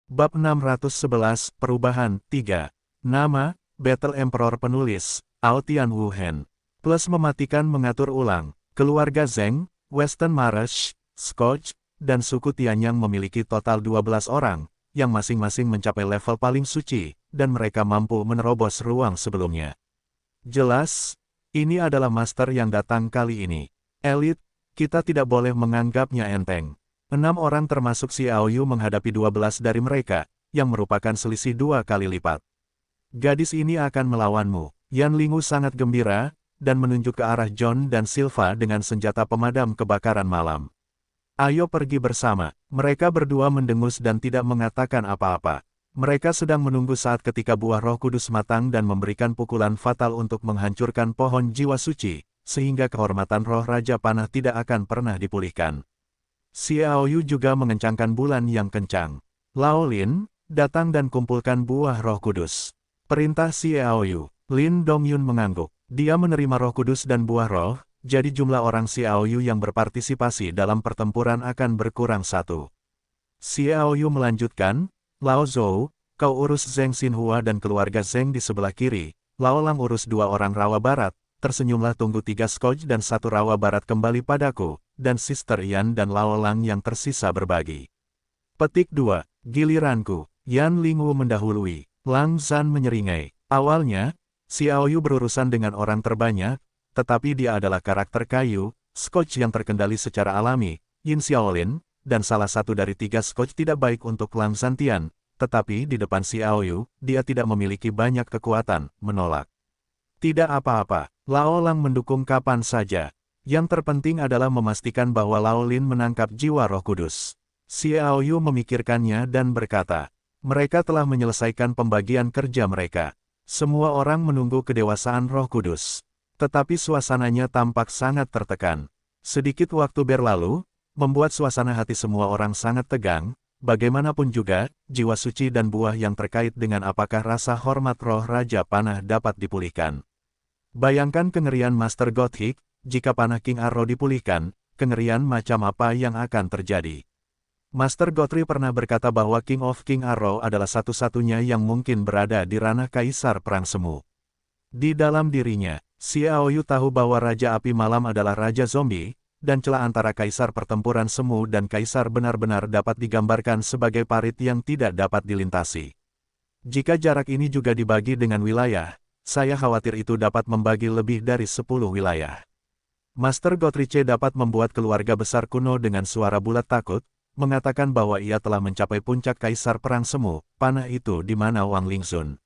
Bab 611, Perubahan, 3. Nama, Battle Emperor Penulis, Aotian Wuhen. Plus mematikan mengatur ulang. Keluarga Zheng, Western Marsh, Scotch, dan suku Tianyang memiliki total 12 orang, yang masing-masing mencapai level paling suci, dan mereka mampu menerobos ruang sebelumnya. Jelas, ini adalah master yang datang kali ini. Elit, kita tidak boleh menganggapnya enteng. 6 orang termasuk Xiao Yu menghadapi 12 dari mereka, yang merupakan selisih 2 kali lipat. Gadis ini akan melawanmu. Yan Lingu sangat gembira, dan menunjuk ke arah John dan Silva dengan senjata pemadam kebakaran malam. Ayo pergi bersama. Mereka berdua mendengus dan tidak mengatakan apa-apa. Mereka sedang menunggu saat ketika buah Roh Kudus matang dan memberikan pukulan fatal untuk menghancurkan pohon jiwa suci, sehingga kehormatan roh Raja Panah tidak akan pernah dipulihkan. Xiao Yu juga mengencangkan bulan yang kencang. Lao Lin, datang dan kumpulkan buah Roh Kudus. Perintah Xiao Yu. Lin Dongyun mengangguk. Dia menerima Roh Kudus dan buah roh, jadi jumlah orang Xiao Yu yang berpartisipasi dalam pertempuran akan berkurang 1. Xiao Yu melanjutkan, Lao Zhou, kau urus Zheng Xinhua dan keluarga Zheng di sebelah kiri, Lao Lang urus 2 orang rawa barat, tersenyumlah tunggu 3 Scotch dan 1 rawa barat kembali padaku, dan Sister Yan dan Lao Lang yang tersisa berbagi. Petik 2. Giliranku. Yan Lingu mendahului. Lang Zhan menyeringai. Awalnya, Xiao Yu berurusan dengan orang terbanyak, tetapi dia adalah karakter kayu, Scotch yang terkendali secara alami, Yin Xiaolin, dan salah satu dari 3 Scotch tidak baik untuk Lang Zhantian, tetapi di depan Xiao Yu, dia tidak memiliki banyak kekuatan, menolak. Tidak apa-apa, Lao Lang mendukung kapan saja. Yang terpenting adalah memastikan bahwa Lao Lin menangkap jiwa Roh Kudus. Xiao Yu memikirkannya dan berkata, mereka telah menyelesaikan pembagian kerja mereka. Semua orang menunggu kedewasaan Roh Kudus. Tetapi suasananya tampak sangat tertekan. Sedikit waktu berlalu, membuat suasana hati semua orang sangat tegang. Bagaimanapun juga, jiwa suci dan buah yang terkait dengan apakah rasa hormat roh Raja Panah dapat dipulihkan. Bayangkan kengerian Master Gothic, jika panah King Arrow dipulihkan, kengerian macam apa yang akan terjadi. Master Guthrie pernah berkata bahwa King of King Arrow adalah satu-satunya yang mungkin berada di ranah Kaisar Perang Semu. Di dalam dirinya, Xiao Yu tahu bahwa Raja Api Malam adalah Raja Zombie, dan celah antara Kaisar Pertempuran Semu dan Kaisar benar-benar dapat digambarkan sebagai parit yang tidak dapat dilintasi. Jika jarak ini juga dibagi dengan wilayah, saya khawatir itu dapat membagi lebih dari 10 wilayah. Master Gotrike dapat membuat keluarga besar kuno dengan suara bulat takut, mengatakan bahwa ia telah mencapai puncak Kaisar Perang Semu, panah itu di mana Wang Lingxun.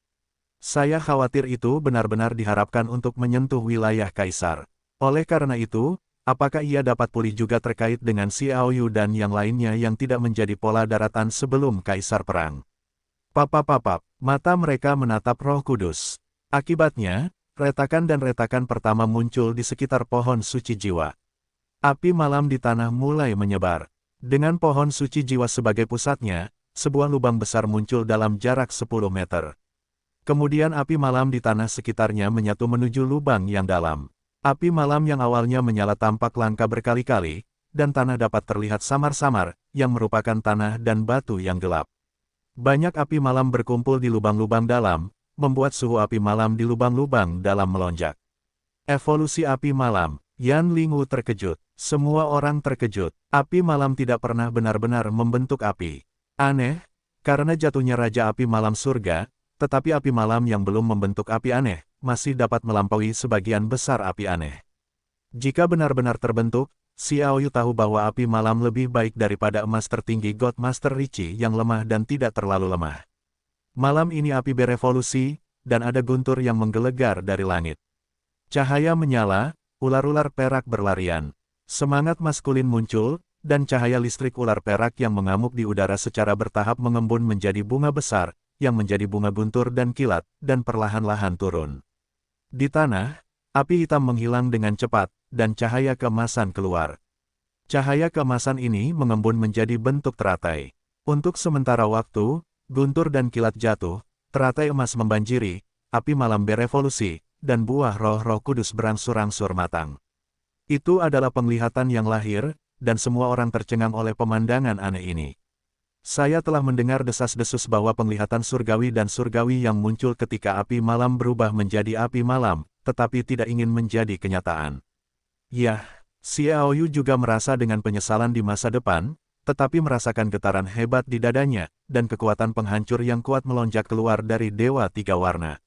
Saya khawatir itu benar-benar diharapkan untuk menyentuh wilayah Kaisar. Oleh karena itu, apakah ia dapat pulih juga terkait dengan Xiao Yu dan yang lainnya yang tidak menjadi pola daratan sebelum Kaisar Perang? Papap-papap, mata mereka menatap Roh Kudus. Akibatnya, retakan dan retakan pertama muncul di sekitar pohon suci jiwa. Api malam di tanah mulai menyebar. Dengan pohon suci jiwa sebagai pusatnya, sebuah lubang besar muncul dalam jarak 10 meter. Kemudian api malam di tanah sekitarnya menyatu menuju lubang yang dalam. Api malam yang awalnya menyala tampak langka berkali-kali, dan tanah dapat terlihat samar-samar, yang merupakan tanah dan batu yang gelap. Banyak api malam berkumpul di lubang-lubang dalam, membuat suhu api malam di lubang-lubang dalam melonjak. Evolusi api malam. Yan Lingu terkejut. Semua orang terkejut. Api malam tidak pernah benar-benar membentuk api. Aneh, karena jatuhnya Raja Api Malam surga, tetapi api malam yang belum membentuk api aneh, masih dapat melampaui sebagian besar api aneh. Jika benar-benar terbentuk, Xiao Yu tahu bahwa api malam lebih baik daripada emas tertinggi God Master Ricci yang lemah dan tidak terlalu lemah. Malam ini api berevolusi, dan ada guntur yang menggelegar dari langit. Cahaya menyala, ular-ular perak berlarian. Semangat maskulin muncul, dan cahaya listrik ular perak yang mengamuk di udara secara bertahap mengembun menjadi bunga besar, yang menjadi bunga guntur dan kilat, dan perlahan-lahan turun. Di tanah, api hitam menghilang dengan cepat, dan cahaya keemasan keluar. Cahaya keemasan ini mengembun menjadi bentuk teratai. Untuk sementara waktu, guntur dan kilat jatuh, teratai emas membanjiri, api malam berevolusi, dan buah roh-roh kudus berangsur-angsur matang. Itu adalah penglihatan yang lahir, dan semua orang tercengang oleh pemandangan aneh ini. Saya telah mendengar desas-desus bahwa penglihatan surgawi dan surgawi yang muncul ketika api malam berubah menjadi api malam, tetapi tidak ingin menjadi kenyataan. Yah, Xiaoyu juga merasa dengan penyesalan di masa depan, tetapi merasakan getaran hebat di dadanya, dan kekuatan penghancur yang kuat melonjak keluar dari Dewa Tiga Warna.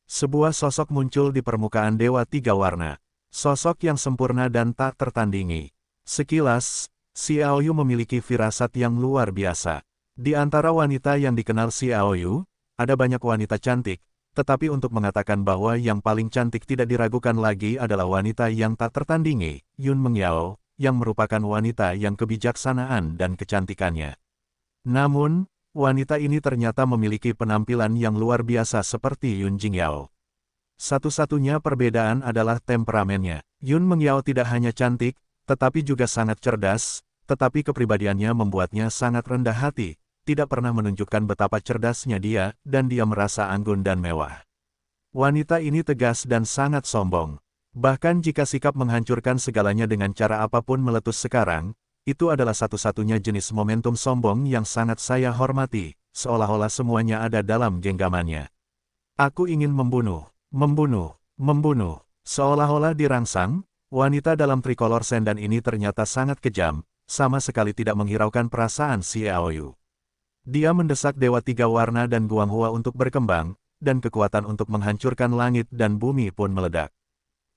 Sebuah sosok muncul di permukaan Dewa Tiga Warna. Sosok yang sempurna dan tak tertandingi. Sekilas, Xiaoyu memiliki firasat yang luar biasa. Di antara wanita yang dikenal Xiaoyu, ada banyak wanita cantik, tetapi untuk mengatakan bahwa yang paling cantik tidak diragukan lagi adalah wanita yang tak tertandingi, Yun Mengyao, yang merupakan wanita yang kebijaksanaan dan kecantikannya. Namun, wanita ini ternyata memiliki penampilan yang luar biasa seperti Yun Jingyao. Satu-satunya perbedaan adalah temperamennya. Yun Mengyao tidak hanya cantik, tetapi juga sangat cerdas, tetapi kepribadiannya membuatnya sangat rendah hati, tidak pernah menunjukkan betapa cerdasnya dia, dan dia merasa anggun dan mewah. Wanita ini tegas dan sangat sombong. Bahkan jika sikap menghancurkan segalanya dengan cara apapun meletus sekarang, itu adalah satu-satunya jenis momentum sombong yang sangat saya hormati, seolah-olah semuanya ada dalam genggamannya. Aku ingin membunuh, membunuh, membunuh. Seolah-olah dirangsang, wanita dalam trikolor sendan ini ternyata sangat kejam, sama sekali tidak menghiraukan perasaan Xiaoyu. Dia mendesak Dewa Tiga Warna dan Guanghua untuk berkembang, dan kekuatan untuk menghancurkan langit dan bumi pun meledak.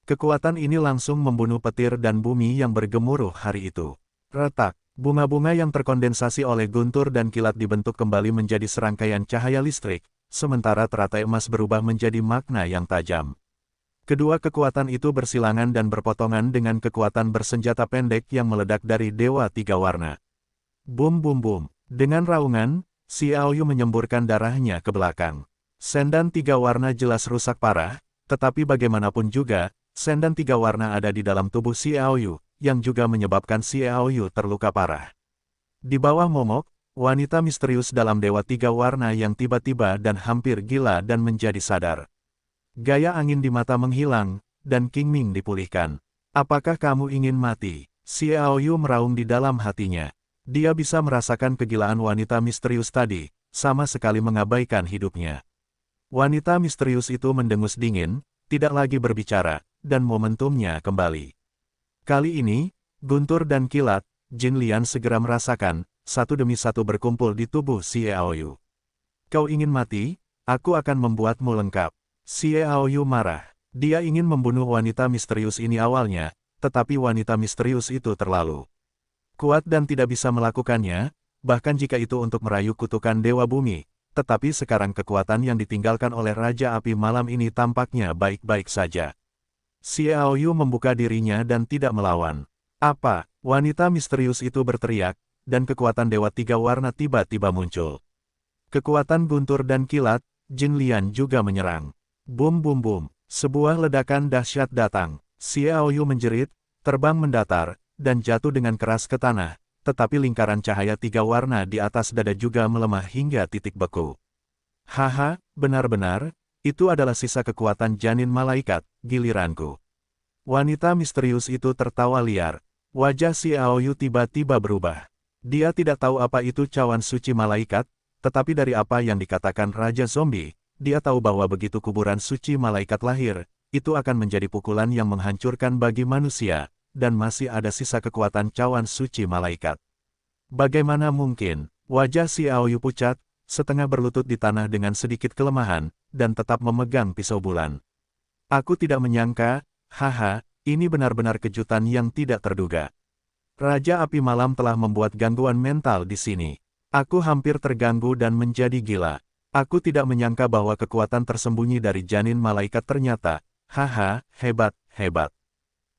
Kekuatan ini langsung membunuh petir dan bumi yang bergemuruh hari itu. Retak, bunga-bunga yang terkondensasi oleh guntur dan kilat dibentuk kembali menjadi serangkaian cahaya listrik, sementara teratai emas berubah menjadi makna yang tajam. Kedua kekuatan itu bersilangan dan berpotongan dengan kekuatan bersenjata pendek yang meledak dari Dewa Tiga Warna. Bum bum bum. Dengan raungan, Xiaoyu menyemburkan darahnya ke belakang. Sendan Tiga Warna jelas rusak parah, tetapi bagaimanapun juga, sendan Tiga Warna ada di dalam tubuh Xiaoyu, yang juga menyebabkan Xiaoyu terluka parah. Di bawah momok, wanita misterius dalam Dewa Tiga Warna yang tiba-tiba dan hampir gila dan menjadi sadar. Gaya angin di mata menghilang, dan Qingming dipulihkan. Apakah kamu ingin mati? Xiaoyu meraung di dalam hatinya. Dia bisa merasakan kegilaan wanita misterius tadi, sama sekali mengabaikan hidupnya. Wanita misterius itu mendengus dingin, tidak lagi berbicara, dan momentumnya kembali. Kali ini, guntur dan kilat, Jin Lian segera merasakan, satu demi satu berkumpul di tubuh Xiaoyu. Kau ingin mati? Aku akan membuatmu lengkap. Xiaoyu marah. Dia ingin membunuh wanita misterius ini awalnya, tetapi wanita misterius itu terlalu kuat dan tidak bisa melakukannya, bahkan jika itu untuk merayu kutukan Dewa Bumi. Tetapi sekarang kekuatan yang ditinggalkan oleh Raja Api Malam ini tampaknya baik-baik saja. Xiaoyu membuka dirinya dan tidak melawan. Apa? Wanita misterius itu berteriak, dan kekuatan Dewa Tiga Warna tiba-tiba muncul. Kekuatan guntur dan kilat, Jin Lian juga menyerang. Bum bum bum, sebuah ledakan dahsyat datang. Xiaoyu menjerit, terbang mendatar, dan jatuh dengan keras ke tanah, tetapi lingkaran cahaya Tiga Warna di atas dada juga melemah hingga titik beku. Haha, benar-benar, itu adalah sisa kekuatan janin malaikat, giliranku. Wanita misterius itu tertawa liar. Wajah Xiaoyu tiba-tiba berubah. Dia tidak tahu apa itu cawan suci malaikat, tetapi dari apa yang dikatakan Raja Zombie, dia tahu bahwa begitu kuburan suci malaikat lahir, itu akan menjadi pukulan yang menghancurkan bagi manusia, dan masih ada sisa kekuatan cawan suci malaikat. Bagaimana mungkin? Wajah Xiaoyu pucat, setengah berlutut di tanah dengan sedikit kelemahan, dan tetap memegang pisau bulan. Aku tidak menyangka, haha, ini benar-benar kejutan yang tidak terduga. Raja Api Malam telah membuat gangguan mental di sini. Aku hampir terganggu dan menjadi gila. Aku tidak menyangka bahwa kekuatan tersembunyi dari janin malaikat ternyata, haha, hebat, hebat.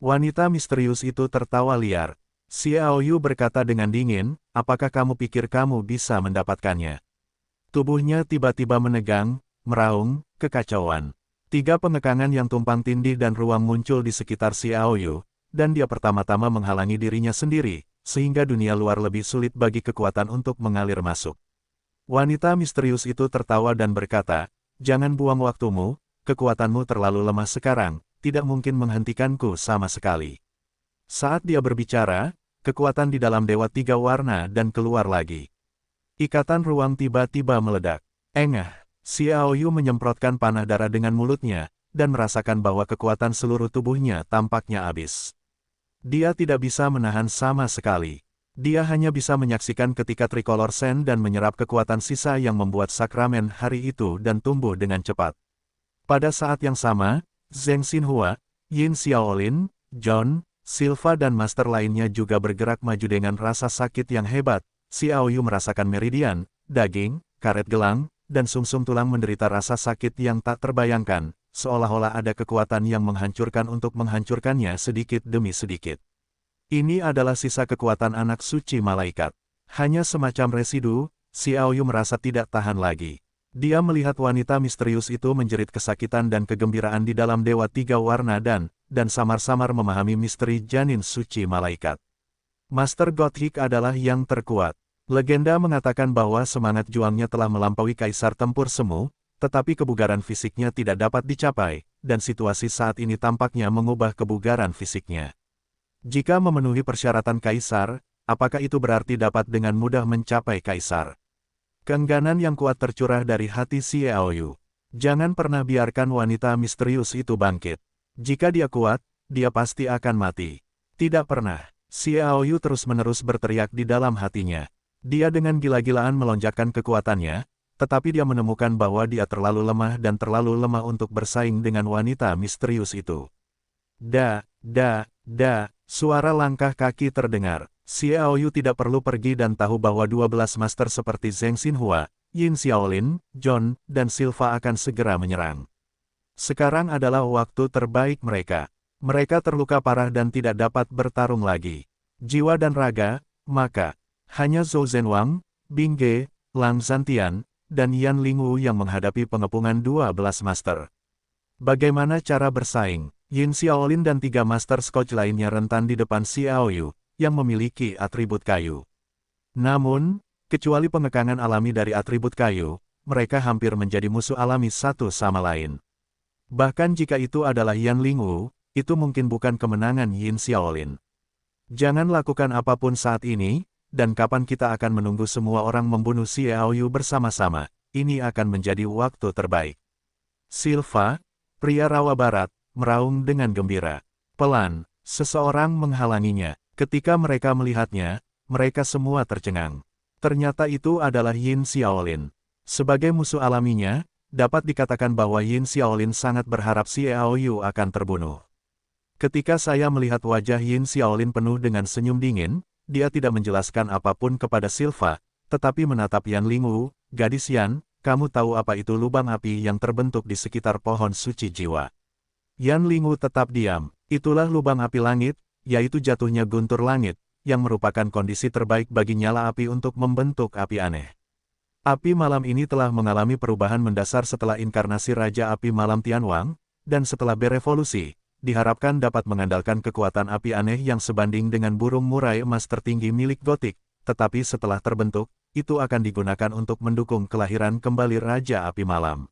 Wanita misterius itu tertawa liar. Xiaoyu berkata dengan dingin, apakah kamu pikir kamu bisa mendapatkannya? Tubuhnya tiba-tiba menegang, meraung, kekacauan. Tiga pengekangan yang tumpang tindih dan ruang muncul di sekitar Xiaoyu, dan dia pertama-tama menghalangi dirinya sendiri, sehingga dunia luar lebih sulit bagi kekuatan untuk mengalir masuk. Wanita misterius itu tertawa dan berkata, jangan buang waktumu, kekuatanmu terlalu lemah sekarang, tidak mungkin menghentikanku sama sekali. Saat dia berbicara, kekuatan di dalam Dewa Tiga Warna dan keluar lagi. Ikatan ruang tiba-tiba meledak. Engah, Xiao Yu menyemprotkan panah darah dengan mulutnya, dan merasakan bahwa kekuatan seluruh tubuhnya tampaknya habis. Dia tidak bisa menahan sama sekali. Dia hanya bisa menyaksikan ketika Tricolor Sen dan menyerap kekuatan sisa yang membuat sakramen hari itu dan tumbuh dengan cepat. Pada saat yang sama, Zheng Xinhua, Yin Xiaolin, John, Silva dan master lainnya juga bergerak maju dengan rasa sakit yang hebat. Xiao Yu merasakan meridian, daging, karet gelang, dan sumsum tulang menderita rasa sakit yang tak terbayangkan, seolah-olah ada kekuatan yang menghancurkan untuk menghancurkannya sedikit demi sedikit. Ini adalah sisa kekuatan anak suci malaikat. Hanya semacam residu, Xiao Yu merasa tidak tahan lagi. Dia melihat wanita misterius itu menjerit kesakitan dan kegembiraan di dalam Dewa Tiga Warna dan samar-samar memahami misteri janin suci malaikat. Master Gothic adalah yang terkuat. Legenda mengatakan bahwa semangat juangnya telah melampaui Kaisar Tempur Semu, tetapi kebugaran fisiknya tidak dapat dicapai, dan situasi saat ini tampaknya mengubah kebugaran fisiknya. Jika memenuhi persyaratan Kaisar, apakah itu berarti dapat dengan mudah mencapai Kaisar? Keengganan yang kuat tercurah dari hati Xiao Yu. Jangan pernah biarkan wanita misterius itu bangkit. Jika dia kuat, dia pasti akan mati. Tidak pernah. Xiao Yu terus-menerus berteriak di dalam hatinya. Dia dengan gila-gilaan melonjakkan kekuatannya, tetapi dia menemukan bahwa dia terlalu lemah dan terlalu lemah untuk bersaing dengan wanita misterius itu. Suara langkah kaki terdengar. Xiao Yu tidak perlu pergi dan tahu bahwa 12 master seperti Zheng Xinhua, Yin Xiaolin, John, dan Silva akan segera menyerang. Sekarang adalah waktu terbaik mereka. Mereka terluka parah dan tidak dapat bertarung lagi. Jiwa dan raga, maka hanya Zhou Zhenwang, Bing Ge, Lang Zhantian, dan Yan Lingwu yang menghadapi pengepungan 12 master. Bagaimana cara bersaing? Yin Xiaolin dan 3 master Scotch lainnya rentan di depan Xiao Yu, yang memiliki atribut kayu. Namun, kecuali pengekangan alami dari atribut kayu, mereka hampir menjadi musuh alami satu sama lain. Bahkan jika itu adalah Yan Lingwu, itu mungkin bukan kemenangan Yin Xiaolin. Jangan lakukan apapun saat ini, dan kapan kita akan menunggu semua orang membunuh Xiao Yu bersama-sama, ini akan menjadi waktu terbaik. Silva, pria rawa barat, meraung dengan gembira. Pelan, seseorang menghalanginya. Ketika mereka melihatnya, mereka semua tercengang. Ternyata itu adalah Yin Xiaolin. Sebagai musuh alaminya, dapat dikatakan bahwa Yin Xiaolin sangat berharap Xiao Yu akan terbunuh. Ketika saya melihat wajah Yin Xiaolin penuh dengan senyum dingin, dia tidak menjelaskan apapun kepada Silva, tetapi menatap Yan Lingwu. Gadis Yan, kamu tahu apa itu lubang api yang terbentuk di sekitar pohon suci jiwa? Yan Lingwu tetap diam. Itulah lubang api langit, yaitu jatuhnya guntur langit, yang merupakan kondisi terbaik bagi nyala api untuk membentuk api aneh. Api malam ini telah mengalami perubahan mendasar setelah inkarnasi Raja Api Malam Tianwang, dan setelah berevolusi, diharapkan dapat mengandalkan kekuatan api aneh yang sebanding dengan burung murai emas tertinggi milik Gotik, tetapi setelah terbentuk, itu akan digunakan untuk mendukung kelahiran kembali Raja Api Malam.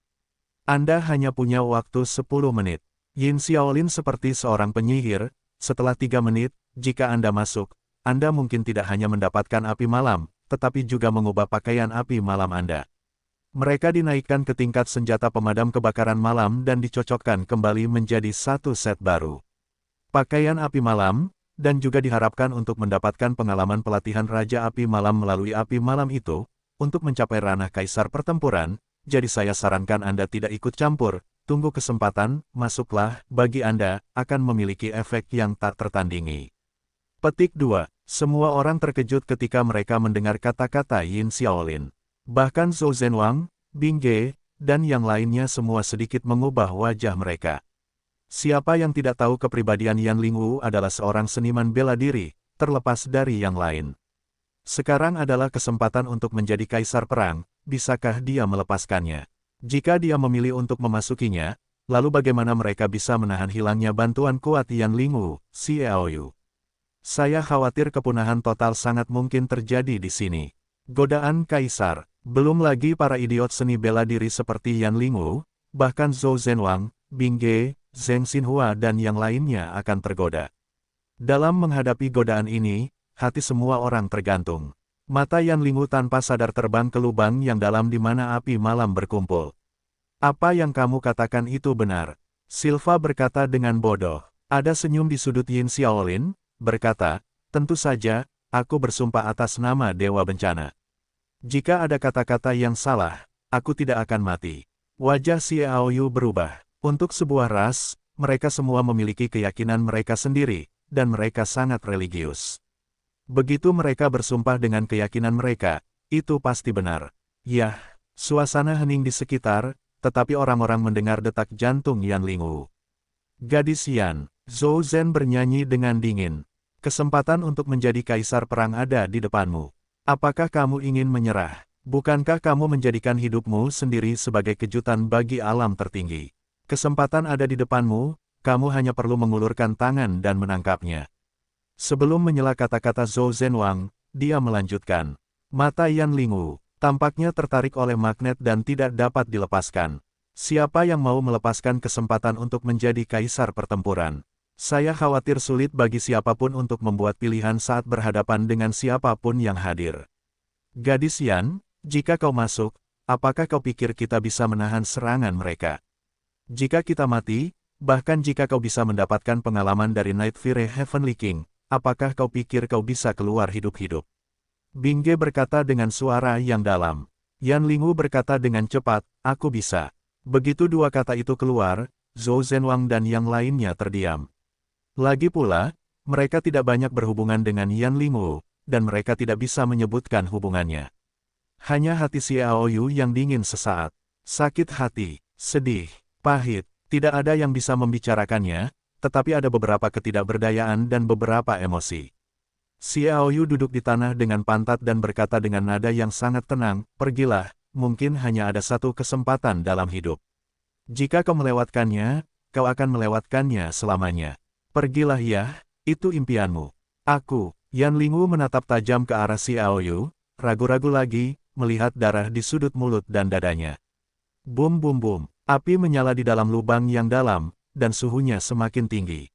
Anda hanya punya waktu 10 menit. Yin Xiaolin seperti seorang penyihir. Setelah 3 menit, jika Anda masuk, Anda mungkin tidak hanya mendapatkan api malam, tetapi juga mengubah pakaian api malam Anda. Mereka dinaikkan ke tingkat senjata pemadam kebakaran malam dan dicocokkan kembali menjadi satu set baru. Pakaian api malam, dan juga diharapkan untuk mendapatkan pengalaman pelatihan Raja Api Malam melalui api malam itu, untuk mencapai ranah Kaisar Pertempuran, jadi saya sarankan Anda tidak ikut campur. Tunggu kesempatan, masuklah, bagi Anda, akan memiliki efek yang tak tertandingi. Petik 2. Semua orang terkejut ketika mereka mendengar kata-kata Yin Xiaolin. Bahkan Zhou Zhenwang, Bing Ge, dan yang lainnya semua sedikit mengubah wajah mereka. Siapa yang tidak tahu kepribadian Yan Lingwu adalah seorang seniman bela diri, terlepas dari yang lain. Sekarang adalah kesempatan untuk menjadi kaisar perang, bisakah dia melepaskannya? Jika dia memilih untuk memasukinya, lalu bagaimana mereka bisa menahan hilangnya bantuan kuat Yan Lingwu, Xiao Yu? Saya khawatir kepunahan total sangat mungkin terjadi di sini. Godaan Kaisar, belum lagi para idiot seni bela diri seperti Yan Lingwu, bahkan Zhou Zhenwang, Bing Ge, Zheng Xinhua dan yang lainnya akan tergoda. Dalam menghadapi godaan ini, hati semua orang tergantung. Mata Yan Lingu tanpa sadar terbang ke lubang yang dalam di mana api malam berkumpul. Apa yang kamu katakan itu benar. Silva berkata dengan bodoh. Ada senyum di sudut Yin Xiaolin, berkata, tentu saja, aku bersumpah atas nama Dewa Bencana. Jika ada kata-kata yang salah, aku tidak akan mati. Wajah Xiao Yu berubah. Untuk sebuah ras, mereka semua memiliki keyakinan mereka sendiri, dan mereka sangat religius. Begitu mereka bersumpah dengan keyakinan mereka, itu pasti benar. Yah, suasana hening di sekitar, tetapi orang-orang mendengar detak jantung Yan Lingu. Gadis Yan, Zhou Zhen bernyanyi dengan dingin. Kesempatan untuk menjadi kaisar perang ada di depanmu. Apakah kamu ingin menyerah? Bukankah kamu menjadikan hidupmu sendiri sebagai kejutan bagi alam tertinggi? Kesempatan ada di depanmu, kamu hanya perlu mengulurkan tangan dan menangkapnya. Sebelum menyela kata-kata Zhou Zhenwang, dia melanjutkan. Mata Yan Lingu tampaknya tertarik oleh magnet dan tidak dapat dilepaskan. Siapa yang mau melepaskan kesempatan untuk menjadi kaisar pertempuran? Saya khawatir sulit bagi siapapun untuk membuat pilihan saat berhadapan dengan siapapun yang hadir. Gadis Yan, jika kau masuk, apakah kau pikir kita bisa menahan serangan mereka? Jika kita mati, bahkan jika kau bisa mendapatkan pengalaman dari Night Fire Heavenly King, apakah kau pikir kau bisa keluar hidup-hidup? Bingge berkata dengan suara yang dalam. Yan Lingu berkata dengan cepat, aku bisa. Begitu dua kata itu keluar, Zhou Zhenwang dan yang lainnya terdiam. Lagi pula, mereka tidak banyak berhubungan dengan Yan Lingu, dan mereka tidak bisa menyebutkan hubungannya. Hanya hati Xiao Yu yang dingin sesaat. Sakit hati, sedih, pahit, tidak ada yang bisa membicarakannya, tetapi ada beberapa ketidakberdayaan dan beberapa emosi. Xiao Yu duduk di tanah dengan pantat dan berkata dengan nada yang sangat tenang, pergilah, mungkin hanya ada satu kesempatan dalam hidup. Jika kau melewatkannya, kau akan melewatkannya selamanya. Pergilah ya, itu impianmu. Aku, Yan Lingu menatap tajam ke arah Xiao Yu, ragu-ragu lagi, melihat darah di sudut mulut dan dadanya. Bum bum bum, api menyala di dalam lubang yang dalam, dan suhunya semakin tinggi.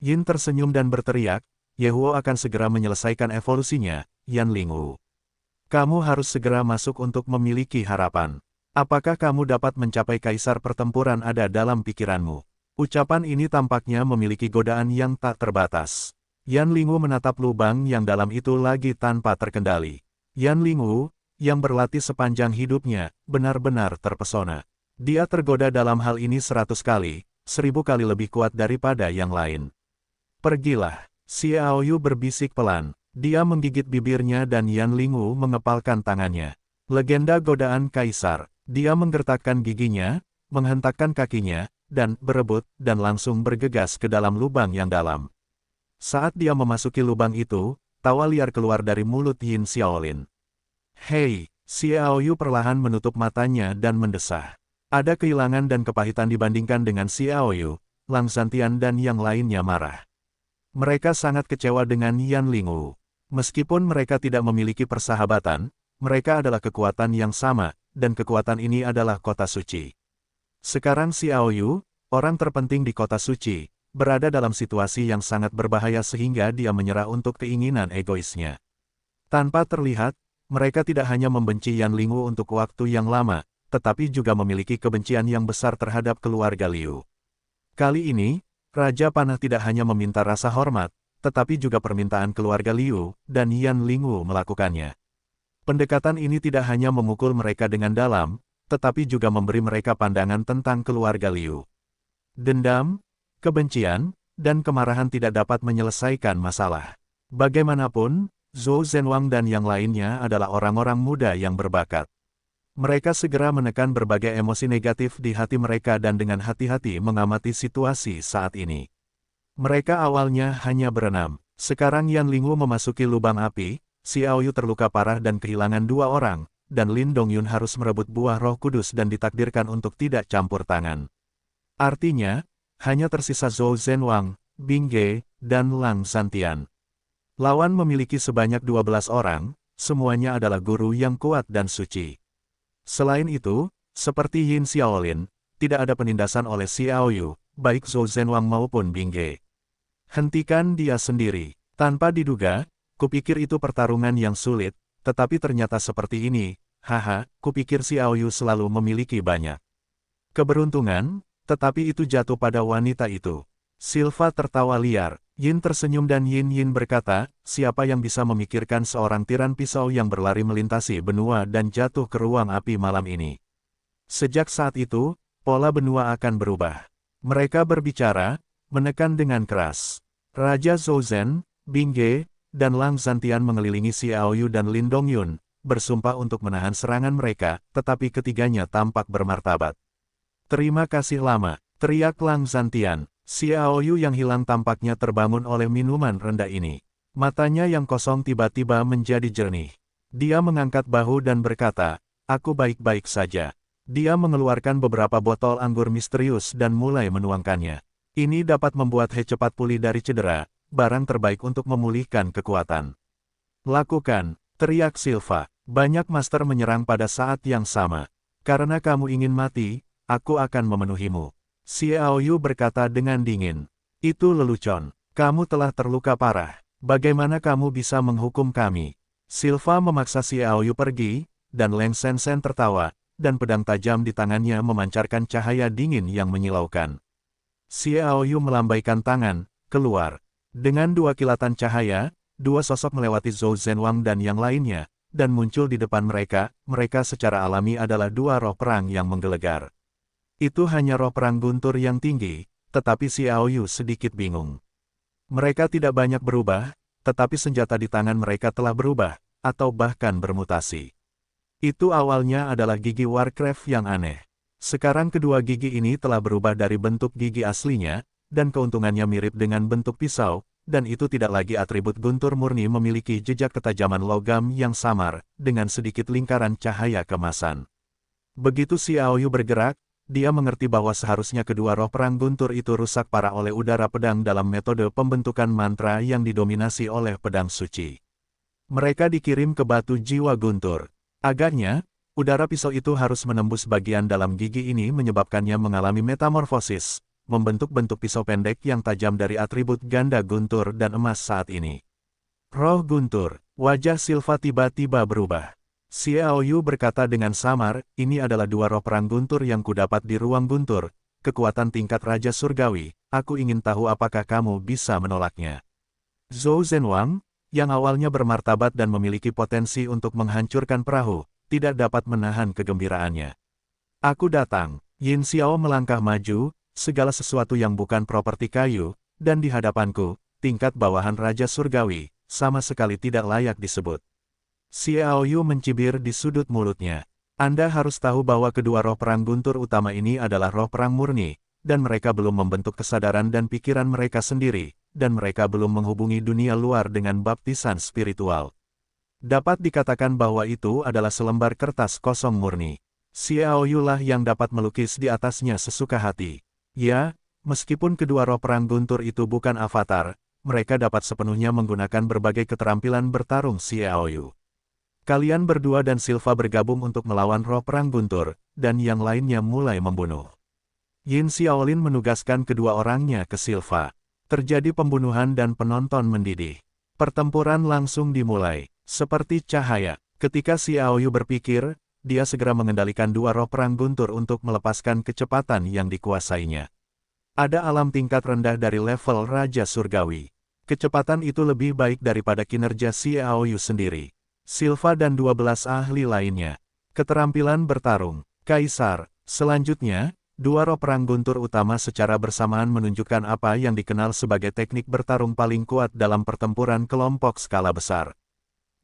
Yin tersenyum dan berteriak, Yehuo akan segera menyelesaikan evolusinya, Yan Lingu. Kamu harus segera masuk untuk memiliki harapan. Apakah kamu dapat mencapai kaisar pertempuran ada dalam pikiranmu? Ucapan ini tampaknya memiliki godaan yang tak terbatas. Yan Lingu menatap lubang yang dalam itu lagi tanpa terkendali. Yan Lingu, yang berlatih sepanjang hidupnya, benar-benar terpesona. Dia tergoda dalam hal ini 100 kali, 1000 kali lebih kuat daripada yang lain. Pergilah. Xiao Yu berbisik pelan. Dia menggigit bibirnya dan Yan Lingu mengepalkan tangannya. Legenda godaan kaisar. Dia menggertakkan giginya, menghentakkan kakinya, dan berebut, dan langsung bergegas ke dalam lubang yang dalam. Saat dia memasuki lubang itu, tawa liar keluar dari mulut Yin Xiaolin. Hei, Xiao Yu perlahan menutup matanya dan mendesah. Ada kehilangan dan kepahitan dibandingkan dengan Xiao Yu, Lang Zhantian dan yang lainnya marah. Mereka sangat kecewa dengan Yan Lingu. Meskipun mereka tidak memiliki persahabatan, mereka adalah kekuatan yang sama, dan kekuatan ini adalah kota suci. Sekarang Xiao Yu, orang terpenting di kota suci, berada dalam situasi yang sangat berbahaya sehingga dia menyerah untuk keinginan egoisnya. Tanpa terlihat, mereka tidak hanya membenci Yan Lingu untuk waktu yang lama, tetapi juga memiliki kebencian yang besar terhadap keluarga Liu. Kali ini, Raja Panah tidak hanya meminta rasa hormat, tetapi juga permintaan keluarga Liu, dan Yan Lingu melakukannya. Pendekatan ini tidak hanya memukul mereka dengan dalam, tetapi juga memberi mereka pandangan tentang keluarga Liu. Dendam, kebencian, dan kemarahan tidak dapat menyelesaikan masalah. Bagaimanapun, Zhou Zhenwang dan yang lainnya adalah orang-orang muda yang berbakat. Mereka segera menekan berbagai emosi negatif di hati mereka dan dengan hati-hati mengamati situasi saat ini. Mereka awalnya hanya berenam. Sekarang Yan Lingu memasuki lubang api, Xiao Yu terluka parah dan kehilangan 2 orang, dan Lin Dongyun harus merebut buah roh kudus dan ditakdirkan untuk tidak campur tangan. Artinya, hanya tersisa Zhou Zhenwang, Bingge, dan Lang Zhantian. Lawan memiliki sebanyak 12 orang, semuanya adalah guru yang kuat dan suci. Selain itu, seperti Yin Xiaolin, tidak ada penindasan oleh Xiao Yu, baik Zhou Zhenwang maupun Bingge. Hentikan dia sendiri. Tanpa diduga, kupikir itu pertarungan yang sulit, tetapi ternyata seperti ini, haha, kupikir Xiao Yu selalu memiliki banyak keberuntungan, tetapi itu jatuh pada wanita itu. Silva tertawa liar. Yin tersenyum dan Yin berkata, siapa yang bisa memikirkan seorang tiran pisau yang berlari melintasi benua dan jatuh ke ruang api malam ini. Sejak saat itu, pola benua akan berubah. Mereka berbicara, menekan dengan keras. Raja Zhou, Bingge, dan Lang Zhantian mengelilingi Xiao Yu dan Lin Dongyun, bersumpah untuk menahan serangan mereka, tetapi ketiganya tampak bermartabat. Terima kasih lama, teriak Lang Zhantian. Xiao Yu yang hilang tampaknya terbangun oleh minuman rendah ini. Matanya yang kosong tiba-tiba menjadi jernih. Dia mengangkat bahu dan berkata, aku baik-baik saja. Dia mengeluarkan beberapa botol anggur misterius dan mulai menuangkannya. Ini dapat membuat He cepat pulih dari cedera, barang terbaik untuk memulihkan kekuatan. Lakukan, teriak Silva. Banyak master menyerang pada saat yang sama. Karena kamu ingin mati, aku akan memenuhimu. Xiao Yu berkata dengan dingin. Itu lelucon. Kamu telah terluka parah. Bagaimana kamu bisa menghukum kami? Silva memaksa Xiao Yu pergi, dan Leng Senshen tertawa, dan pedang tajam di tangannya memancarkan cahaya dingin yang menyilaukan. Xiao Yu melambaikan tangan, keluar. Dengan dua kilatan cahaya, dua sosok melewati Zhou Zhenwang dan yang lainnya, dan muncul di depan mereka. Mereka secara alami adalah dua roh perang yang menggelegar. Itu hanya roh perang guntur yang tinggi, tetapi Xiao Yu sedikit bingung. Mereka tidak banyak berubah, tetapi senjata di tangan mereka telah berubah, atau bahkan bermutasi. Itu awalnya adalah gigi Warcraft yang aneh. Sekarang kedua gigi ini telah berubah dari bentuk gigi aslinya, dan keuntungannya mirip dengan bentuk pisau, dan itu tidak lagi atribut guntur murni memiliki jejak ketajaman logam yang samar, dengan sedikit lingkaran cahaya kemasan. Begitu Xiao Yu bergerak, dia mengerti bahwa seharusnya kedua roh perang guntur itu rusak parah oleh udara pedang dalam metode pembentukan mantra yang didominasi oleh pedang suci. Mereka dikirim ke batu jiwa guntur. Agaknya, udara pisau itu harus menembus bagian dalam gigi ini menyebabkannya mengalami metamorfosis, membentuk bentuk pisau pendek yang tajam dari atribut ganda guntur dan emas saat ini. Roh guntur, wajah Silva tiba-tiba berubah. Xiao Yu berkata dengan samar, ini adalah dua roh perang guntur yang kudapat di ruang guntur, kekuatan tingkat Raja Surgawi, aku ingin tahu apakah kamu bisa menolaknya. Zhou Zhenwang, yang awalnya bermartabat dan memiliki potensi untuk menghancurkan perahu, tidak dapat menahan kegembiraannya. Aku datang, Yin Xiao melangkah maju, segala sesuatu yang bukan properti kayu, dan di hadapanku, tingkat bawahan Raja Surgawi, sama sekali tidak layak disebut. Xiao Yu mencibir di sudut mulutnya. Anda harus tahu bahwa kedua roh perang guntur utama ini adalah roh perang murni, dan mereka belum membentuk kesadaran dan pikiran mereka sendiri, dan mereka belum menghubungi dunia luar dengan baptisan spiritual. Dapat dikatakan bahwa itu adalah selembar kertas kosong murni. Xiao Yu lah yang dapat melukis di atasnya sesuka hati. Ya, meskipun kedua roh perang guntur itu bukan avatar, mereka dapat sepenuhnya menggunakan berbagai keterampilan bertarung Xiao Yu. Kalian berdua dan Silva bergabung untuk melawan roh perang guntur, dan yang lainnya mulai membunuh. Yin Xiaolin menugaskan kedua orangnya ke Silva. Terjadi pembunuhan dan penonton mendidih. Pertempuran langsung dimulai, seperti cahaya. Ketika Xiao Yu berpikir, dia segera mengendalikan dua roh perang guntur untuk melepaskan kecepatan yang dikuasainya. Ada alam tingkat rendah dari level Raja Surgawi. Kecepatan itu lebih baik daripada kinerja Xiao Yu sendiri. Silva dan 12 ahli lainnya. Keterampilan bertarung. Kaisar. Selanjutnya, dua roh perang guntur utama secara bersamaan menunjukkan apa yang dikenal sebagai teknik bertarung paling kuat dalam pertempuran kelompok skala besar.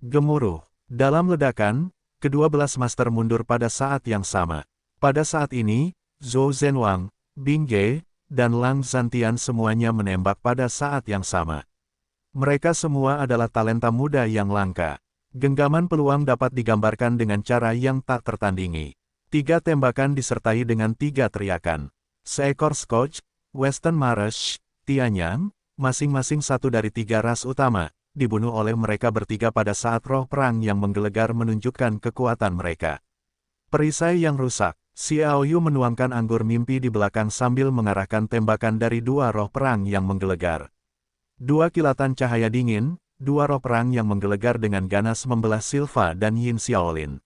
Gemuruh. Dalam ledakan, kedua belas master mundur pada saat yang sama. Pada saat ini, Zhou Zhenwang, Bingge, dan Lang Zhantian semuanya menembak pada saat yang sama. Mereka semua adalah talenta muda yang langka. Genggaman peluang dapat digambarkan dengan cara yang tak tertandingi. 3 tembakan disertai dengan 3 teriakan. Seekor Scotch, Western Marsh, Tianyang, masing-masing satu dari 3 ras utama, dibunuh oleh mereka bertiga pada saat roh perang yang menggelegar menunjukkan kekuatan mereka. Perisai yang rusak. Xiao Yu menuangkan anggur mimpi di belakang sambil mengarahkan tembakan dari dua roh perang yang menggelegar. 2 kilatan cahaya dingin, dua roh perang yang menggelegar dengan ganas membelah Silva dan Yin Xiaolin.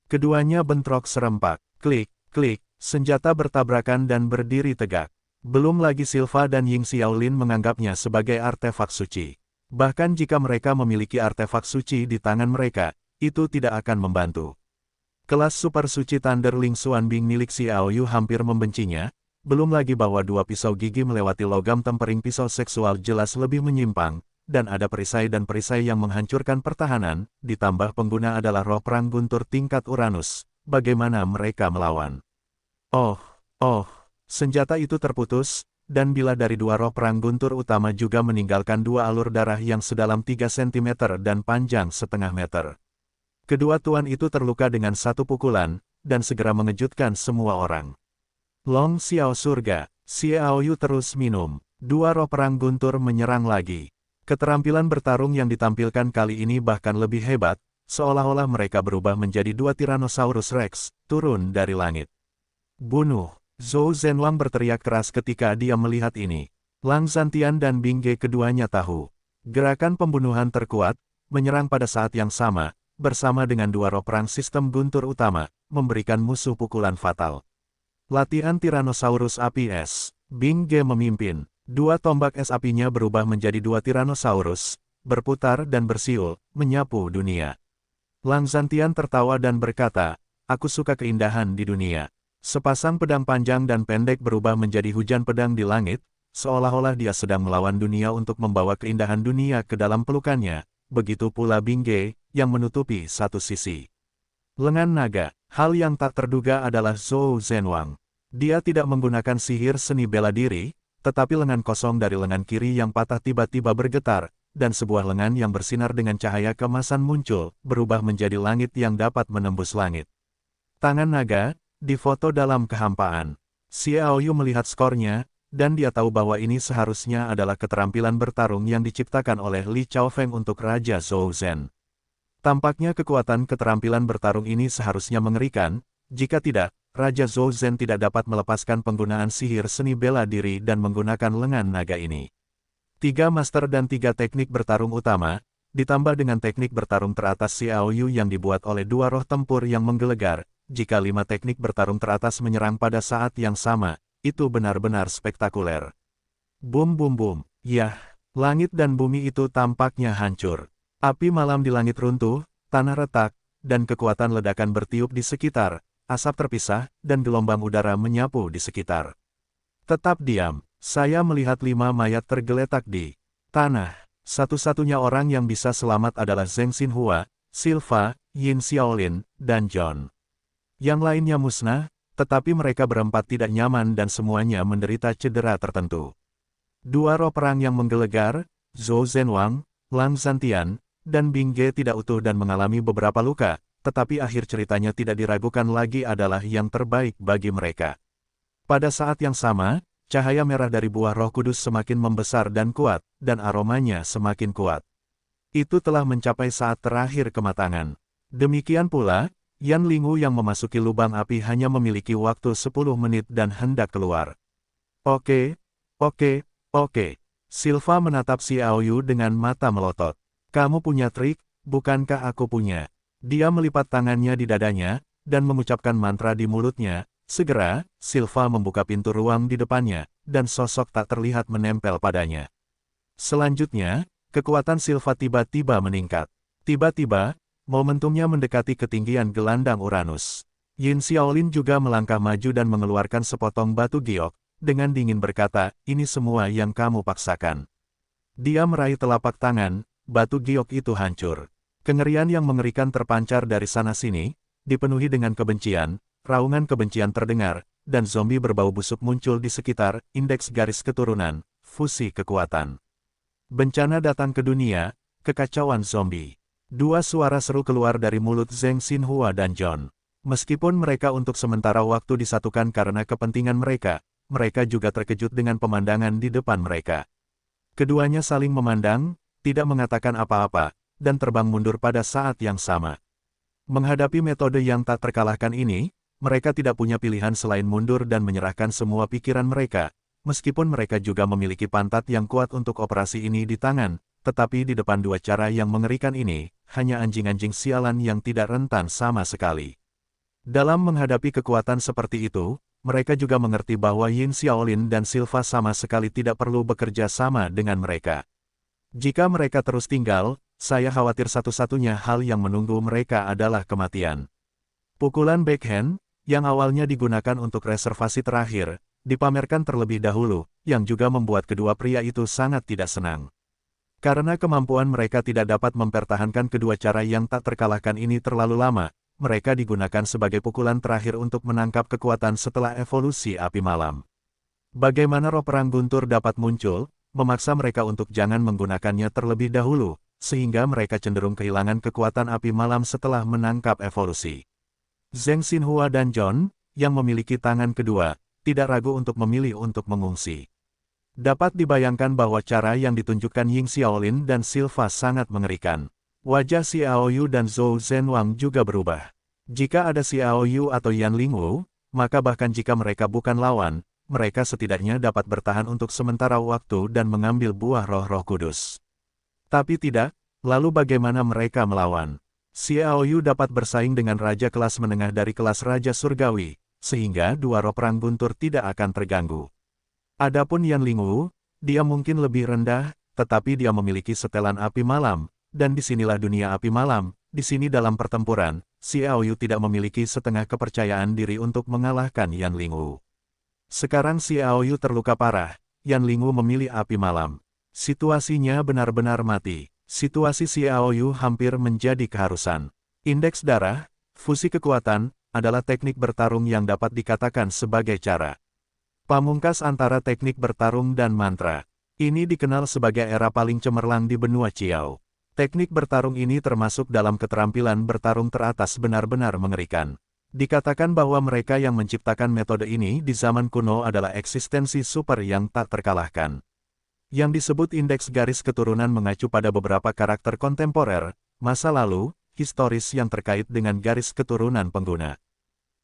Keduanya bentrok serempak, klik, klik, senjata bertabrakan dan berdiri tegak. Belum lagi Silva dan Yin Xiaolin menganggapnya sebagai artefak suci. Bahkan jika mereka memiliki artefak suci di tangan mereka, itu tidak akan membantu. Kelas super suci Thunder Ling Xuanbing milik Xiao Yu hampir membencinya, belum lagi bahwa dua pisau gigi melewati logam tempering pisau seksual jelas lebih menyimpang, dan ada perisai dan perisai yang menghancurkan pertahanan, ditambah pengguna adalah roh perang guntur tingkat Uranus. Bagaimana mereka melawan? Oh, senjata itu terputus, dan bila dari dua roh perang guntur utama juga meninggalkan dua alur darah yang sedalam 3 cm dan panjang setengah meter. Kedua tuan itu terluka dengan satu pukulan, dan segera mengejutkan semua orang. Long Xiao surga, Xiao Yu terus minum. Dua roh perang guntur menyerang lagi. Keterampilan bertarung yang ditampilkan kali ini bahkan lebih hebat, seolah-olah mereka berubah menjadi dua Tyrannosaurus Rex, turun dari langit. Bunuh! Zhou Zhenwang berteriak keras ketika dia melihat ini. Lang Zhantian dan Bing Ge keduanya tahu. Gerakan pembunuhan terkuat, menyerang pada saat yang sama, bersama dengan dua roh perang sistem guntur utama, memberikan musuh pukulan fatal. Latihan Tyrannosaurus Api Es. Bing Ge memimpin. Dua tombak es apinya berubah menjadi dua Tyrannosaurus, berputar dan bersiul, menyapu dunia. Lang Zhantian tertawa dan berkata, "Aku suka keindahan di dunia." Sepasang pedang panjang dan pendek berubah menjadi hujan pedang di langit, seolah-olah dia sedang melawan dunia untuk membawa keindahan dunia ke dalam pelukannya. Begitu pula Bing Ge, yang menutupi satu sisi. Lengan naga. Hal yang tak terduga adalah Zhou Zhenwang. Dia tidak menggunakan sihir seni bela diri, tetapi lengan kosong dari lengan kiri yang patah tiba-tiba bergetar, dan sebuah lengan yang bersinar dengan cahaya keemasan muncul, berubah menjadi langit yang dapat menembus langit. Tangan naga, difoto dalam kehampaan. Xiao Yu melihat skornya, dan dia tahu bahwa ini seharusnya adalah keterampilan bertarung yang diciptakan oleh Li Chaofeng untuk Raja Zhou Zhen. Tampaknya kekuatan keterampilan bertarung ini seharusnya mengerikan, jika tidak, Raja Zhou Zhen tidak dapat melepaskan penggunaan sihir seni bela diri dan menggunakan lengan naga ini. 3 master dan 3 teknik bertarung utama, ditambah dengan teknik bertarung teratas Xiao Yu yang dibuat oleh dua roh tempur yang menggelegar, jika 5 teknik bertarung teratas menyerang pada saat yang sama, itu benar-benar spektakuler. Bum bum bum, yah, langit dan bumi itu tampaknya hancur. Api malam di langit runtuh, tanah retak, dan kekuatan ledakan bertiup di sekitar, asap terpisah, dan gelombang udara menyapu di sekitar. Tetap diam, saya melihat 5 mayat tergeletak di tanah. Satu-satunya orang yang bisa selamat adalah Zheng Xinhua, Silva, Yin Xiaolin, dan John. Yang lainnya musnah, tetapi mereka berempat tidak nyaman dan semuanya menderita cedera tertentu. Dua roh perang yang menggelegar, Zhou Zhenwang, Lang Zhantian, dan Bing Ge tidak utuh dan mengalami beberapa luka, tetapi akhir ceritanya tidak diragukan lagi adalah yang terbaik bagi mereka. Pada saat yang sama, cahaya merah dari buah Roh Kudus semakin membesar dan kuat, dan aromanya semakin kuat. Itu telah mencapai saat terakhir kematangan. Demikian pula, Yan Lingu yang memasuki lubang api hanya memiliki waktu 10 menit dan hendak keluar. Oke. Silva menatap Xiao Yu dengan mata melotot. Kamu punya trik, bukankah aku punya? Dia melipat tangannya di dadanya, dan mengucapkan mantra di mulutnya. Segera, Silva membuka pintu ruang di depannya, dan sosok tak terlihat menempel padanya. Selanjutnya, kekuatan Silva tiba-tiba meningkat. Tiba-tiba, momentumnya mendekati ketinggian gelandang Uranus. Yin Xiaolin juga melangkah maju dan mengeluarkan sepotong batu giok, dengan dingin berkata, "Ini semua yang kamu paksakan." Dia meraih telapak tangan, batu giok itu hancur. Kengerian yang mengerikan terpancar dari sana-sini, dipenuhi dengan kebencian, raungan kebencian terdengar, dan zombie berbau busuk muncul di sekitar, indeks garis keturunan, fusi kekuatan. Bencana datang ke dunia, kekacauan zombie. Dua suara seru keluar dari mulut Zheng Xinhua dan John. Meskipun mereka untuk sementara waktu disatukan karena kepentingan mereka, mereka juga terkejut dengan pemandangan di depan mereka. Keduanya saling memandang, tidak mengatakan apa-apa, dan terbang mundur pada saat yang sama. Menghadapi metode yang tak terkalahkan ini, mereka tidak punya pilihan selain mundur dan menyerahkan semua pikiran mereka, meskipun mereka juga memiliki pantat yang kuat untuk operasi ini di tangan, tetapi di depan dua cara yang mengerikan ini, hanya anjing-anjing sialan yang tidak rentan sama sekali. Dalam menghadapi kekuatan seperti itu, mereka juga mengerti bahwa Yin Xiaolin dan Silva sama sekali tidak perlu bekerja sama dengan mereka. Jika mereka terus tinggal, saya khawatir satu-satunya hal yang menunggu mereka adalah kematian. Pukulan backhand, yang awalnya digunakan untuk reservasi terakhir, dipamerkan terlebih dahulu, yang juga membuat kedua pria itu sangat tidak senang. Karena kemampuan mereka tidak dapat mempertahankan kedua cara yang tak terkalahkan ini terlalu lama, mereka digunakan sebagai pukulan terakhir untuk menangkap kekuatan setelah evolusi api malam. Bagaimana roh perang guntur dapat muncul, memaksa mereka untuk jangan menggunakannya terlebih dahulu, sehingga mereka cenderung kehilangan kekuatan api malam setelah menangkap evolusi. Zheng Xinhua dan John, yang memiliki tangan kedua, tidak ragu untuk memilih untuk mengungsi. Dapat dibayangkan bahwa cara yang ditunjukkan Ying Xiaolin dan Silva sangat mengerikan. Wajah Xiao Yu dan Zhou Zhenwang juga berubah. Jika ada Xiao Yu atau Yan Lingwu, maka bahkan jika mereka bukan lawan, mereka setidaknya dapat bertahan untuk sementara waktu dan mengambil buah roh-roh kudus. Tapi tidak, lalu bagaimana mereka melawan? Xiao Yu dapat bersaing dengan raja kelas menengah dari kelas raja surgawi, sehingga dua roh perang guntur tidak akan terganggu. Adapun Yan Lingwu, dia mungkin lebih rendah, tetapi dia memiliki setelan api malam, dan disinilah dunia api malam. Di sini dalam pertempuran, Xiao Yu tidak memiliki setengah kepercayaan diri untuk mengalahkan Yan Lingwu. Sekarang Xiao Yu terluka parah, Yan Lingwu memilih api malam. Situasinya benar-benar mati. Situasi Xiao Yu hampir menjadi keharusan. Indeks darah, fusi kekuatan, adalah teknik bertarung yang dapat dikatakan sebagai cara pamungkas antara teknik bertarung dan mantra. Ini dikenal sebagai era paling cemerlang di benua Qiao. Teknik bertarung ini termasuk dalam keterampilan bertarung teratas benar-benar mengerikan. Dikatakan bahwa mereka yang menciptakan metode ini di zaman kuno adalah eksistensi super yang tak terkalahkan. Yang disebut indeks garis keturunan mengacu pada beberapa karakter kontemporer, masa lalu, historis yang terkait dengan garis keturunan pengguna.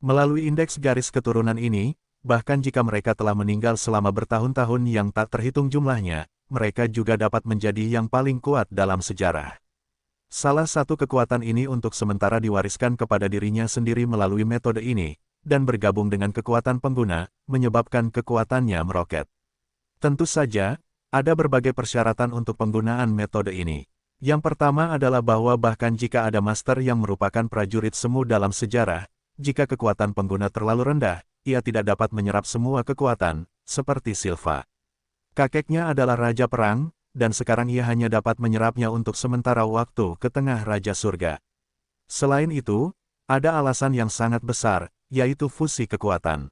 Melalui indeks garis keturunan ini, bahkan jika mereka telah meninggal selama bertahun-tahun yang tak terhitung jumlahnya, mereka juga dapat menjadi yang paling kuat dalam sejarah. Salah satu kekuatan ini untuk sementara diwariskan kepada dirinya sendiri melalui metode ini, dan bergabung dengan kekuatan pengguna, menyebabkan kekuatannya meroket. Tentu saja, ada berbagai persyaratan untuk penggunaan metode ini. Yang pertama adalah bahwa bahkan jika ada master yang merupakan prajurit semu dalam sejarah, jika kekuatan pengguna terlalu rendah, ia tidak dapat menyerap semua kekuatan, seperti Silva. Kakeknya adalah Raja Perang, dan sekarang ia hanya dapat menyerapnya untuk sementara waktu ke tengah Raja Surga. Selain itu, ada alasan yang sangat besar, yaitu fusi kekuatan.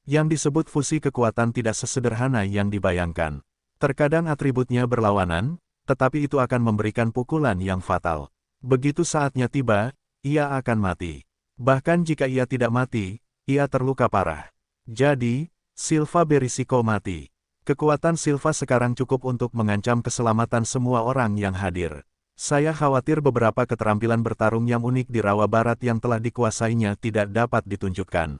Yang disebut fusi kekuatan tidak sesederhana yang dibayangkan. Terkadang atributnya berlawanan, tetapi itu akan memberikan pukulan yang fatal. Begitu saatnya tiba, ia akan mati. Bahkan jika ia tidak mati, ia terluka parah. Jadi, Silva berisiko mati. Kekuatan Silva sekarang cukup untuk mengancam keselamatan semua orang yang hadir. Saya khawatir beberapa keterampilan bertarung yang unik di rawa barat yang telah dikuasainya tidak dapat ditunjukkan.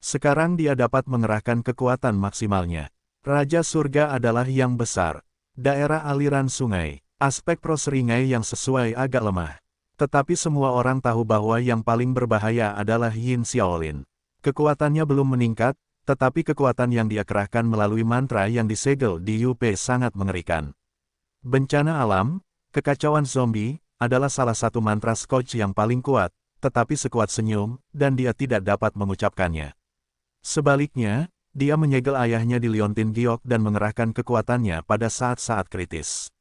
Sekarang dia dapat mengerahkan kekuatan maksimalnya. Raja Surga adalah yang besar. Daerah aliran sungai, aspek proseringai yang sesuai agak lemah. Tetapi semua orang tahu bahwa yang paling berbahaya adalah Yin Xiaolin. Kekuatannya belum meningkat, tetapi kekuatan yang dia kerahkan melalui mantra yang disegel di UP sangat mengerikan. Bencana alam, kekacauan zombie, adalah salah satu mantra Scotch yang paling kuat, tetapi sekuat senyum, dan dia tidak dapat mengucapkannya. Sebaliknya, dia menyegel ayahnya di Liontin Giok dan mengerahkan kekuatannya pada saat-saat kritis.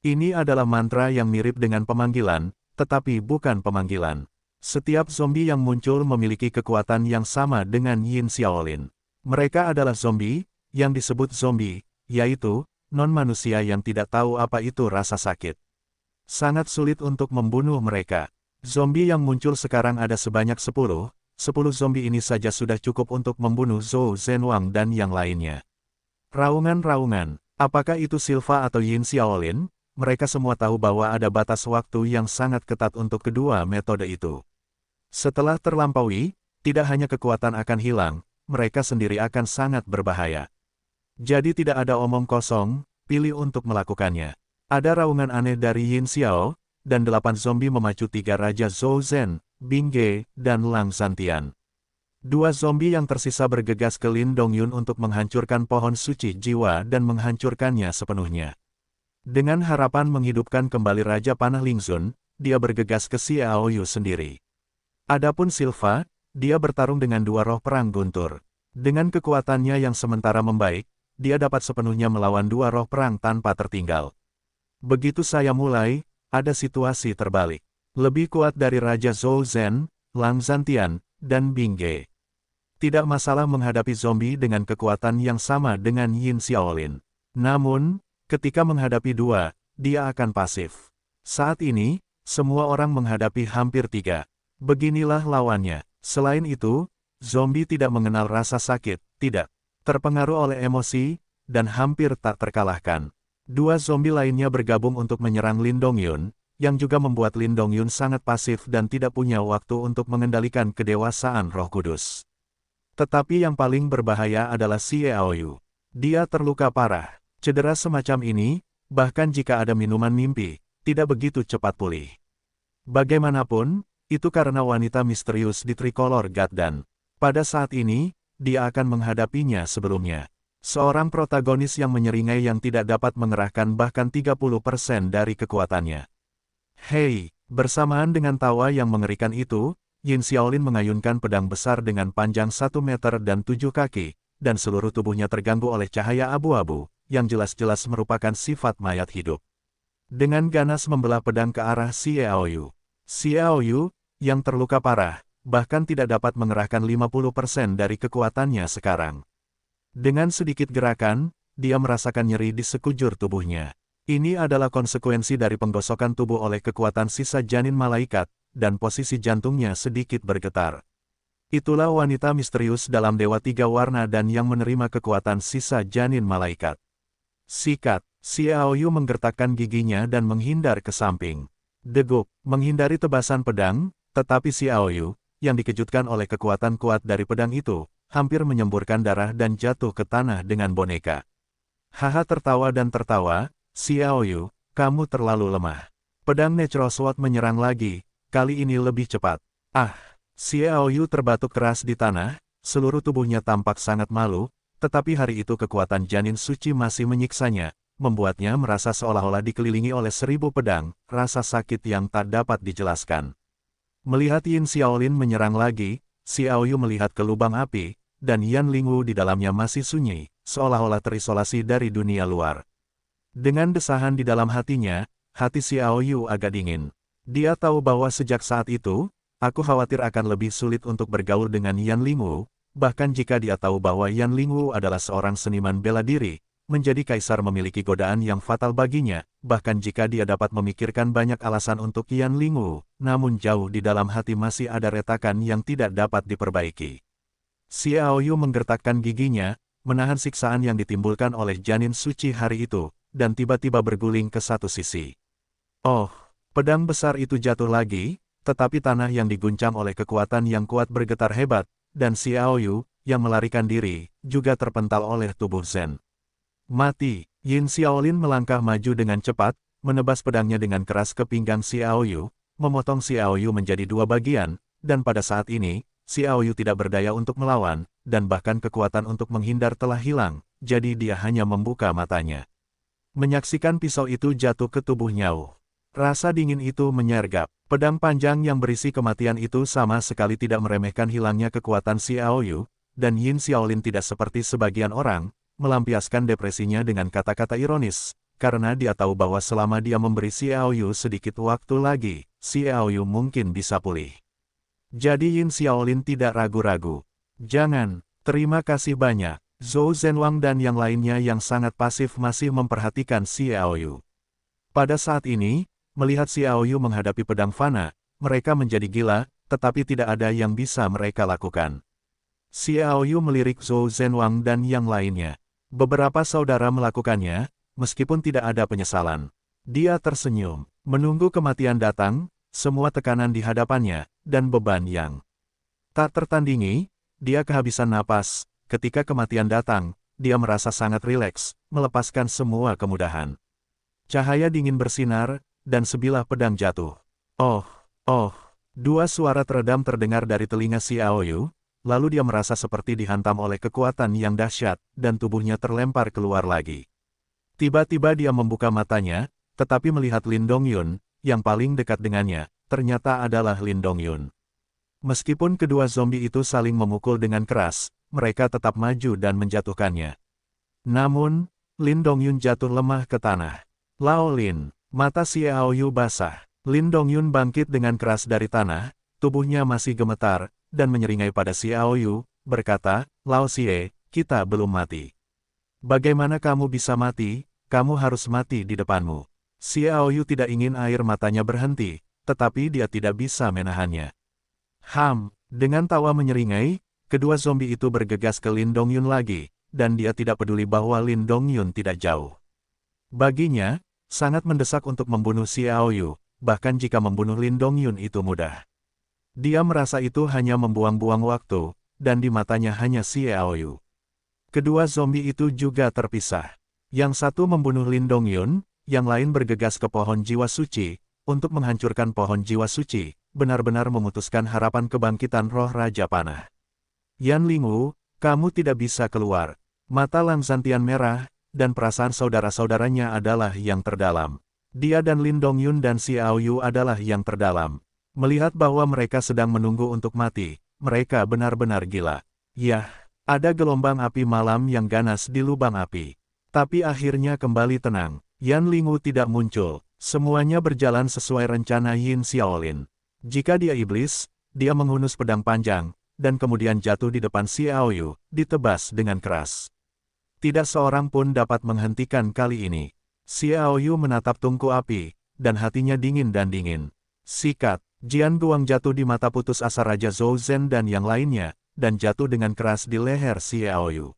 Ini adalah mantra yang mirip dengan pemanggilan, tetapi bukan pemanggilan. Setiap zombie yang muncul memiliki kekuatan yang sama dengan Yin Xiaolin. Mereka adalah zombie, yang disebut zombie, yaitu non-manusia yang tidak tahu apa itu rasa sakit. Sangat sulit untuk membunuh mereka. Zombie yang muncul sekarang ada sebanyak 10 zombie ini saja sudah cukup untuk membunuh Zhou Zhenwang dan yang lainnya. Raungan-raungan, apakah itu Silva atau Yin Xiaolin? Mereka semua tahu bahwa ada batas waktu yang sangat ketat untuk kedua metode itu. Setelah terlampaui, tidak hanya kekuatan akan hilang, mereka sendiri akan sangat berbahaya. Jadi tidak ada omong kosong, pilih untuk melakukannya. Ada raungan aneh dari Yin Xiao, dan 8 zombie memacu 3 Raja Zhou Zhen, Bing Ge, dan Lang Zhantian. 2 zombie yang tersisa bergegas ke Lin Dongyun untuk menghancurkan pohon suci jiwa dan menghancurkannya sepenuhnya. Dengan harapan menghidupkan kembali Raja Panah Lingzun, dia bergegas ke Xiao Yu sendiri. Adapun Silva, dia bertarung dengan 2 roh perang guntur. Dengan kekuatannya yang sementara membaik, dia dapat sepenuhnya melawan 2 roh perang tanpa tertinggal. Begitu saya mulai, ada situasi terbalik. Lebih kuat dari Raja Zhou Zhen, Lang Zhantian, dan Bing Ge. Tidak masalah menghadapi zombie dengan kekuatan yang sama dengan Yin Xiaolin. Namun, ketika menghadapi 2, dia akan pasif. Saat ini, semua orang menghadapi hampir 3. Beginilah lawannya. Selain itu, zombie tidak mengenal rasa sakit, tidak terpengaruh oleh emosi, dan hampir tak terkalahkan. 2 zombie lainnya bergabung untuk menyerang Lin Dongyun, yang juga membuat Lin Dongyun sangat pasif dan tidak punya waktu untuk mengendalikan kedewasaan Roh Kudus. Tetapi yang paling berbahaya adalah Xiao Yu. Dia terluka parah. Cedera semacam ini, bahkan jika ada minuman mimpi, tidak begitu cepat pulih. Bagaimanapun, itu karena wanita misterius di Tricolor God dan pada saat ini, dia akan menghadapinya sebelumnya. Seorang protagonis yang menyeringai yang tidak dapat mengerahkan bahkan 30% dari kekuatannya. Hei, bersamaan dengan tawa yang mengerikan itu, Yin Xiaolin mengayunkan pedang besar dengan panjang 1 meter dan 7 kaki, dan seluruh tubuhnya terganggu oleh cahaya abu-abu, yang jelas-jelas merupakan sifat mayat hidup. Dengan ganas membelah pedang ke arah Xiao Yu. Xiao Yu, yang terluka parah, bahkan tidak dapat mengerahkan 50% dari kekuatannya sekarang. Dengan sedikit gerakan, dia merasakan nyeri di sekujur tubuhnya. Ini adalah konsekuensi dari penggosokan tubuh oleh kekuatan sisa janin malaikat, dan posisi jantungnya sedikit bergetar. Itulah wanita misterius dalam Dewa Tiga Warna dan yang menerima kekuatan sisa janin malaikat. Sikat, Xiao Yu menggertakkan giginya dan menghindar ke samping. Degup, menghindari tebasan pedang, tetapi Xiao Yu, yang dikejutkan oleh kekuatan kuat dari pedang itu, hampir menyemburkan darah dan jatuh ke tanah dengan boneka. Haha tertawa dan tertawa, Xiao Yu, kamu terlalu lemah. Pedang Natural Sword menyerang lagi, kali ini lebih cepat. Ah, Xiao Yu terbatuk keras di tanah, seluruh tubuhnya tampak sangat malu, tetapi hari itu kekuatan janin suci masih menyiksanya, membuatnya merasa seolah-olah dikelilingi oleh 1000 pedang, rasa sakit yang tak dapat dijelaskan. Melihat Yin Xiaolin menyerang lagi, Xiao Yu melihat ke lubang api, dan Yan Lingwu di dalamnya masih sunyi, seolah-olah terisolasi dari dunia luar. Dengan desahan di dalam hatinya, hati Xiao Yu agak dingin. Dia tahu bahwa sejak saat itu, aku khawatir akan lebih sulit untuk bergaul dengan Yan Lingwu, bahkan jika dia tahu bahwa Yan Lingwu adalah seorang seniman bela diri. Menjadi kaisar memiliki godaan yang fatal baginya, bahkan jika dia dapat memikirkan banyak alasan untuk Yan Lingwu, namun jauh di dalam hati masih ada retakan yang tidak dapat diperbaiki. Xiao Yu menggertakkan giginya, menahan siksaan yang ditimbulkan oleh janin suci hari itu, dan tiba-tiba berguling ke satu sisi. Oh, pedang besar itu jatuh lagi, tetapi tanah yang diguncang oleh kekuatan yang kuat bergetar hebat, dan Xiao Yu, yang melarikan diri, juga terpental oleh tubuh Zen. Mati, Yin Xiaolin melangkah maju dengan cepat, menebas pedangnya dengan keras ke pinggang Xiao Yu, memotong Xiao Yu menjadi 2 bagian, dan pada saat ini, Xiao Yu tidak berdaya untuk melawan, dan bahkan kekuatan untuk menghindar telah hilang, jadi dia hanya membuka matanya. Menyaksikan pisau itu jatuh ke tubuh Nyao. Rasa dingin itu menyergap. Pedang panjang yang berisi kematian itu sama sekali tidak meremehkan hilangnya kekuatan Xiao Yu, dan Yin Xiaolin tidak seperti sebagian orang, melampiaskan depresinya dengan kata-kata ironis, karena dia tahu bahwa selama dia memberi Xiao Yu sedikit waktu lagi, Xiao Yu mungkin bisa pulih. Jadi Yin Xiaolin tidak ragu-ragu. Jangan, terima kasih banyak. Zhou Zhenwang dan yang lainnya yang sangat pasif masih memperhatikan Xiao Yu. Pada saat ini, melihat Xiao Yu menghadapi pedang fana, mereka menjadi gila, tetapi tidak ada yang bisa mereka lakukan. Xiao Yu melirik Zhou Zhenwang dan yang lainnya. Beberapa saudara melakukannya, meskipun tidak ada penyesalan. Dia tersenyum, menunggu kematian datang, semua tekanan di hadapannya, dan beban yang tak tertandingi, dia kehabisan napas. Ketika kematian datang, dia merasa sangat rileks, melepaskan semua kemudahan. Cahaya dingin bersinar, dan sebilah pedang jatuh. Oh, oh, dua suara teredam terdengar dari telinga Xiaoyu, lalu dia merasa seperti dihantam oleh kekuatan yang dahsyat, dan tubuhnya terlempar keluar lagi. Tiba-tiba dia membuka matanya, tetapi melihat Lin Dongyun, yang paling dekat dengannya, ternyata adalah Lin Dongyun. Meskipun kedua zombie itu saling memukul dengan keras, mereka tetap maju dan menjatuhkannya. Namun, Lin Dongyun jatuh lemah ke tanah. Lao Lin, mata Xiaoyu basah. Lin Dongyun bangkit dengan keras dari tanah, tubuhnya masih gemetar, dan menyeringai pada Xiaoyu, berkata, Lao Xie, kita belum mati. Bagaimana kamu bisa mati? Kamu harus mati di depanmu. Xiaoyu tidak ingin air matanya berhenti, tetapi dia tidak bisa menahannya. Dengan tawa menyeringai, kedua zombie itu bergegas ke Lin Dongyun lagi, dan dia tidak peduli bahwa Lin Dongyun tidak jauh. Baginya, sangat mendesak untuk membunuh Xiaoyu, bahkan jika membunuh Lin Dongyun itu mudah. Dia merasa itu hanya membuang-buang waktu, dan di matanya hanya Xiaoyu. Kedua zombie itu juga terpisah. Yang satu membunuh Lin Dongyun, yang lain bergegas ke pohon jiwa suci, untuk menghancurkan pohon jiwa suci, benar-benar memutuskan harapan kebangkitan roh Raja Panah. Yan Lingwu, kamu tidak bisa keluar. Mata Lang Zhantian merah, dan perasaan saudara-saudaranya adalah yang terdalam. Dia dan Lin Dongyun dan Xiaoyu adalah yang terdalam. Melihat bahwa mereka sedang menunggu untuk mati, mereka benar-benar gila. Yah, ada gelombang api malam yang ganas di lubang api. Tapi akhirnya kembali tenang. Yan Lingwu tidak muncul. Semuanya berjalan sesuai rencana Yin Xiaolin. Jika dia iblis, dia menghunus pedang panjang, dan kemudian jatuh di depan Xiaoyu, ditebas dengan keras. Tidak seorang pun dapat menghentikan kali ini. Xiaoyu menatap tungku api, dan hatinya dingin dan dingin. Sikat, Jian Guang jatuh di mata putus asa Raja Zhou Zhen dan yang lainnya, dan jatuh dengan keras di leher Xiaoyu.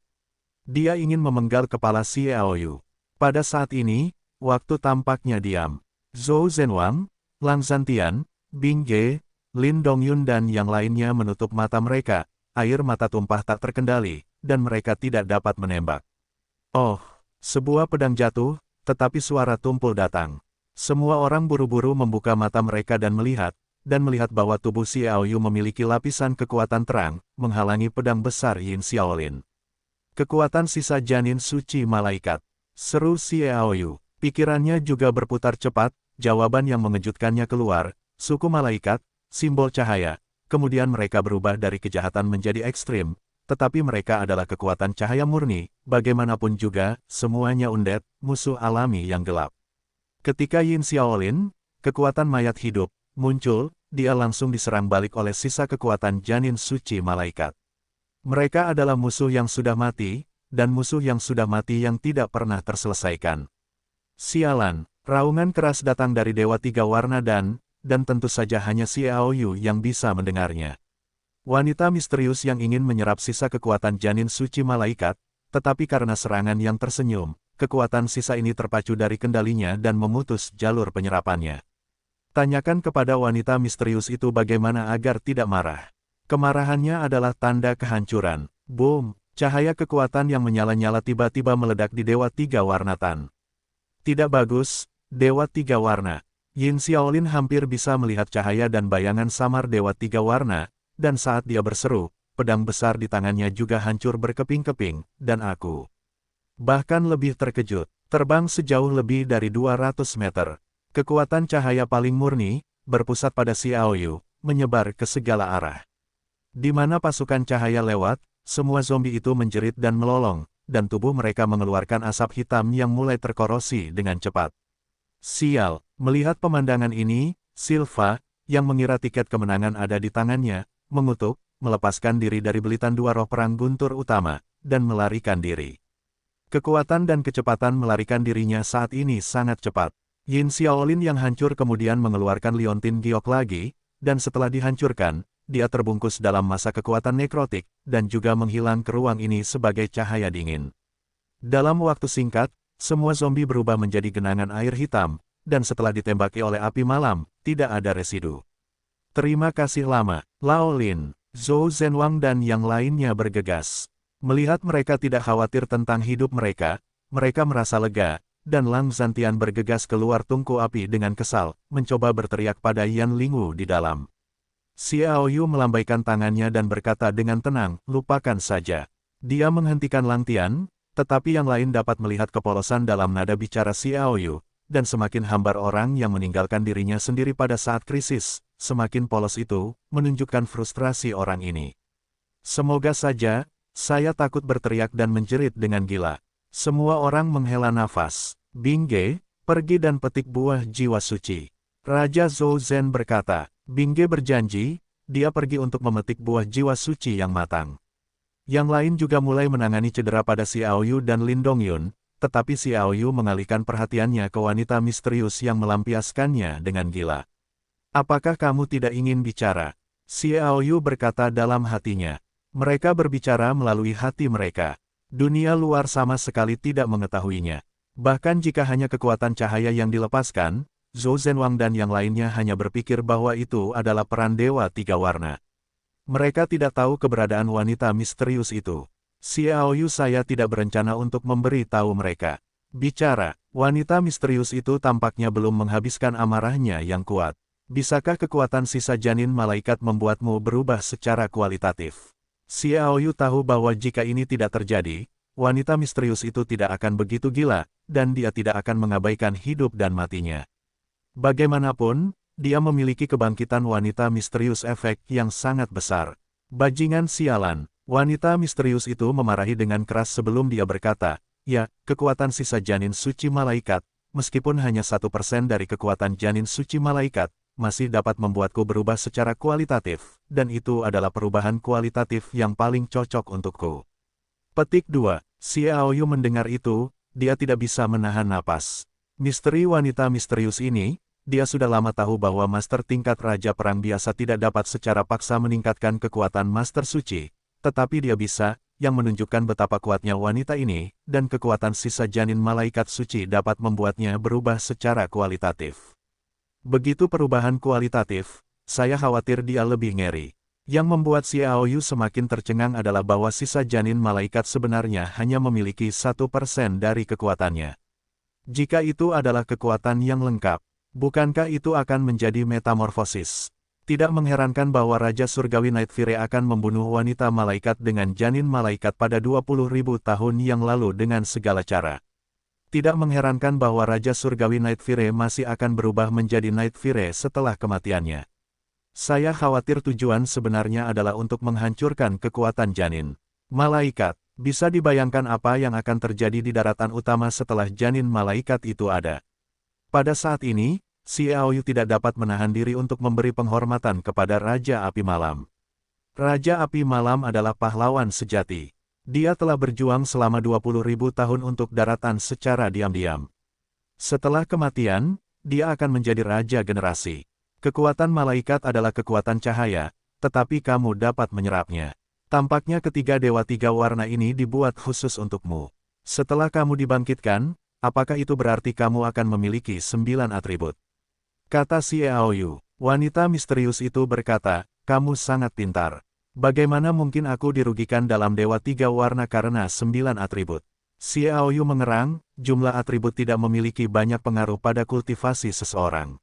Dia ingin memenggal kepala Xiaoyu. Pada saat ini, waktu tampaknya diam. Zhou Zhenwang, Lang Zhantian, Bing Ge, Lin Dongyun dan yang lainnya menutup mata mereka, air mata tumpah tak terkendali, dan mereka tidak dapat menembak. Oh, sebuah pedang jatuh, tetapi suara tumpul datang. Semua orang buru-buru membuka mata mereka dan melihat bahwa tubuh Xiaoyu memiliki lapisan kekuatan terang, menghalangi pedang besar Yin Xiaolin. Kekuatan sisa janin suci malaikat. Seru Xiaoyu. Pikirannya juga berputar cepat, jawaban yang mengejutkannya keluar, suku malaikat, simbol cahaya, kemudian mereka berubah dari kejahatan menjadi ekstrim, tetapi mereka adalah kekuatan cahaya murni, bagaimanapun juga, semuanya undead, musuh alami yang gelap. Ketika Yin Xiaolin, kekuatan mayat hidup, muncul, dia langsung diserang balik oleh sisa kekuatan janin suci malaikat. Mereka adalah musuh yang sudah mati, dan musuh yang sudah mati yang tidak pernah terselesaikan. Sialan, raungan keras datang dari Dewa Tiga Warna dan tentu saja hanya Xiaoyu yang bisa mendengarnya. Wanita misterius yang ingin menyerap sisa kekuatan janin suci malaikat, tetapi karena serangan yang tersenyum, kekuatan sisa ini terpacu dari kendalinya dan memutus jalur penyerapannya. Tanyakan kepada wanita misterius itu bagaimana agar tidak marah. Kemarahannya adalah tanda kehancuran. Boom! Cahaya kekuatan yang menyala-nyala tiba-tiba meledak di Dewa Tiga Warna Tan. Tidak bagus, Dewa Tiga Warna. Yin Xiaolin hampir bisa melihat cahaya dan bayangan samar Dewa Tiga Warna, dan saat dia berseru, pedang besar di tangannya juga hancur berkeping-keping, dan aku bahkan lebih terkejut, terbang sejauh lebih dari 200 meter. Kekuatan cahaya paling murni, berpusat pada Xiaoyu, menyebar ke segala arah. Di mana pasukan cahaya lewat, semua zombie itu menjerit dan melolong, dan tubuh mereka mengeluarkan asap hitam yang mulai terkorosi dengan cepat. Sial, melihat pemandangan ini, Silva, yang mengira tiket kemenangan ada di tangannya, mengutuk, melepaskan diri dari belitan dua roh perang guntur utama, dan melarikan diri. Kekuatan dan kecepatan melarikan dirinya saat ini sangat cepat. Yin Xiaolin yang hancur kemudian mengeluarkan liontin giok lagi, dan setelah dihancurkan, dia terbungkus dalam masa kekuatan nekrotik, dan juga menghilang ke ruang ini sebagai cahaya dingin. Dalam waktu singkat, semua zombie berubah menjadi genangan air hitam, dan setelah ditembaki oleh api malam, tidak ada residu. Terima kasih lama, Lao Lin, Zhou Zhenwang dan yang lainnya bergegas. Melihat mereka tidak khawatir tentang hidup mereka merasa lega, dan Lang Zantian bergegas keluar tungku api dengan kesal, mencoba berteriak pada Yan Lingwu di dalam. Xiao Yu melambaikan tangannya dan berkata dengan tenang, lupakan saja. Dia menghentikan Lang Tian, tetapi yang lain dapat melihat kepolosan dalam nada bicara Xiao Yu, dan semakin hambar orang yang meninggalkan dirinya sendiri pada saat krisis, semakin polos itu, menunjukkan frustrasi orang ini. Semoga saja, saya takut berteriak dan menjerit dengan gila. Semua orang menghela nafas. Bingge, pergi dan petik buah jiwa suci. Raja Zhou Zhen berkata, Bingge berjanji, dia pergi untuk memetik buah jiwa suci yang matang. Yang lain juga mulai menangani cedera pada Xiao Yu dan Lin Dongyun, tetapi Xiao Yu mengalihkan perhatiannya ke wanita misterius yang melampiaskannya dengan gila. Apakah kamu tidak ingin bicara? Xiao Yu berkata dalam hatinya. Mereka berbicara melalui hati mereka. Dunia luar sama sekali tidak mengetahuinya. Bahkan jika hanya kekuatan cahaya yang dilepaskan, Zhou Zhenwang dan yang lainnya hanya berpikir bahwa itu adalah peran Dewa Tiga Warna. Mereka tidak tahu keberadaan wanita misterius itu. Xiao Yu, saya tidak berencana untuk memberi tahu mereka. Bicara, wanita misterius itu tampaknya belum menghabiskan amarahnya yang kuat. Bisakah kekuatan sisa janin malaikat membuatmu berubah secara kualitatif? Xiao Yu tahu bahwa jika ini tidak terjadi, wanita misterius itu tidak akan begitu gila, dan dia tidak akan mengabaikan hidup dan matinya. Bagaimanapun, dia memiliki kebangkitan wanita misterius efek yang sangat besar. Bajingan sialan, wanita misterius itu memarahi dengan keras sebelum dia berkata, ya, kekuatan sisa janin suci malaikat, meskipun hanya 1% dari kekuatan janin suci malaikat, masih dapat membuatku berubah secara kualitatif, dan itu adalah perubahan kualitatif yang paling cocok untukku. Petik 2. Xiao Yu mendengar itu, dia tidak bisa menahan napas. Misteri wanita misterius ini, dia sudah lama tahu bahwa master tingkat Raja Perang biasa tidak dapat secara paksa meningkatkan kekuatan master suci, tetapi dia bisa, yang menunjukkan betapa kuatnya wanita ini, dan kekuatan sisa janin malaikat suci dapat membuatnya berubah secara kualitatif. Begitu perubahan kualitatif, saya khawatir dia lebih ngeri. Yang membuat Xiao Yu semakin tercengang adalah bahwa sisa janin malaikat sebenarnya hanya memiliki 1% dari kekuatannya. Jika itu adalah kekuatan yang lengkap, bukankah itu akan menjadi metamorfosis? Tidak mengherankan bahwa Raja Surgawi Nightfire akan membunuh wanita malaikat dengan janin malaikat pada 20.000 tahun yang lalu dengan segala cara. Tidak mengherankan bahwa Raja Surgawi Nightfire masih akan berubah menjadi Nightfire setelah kematiannya. Saya khawatir tujuan sebenarnya adalah untuk menghancurkan kekuatan janin malaikat. Bisa dibayangkan apa yang akan terjadi di daratan utama setelah janin malaikat itu ada. Pada saat ini, Xiao Yu tidak dapat menahan diri untuk memberi penghormatan kepada Raja Api Malam. Raja Api Malam adalah pahlawan sejati. Dia telah berjuang selama 20.000 tahun untuk daratan secara diam-diam. Setelah kematian, dia akan menjadi raja generasi. Kekuatan malaikat adalah kekuatan cahaya, tetapi kamu dapat menyerapnya. Tampaknya ketiga Dewa Tiga Warna ini dibuat khusus untukmu. Setelah kamu dibangkitkan, apakah itu berarti kamu akan memiliki 9 atribut? Kata Xiao Yu. Wanita misterius itu berkata, kamu sangat pintar. Bagaimana mungkin aku dirugikan dalam Dewa Tiga Warna karena 9 atribut? Xiao Yu mengerang, jumlah atribut tidak memiliki banyak pengaruh pada kultivasi seseorang.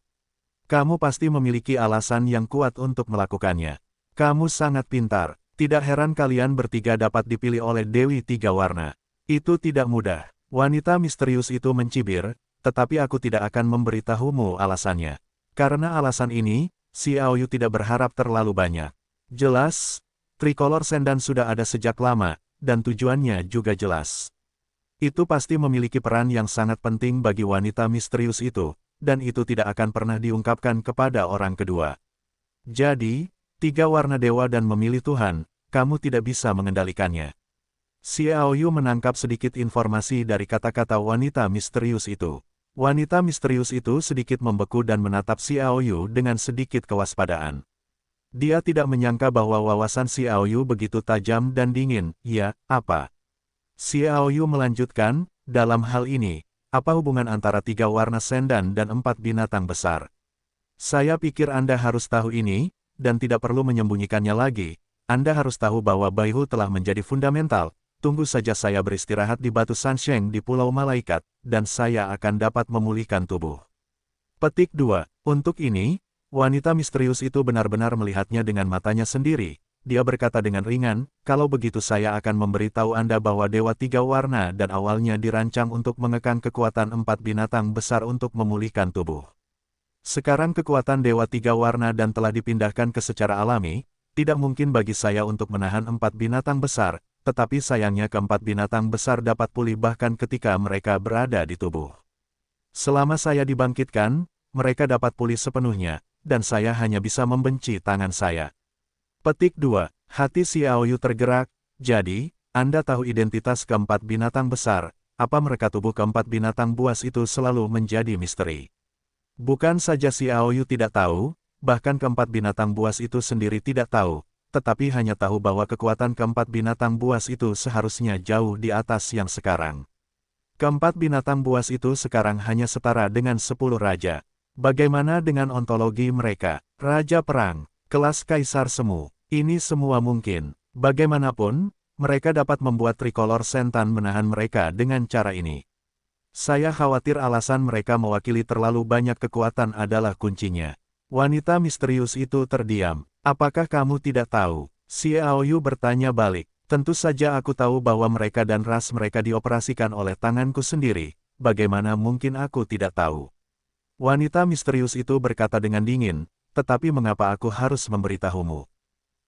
Kamu pasti memiliki alasan yang kuat untuk melakukannya. Kamu sangat pintar, tidak heran kalian bertiga dapat dipilih oleh Dewi Tiga Warna. Itu tidak mudah. Wanita misterius itu mencibir, tetapi aku tidak akan memberitahumu alasannya. Karena alasan ini, Xiao Yu tidak berharap terlalu banyak. Jelas, Tricolor Sendan sudah ada sejak lama, dan tujuannya juga jelas. Itu pasti memiliki peran yang sangat penting bagi wanita misterius itu, dan itu tidak akan pernah diungkapkan kepada orang kedua. Jadi, tiga warna dewa dan memilih Tuhan, kamu tidak bisa mengendalikannya. Xiao Yu menangkap sedikit informasi dari kata-kata wanita misterius itu. Wanita misterius itu sedikit membeku dan menatap Xiao Yu dengan sedikit kewaspadaan. Dia tidak menyangka bahwa wawasan Xiao Yu begitu tajam dan dingin. Ya, apa? Xiao Yu melanjutkan, dalam hal ini, apa hubungan antara tiga warna sendan dan 4 binatang besar? Saya pikir Anda harus tahu ini, dan tidak perlu menyembunyikannya lagi. Anda harus tahu bahwa Baihu telah menjadi fundamental, tunggu saja saya beristirahat di Batu Sansheng di Pulau Malaikat, dan saya akan dapat memulihkan tubuh. Petik 2. Untuk ini, wanita misterius itu benar-benar melihatnya dengan matanya sendiri. Dia berkata dengan ringan, kalau begitu saya akan memberitahu Anda bahwa Dewa Tiga Warna dan awalnya dirancang untuk mengekang kekuatan 4 binatang besar untuk memulihkan tubuh. Sekarang kekuatan Dewa Tiga Warna dan telah dipindahkan ke secara alami, tidak mungkin bagi saya untuk menahan 4 binatang besar, tetapi sayangnya keempat binatang besar dapat pulih bahkan ketika mereka berada di tubuh. Selama saya dibangkitkan, mereka dapat pulih sepenuhnya, dan saya hanya bisa membenci tangan saya. Petik 2. Hati Xiao Yu tergerak, jadi, Anda tahu identitas keempat binatang besar, apa mereka tubuh keempat binatang buas itu selalu menjadi misteri. Bukan saja Xiao Yu tidak tahu, bahkan keempat binatang buas itu sendiri tidak tahu, tetapi hanya tahu bahwa kekuatan keempat binatang buas itu seharusnya jauh di atas yang sekarang. Keempat binatang buas itu sekarang hanya setara dengan 10 raja. Bagaimana dengan ontologi mereka? Raja Perang, kelas Kaisar Semu. Ini semua mungkin. Bagaimanapun, mereka dapat membuat Tricolor Sentan menahan mereka dengan cara ini. Saya khawatir alasan mereka mewakili terlalu banyak kekuatan adalah kuncinya. Wanita misterius itu terdiam. Apakah kamu tidak tahu? Xiao Yu bertanya balik. Tentu saja aku tahu bahwa mereka dan ras mereka dioperasikan oleh tanganku sendiri. Bagaimana mungkin aku tidak tahu? Wanita misterius itu berkata dengan dingin, tetapi mengapa aku harus memberitahumu?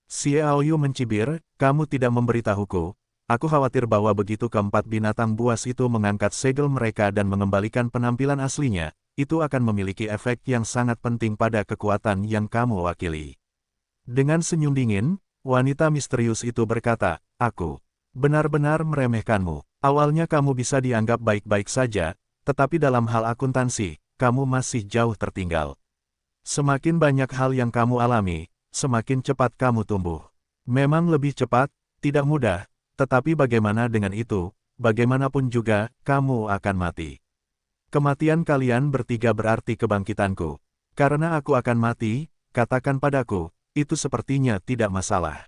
Xiao Yu mencibir, kamu tidak memberitahuku. Aku khawatir bahwa begitu keempat binatang buas itu mengangkat segel mereka dan mengembalikan penampilan aslinya, itu akan memiliki efek yang sangat penting pada kekuatan yang kamu wakili. Dengan senyum dingin, wanita misterius itu berkata, aku benar-benar meremehkanmu. Awalnya kamu bisa dianggap baik-baik saja, tetapi dalam hal akuntansi, kamu masih jauh tertinggal. Semakin banyak hal yang kamu alami, semakin cepat kamu tumbuh. Memang lebih cepat, tidak mudah, tetapi bagaimana dengan itu, bagaimanapun juga, kamu akan mati. Kematian kalian bertiga berarti kebangkitanku. Karena aku akan mati, katakan padaku, itu sepertinya tidak masalah.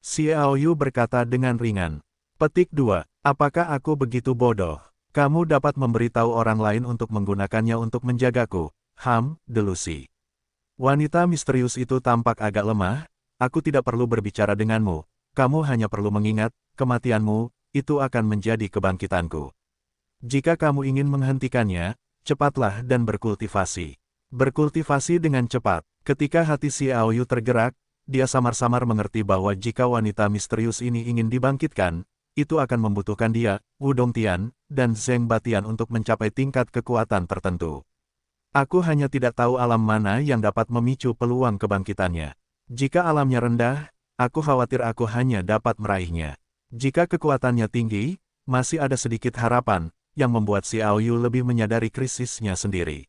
Xiao Yu berkata dengan ringan. Petik 2. Apakah aku begitu bodoh? Kamu dapat memberitahu orang lain untuk menggunakannya untuk menjagaku. Delusi. Wanita misterius itu tampak agak lemah, aku tidak perlu berbicara denganmu, kamu hanya perlu mengingat, kematianmu, itu akan menjadi kebangkitanku. Jika kamu ingin menghentikannya, cepatlah dan berkultivasi. Berkultivasi dengan cepat. Ketika hati Xiao Yu tergerak, dia samar-samar mengerti bahwa jika wanita misterius ini ingin dibangkitkan, itu akan membutuhkan dia, Wu Dongtian, dan Zheng Batian untuk mencapai tingkat kekuatan tertentu. Aku hanya tidak tahu alam mana yang dapat memicu peluang kebangkitannya. Jika alamnya rendah, aku khawatir aku hanya dapat meraihnya. Jika kekuatannya tinggi, masih ada sedikit harapan, yang membuat Xiao Yu lebih menyadari krisisnya sendiri.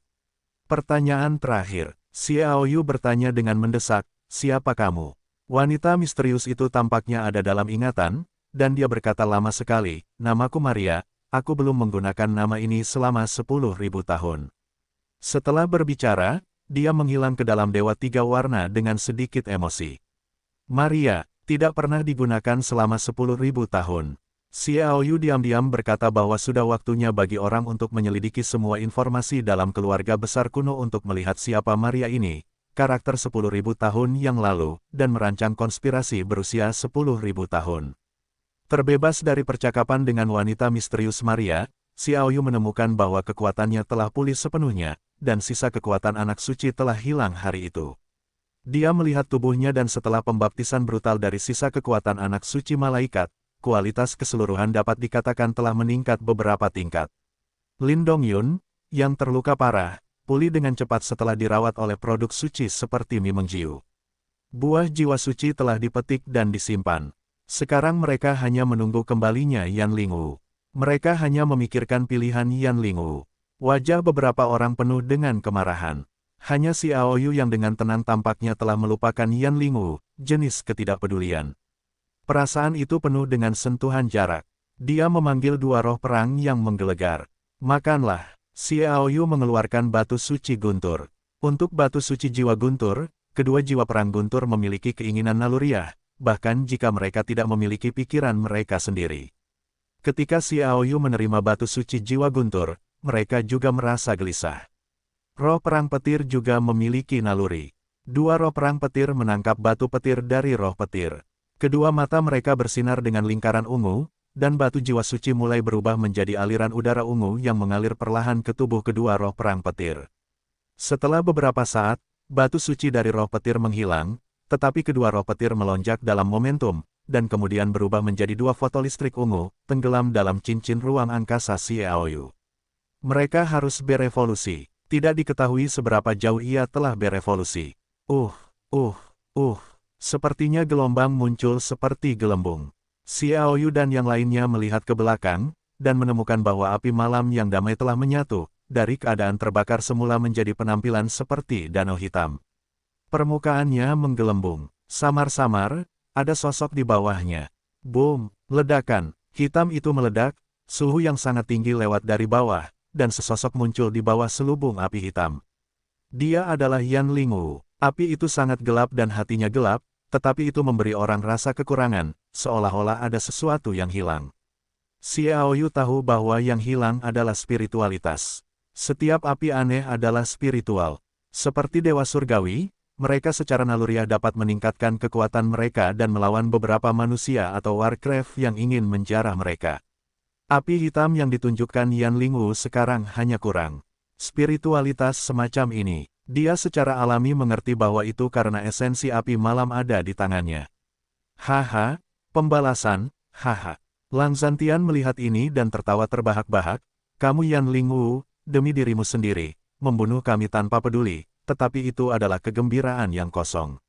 Pertanyaan terakhir, Xiao Yu bertanya dengan mendesak, siapa kamu? Wanita misterius itu tampaknya ada dalam ingatan, dan dia berkata lama sekali, namaku Maria, aku belum menggunakan nama ini selama 10.000 tahun. Setelah berbicara, dia menghilang ke dalam Dewa Tiga Warna dengan sedikit emosi. Maria, tidak pernah digunakan selama 10.000 tahun. Xiao Yu diam-diam berkata bahwa sudah waktunya bagi orang untuk menyelidiki semua informasi dalam keluarga besar kuno untuk melihat siapa Maria ini, karakter 10.000 tahun yang lalu, dan merancang konspirasi berusia 10.000 tahun. Terbebas dari percakapan dengan wanita misterius Maria, Xiao Yu menemukan bahwa kekuatannya telah pulih sepenuhnya, dan sisa kekuatan anak suci telah hilang hari itu. Dia melihat tubuhnya dan setelah pembaptisan brutal dari sisa kekuatan anak suci malaikat, kualitas keseluruhan dapat dikatakan telah meningkat beberapa tingkat. Lin Dongyun, yang terluka parah, pulih dengan cepat setelah dirawat oleh produk suci seperti Mi Mengjiu. Buah jiwa suci telah dipetik dan disimpan. Sekarang mereka hanya menunggu kembalinya Yan Lingwu. Mereka hanya memikirkan pilihan Yan Lingwu. Wajah beberapa orang penuh dengan kemarahan. Hanya Xiao Yu yang dengan tenang tampaknya telah melupakan Yan Lingwu, jenis ketidakpedulian. Perasaan itu penuh dengan sentuhan jarak. Dia memanggil dua roh perang yang menggelegar. Makanlah. Xiao Yu mengeluarkan batu suci guntur. Untuk batu suci jiwa guntur, kedua jiwa perang guntur memiliki keinginan naluriah, bahkan jika mereka tidak memiliki pikiran mereka sendiri. Ketika Xiaoyu menerima batu suci jiwa guntur, mereka juga merasa gelisah. Roh perang petir juga memiliki naluri. Dua roh perang petir menangkap batu petir dari roh petir. Kedua mata mereka bersinar dengan lingkaran ungu, dan batu jiwa suci mulai berubah menjadi aliran udara ungu yang mengalir perlahan ke tubuh kedua roh perang petir. Setelah beberapa saat, batu suci dari roh petir menghilang, tetapi kedua roh petir melonjak dalam momentum, dan kemudian berubah menjadi dua fotolistrik ungu, tenggelam dalam cincin ruang angkasa Xiaoyu. Mereka harus berevolusi. Tidak diketahui seberapa jauh ia telah berevolusi. Sepertinya gelombang muncul seperti gelembung. Xiaoyu dan yang lainnya melihat ke belakang, dan menemukan bahwa api malam yang damai telah menyatu, dari keadaan terbakar semula menjadi penampilan seperti danau hitam. Permukaannya menggelembung. Samar-samar, ada sosok di bawahnya. Boom, ledakan, hitam itu meledak, suhu yang sangat tinggi lewat dari bawah, dan sesosok muncul di bawah selubung api hitam. Dia adalah Yan Lingwu. Api itu sangat gelap dan hatinya gelap, tetapi itu memberi orang rasa kekurangan, seolah-olah ada sesuatu yang hilang. Xiaoyu tahu bahwa yang hilang adalah spiritualitas. Setiap api aneh adalah spiritual. Seperti dewa surgawi, mereka secara naluriah dapat meningkatkan kekuatan mereka dan melawan beberapa manusia atau Warcraft yang ingin menjarah mereka. Api hitam yang ditunjukkan Yan Lingwu sekarang hanya kurang. Spiritualitas semacam ini, dia secara alami mengerti bahwa itu karena esensi api malam ada di tangannya. Haha, pembalasan, haha. Lang Zhantian melihat ini dan tertawa terbahak-bahak. Kamu Yan Lingwu, demi dirimu sendiri, membunuh kami tanpa peduli. Tetapi itu adalah kegembiraan yang kosong.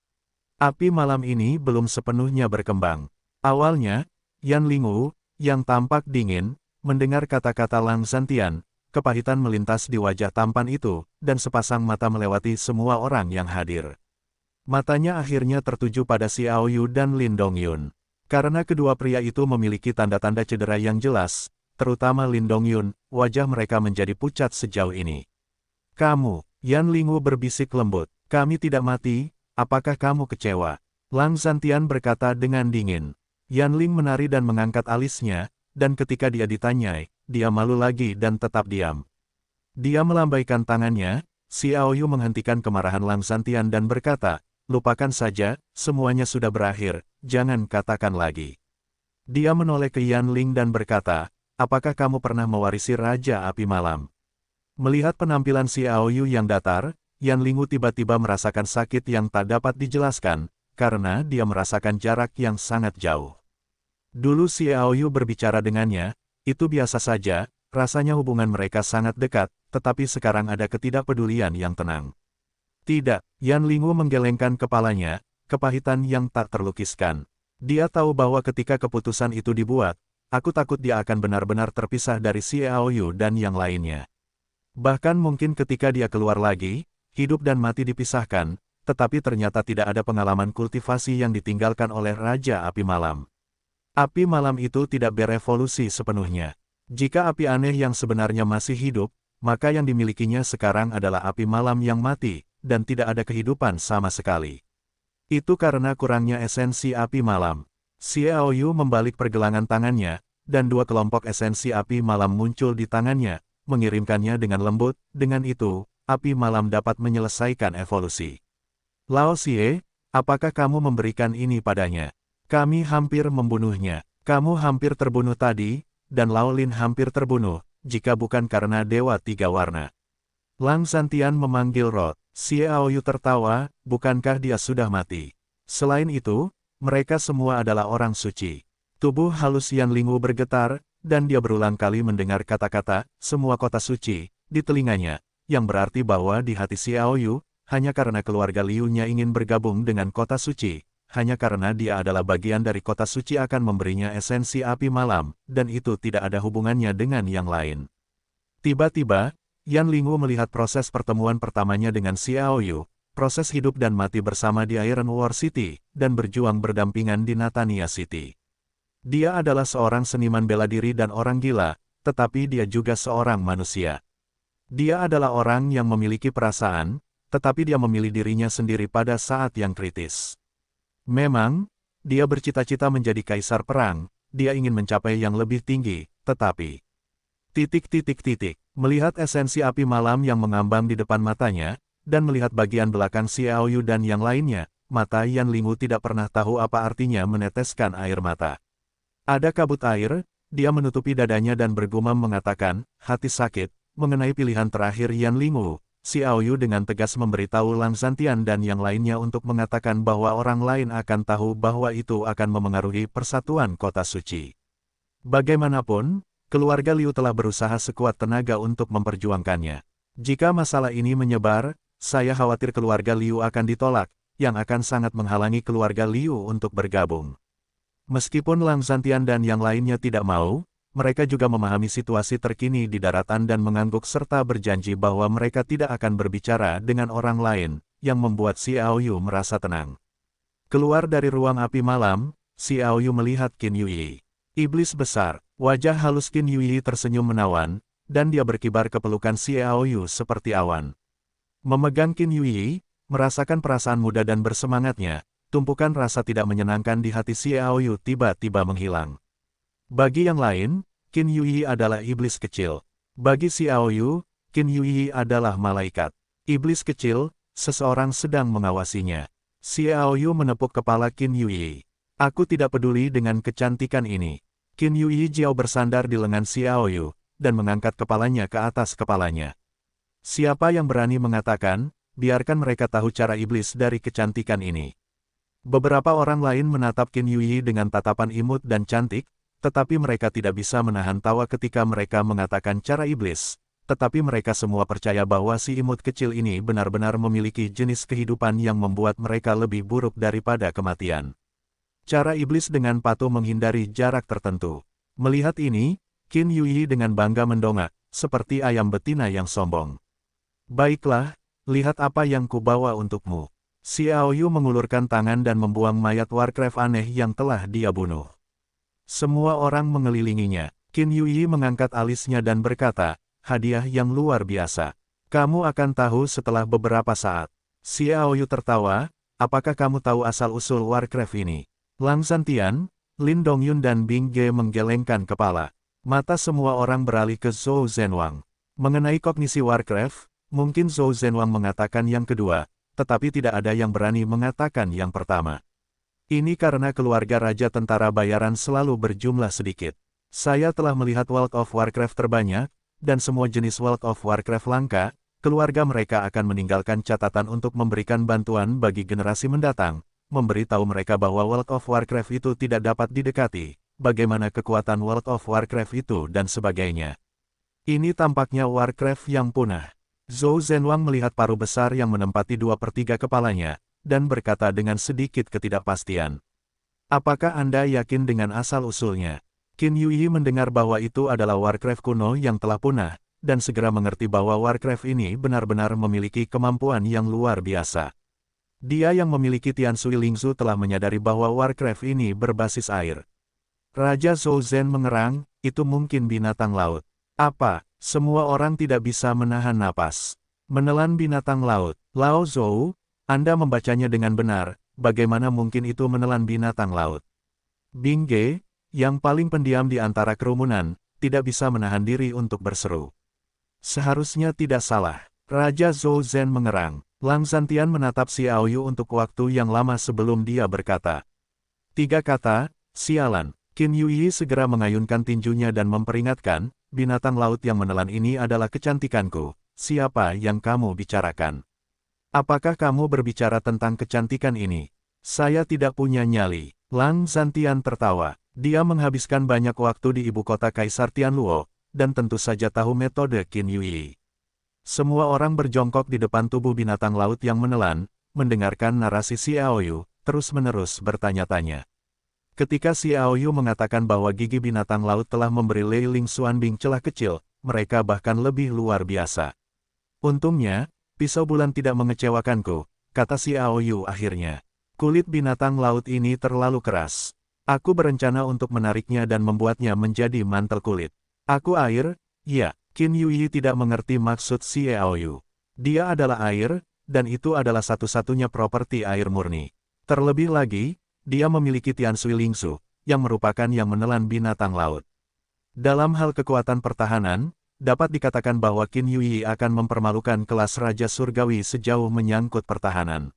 Api malam ini belum sepenuhnya berkembang. Awalnya, Yan Lingwu, yang tampak dingin, mendengar kata-kata Lang Zhantian, kepahitan melintas di wajah tampan itu, dan sepasang mata melewati semua orang yang hadir. Matanya akhirnya tertuju pada Xiaoyu dan Lin Dongyun. Karena kedua pria itu memiliki tanda-tanda cedera yang jelas, terutama Lin Dongyun, wajah mereka menjadi pucat sejauh ini. Kamu, Yan Lingwu berbisik lembut, kami tidak mati, apakah kamu kecewa? Lang Zhantian berkata dengan dingin. Yan Ling menari dan mengangkat alisnya, dan ketika dia ditanyai, dia malu lagi dan tetap diam. Dia melambaikan tangannya, Xiaoyu menghentikan kemarahan Lang Zhantian dan berkata, lupakan saja, semuanya sudah berakhir, jangan katakan lagi. Dia menoleh ke Yan Ling dan berkata, apakah kamu pernah mewarisi Raja Api Malam? Melihat penampilan Xiaoyu yang datar, Yan Lingwu tiba-tiba merasakan sakit yang tak dapat dijelaskan, karena dia merasakan jarak yang sangat jauh. Dulu Xiaoyu berbicara dengannya, itu biasa saja, rasanya hubungan mereka sangat dekat, tetapi sekarang ada ketidakpedulian yang tenang. Tidak, Yan Lingwu menggelengkan kepalanya, kepahitan yang tak terlukiskan. Dia tahu bahwa ketika keputusan itu dibuat, aku takut dia akan benar-benar terpisah dari Xiaoyu dan yang lainnya. Bahkan mungkin ketika dia keluar lagi, hidup dan mati dipisahkan, tetapi ternyata tidak ada pengalaman kultivasi yang ditinggalkan oleh Raja Api Malam. Api malam itu tidak berevolusi sepenuhnya. Jika api aneh yang sebenarnya masih hidup, maka yang dimilikinya sekarang adalah api malam yang mati, dan tidak ada kehidupan sama sekali. Itu karena kurangnya esensi api malam. Xiaoyu membalik pergelangan tangannya, dan dua kelompok esensi api malam muncul di tangannya, mengirimkannya dengan lembut. Dengan itu, api malam dapat menyelesaikan evolusi. Lao Xie, apakah kamu memberikan ini padanya? Kami hampir membunuhnya. Kamu hampir terbunuh tadi, dan Lao Lin hampir terbunuh, jika bukan karena Dewa Tiga Warna. Lang Zhantian memanggil Rod. Xiaoyu tertawa, bukankah dia sudah mati? Selain itu, mereka semua adalah orang suci. Tubuh halus Yan Lingwu bergetar, dan dia berulang kali mendengar kata-kata, semua kota suci, di telinganya, yang berarti bahwa di hati Xiaoyu, hanya karena keluarga Liu-nya ingin bergabung dengan kota suci, hanya karena dia adalah bagian dari kota suci akan memberinya esensi api malam, dan itu tidak ada hubungannya dengan yang lain. Tiba-tiba, Yan Lingwu melihat proses pertemuan pertamanya dengan Xiaoyu, proses hidup dan mati bersama di Iron War City, dan berjuang berdampingan di Natania City. Dia adalah seorang seniman bela diri dan orang gila, tetapi dia juga seorang manusia. Dia adalah orang yang memiliki perasaan, tetapi dia memilih dirinya sendiri pada saat yang kritis. Memang, dia bercita-cita menjadi kaisar perang, dia ingin mencapai yang lebih tinggi, tetapi... Melihat esensi api malam yang mengambang di depan matanya, dan melihat bagian belakang Xiao Yu dan yang lainnya, mata Yan Lingu tidak pernah tahu apa artinya meneteskan air mata. Ada kabut air, dia menutupi dadanya dan bergumam mengatakan, hati sakit, mengenai pilihan terakhir Yan Lingu. Xiao Yu dengan tegas memberitahu Lang Zhantian dan yang lainnya untuk mengatakan bahwa orang lain akan tahu bahwa itu akan memengaruhi persatuan kota suci. Bagaimanapun, keluarga Liu telah berusaha sekuat tenaga untuk memperjuangkannya. Jika masalah ini menyebar, saya khawatir keluarga Liu akan ditolak, yang akan sangat menghalangi keluarga Liu untuk bergabung. Meskipun Lang Zhantian dan yang lainnya tidak mau, mereka juga memahami situasi terkini di daratan dan mengangguk serta berjanji bahwa mereka tidak akan berbicara dengan orang lain, yang membuat Xiao Yu merasa tenang. Keluar dari ruang api malam, Xiao Yu melihat Qin Yuyi. Iblis besar, wajah halus Qin Yuyi tersenyum menawan, dan dia berkibar ke pelukan Xiao Yu seperti awan. Memegang Qin Yuyi, merasakan perasaan muda dan bersemangatnya, tumpukan rasa tidak menyenangkan di hati Xiao Yu tiba-tiba menghilang. Bagi yang lain, Qin Yuyi adalah iblis kecil. Bagi Xiao Yu, Qin Yuyi adalah malaikat. Iblis kecil, seseorang sedang mengawasinya. Xiao Yu menepuk kepala Qin Yuyi. Aku tidak peduli dengan kecantikan ini. Qin Yuyi Jiao bersandar di lengan Xiao Yu, dan mengangkat kepalanya ke atas kepalanya. Siapa yang berani mengatakan, biarkan mereka tahu cara iblis dari kecantikan ini. Beberapa orang lain menatap Qin Yuyi dengan tatapan imut dan cantik, tetapi mereka tidak bisa menahan tawa ketika mereka mengatakan cara iblis. Tetapi mereka semua percaya bahwa si imut kecil ini benar-benar memiliki jenis kehidupan yang membuat mereka lebih buruk daripada kematian. Cara iblis dengan patuh menghindari jarak tertentu. Melihat ini, Qin Yuyi dengan bangga mendongak, seperti ayam betina yang sombong. Baiklah, lihat apa yang kubawa untukmu. Xiao Yu mengulurkan tangan dan membuang mayat Warcraft aneh yang telah dia bunuh. Semua orang mengelilinginya. Qin Yuyi mengangkat alisnya dan berkata, hadiah yang luar biasa. Kamu akan tahu setelah beberapa saat. Xiao Yu tertawa, apakah kamu tahu asal-usul Warcraft ini? Lang Zhantian, Lin Dongyun dan Bing Ge menggelengkan kepala. Mata semua orang beralih ke Zhou Zhenwang. Mengenai kognisi Warcraft, mungkin Zhou Zhenwang mengatakan yang kedua, tetapi tidak ada yang berani mengatakan yang pertama. Ini karena keluarga Raja Tentara Bayaran selalu berjumlah sedikit. Saya telah melihat World of Warcraft terbanyak, dan semua jenis World of Warcraft langka, keluarga mereka akan meninggalkan catatan untuk memberikan bantuan bagi generasi mendatang. Memberitahu mereka bahwa World of Warcraft itu tidak dapat didekati, bagaimana kekuatan World of Warcraft itu dan sebagainya. Ini tampaknya Warcraft yang punah. Zhou Zhenwang melihat paruh besar yang menempati 2/3 kepalanya, dan berkata dengan sedikit ketidakpastian. Apakah Anda yakin dengan asal-usulnya? Qin Yuyi mendengar bahwa itu adalah Warcraft kuno yang telah punah, dan segera mengerti bahwa Warcraft ini benar-benar memiliki kemampuan yang luar biasa. Dia yang memiliki Tianshui Lingzu telah menyadari bahwa Warcraft ini berbasis air. Raja Zhou Zhen mengerang, itu mungkin binatang laut. Apa? Semua orang tidak bisa menahan napas. Menelan binatang laut. Lao Zhou, Anda membacanya dengan benar, bagaimana mungkin itu menelan binatang laut? Bing Ge, yang paling pendiam di antara kerumunan, tidak bisa menahan diri untuk berseru. Seharusnya tidak salah. Raja Zhou Zhen mengerang. Lang Zhantian menatap Xiao Yu untuk waktu yang lama sebelum dia berkata. 3 kata, sialan. Qin Yuyi segera mengayunkan tinjunya dan memperingatkan, binatang laut yang menelan ini adalah kecantikanku. Siapa yang kamu bicarakan? Apakah kamu berbicara tentang kecantikan ini? Saya tidak punya nyali. Lang Zhantian tertawa. Dia menghabiskan banyak waktu di ibu kota Kaisar Tianluo, dan tentu saja tahu metode Qin Yuyi. Semua orang berjongkok di depan tubuh binatang laut yang menelan, mendengarkan narasi Xiao Yu, terus-menerus bertanya-tanya. Ketika Xiao Yu mengatakan bahwa gigi binatang laut telah memberi Lei Ling Xuanbing celah kecil, mereka bahkan lebih luar biasa. Untungnya, pisau bulan tidak mengecewakanku, kata Xiao Yu akhirnya. Kulit binatang laut ini terlalu keras. Aku berencana untuk menariknya dan membuatnya menjadi mantel kulit. Aku air, ya. Qin Yuyi tidak mengerti maksud Xiao Yu. Dia adalah air, dan itu adalah satu-satunya properti air murni. Terlebih lagi, dia memiliki Tianshui Lingzu, yang merupakan yang menelan binatang laut. Dalam hal kekuatan pertahanan, dapat dikatakan bahwa Qin Yuyi akan mempermalukan kelas Raja Surgawi sejauh menyangkut pertahanan.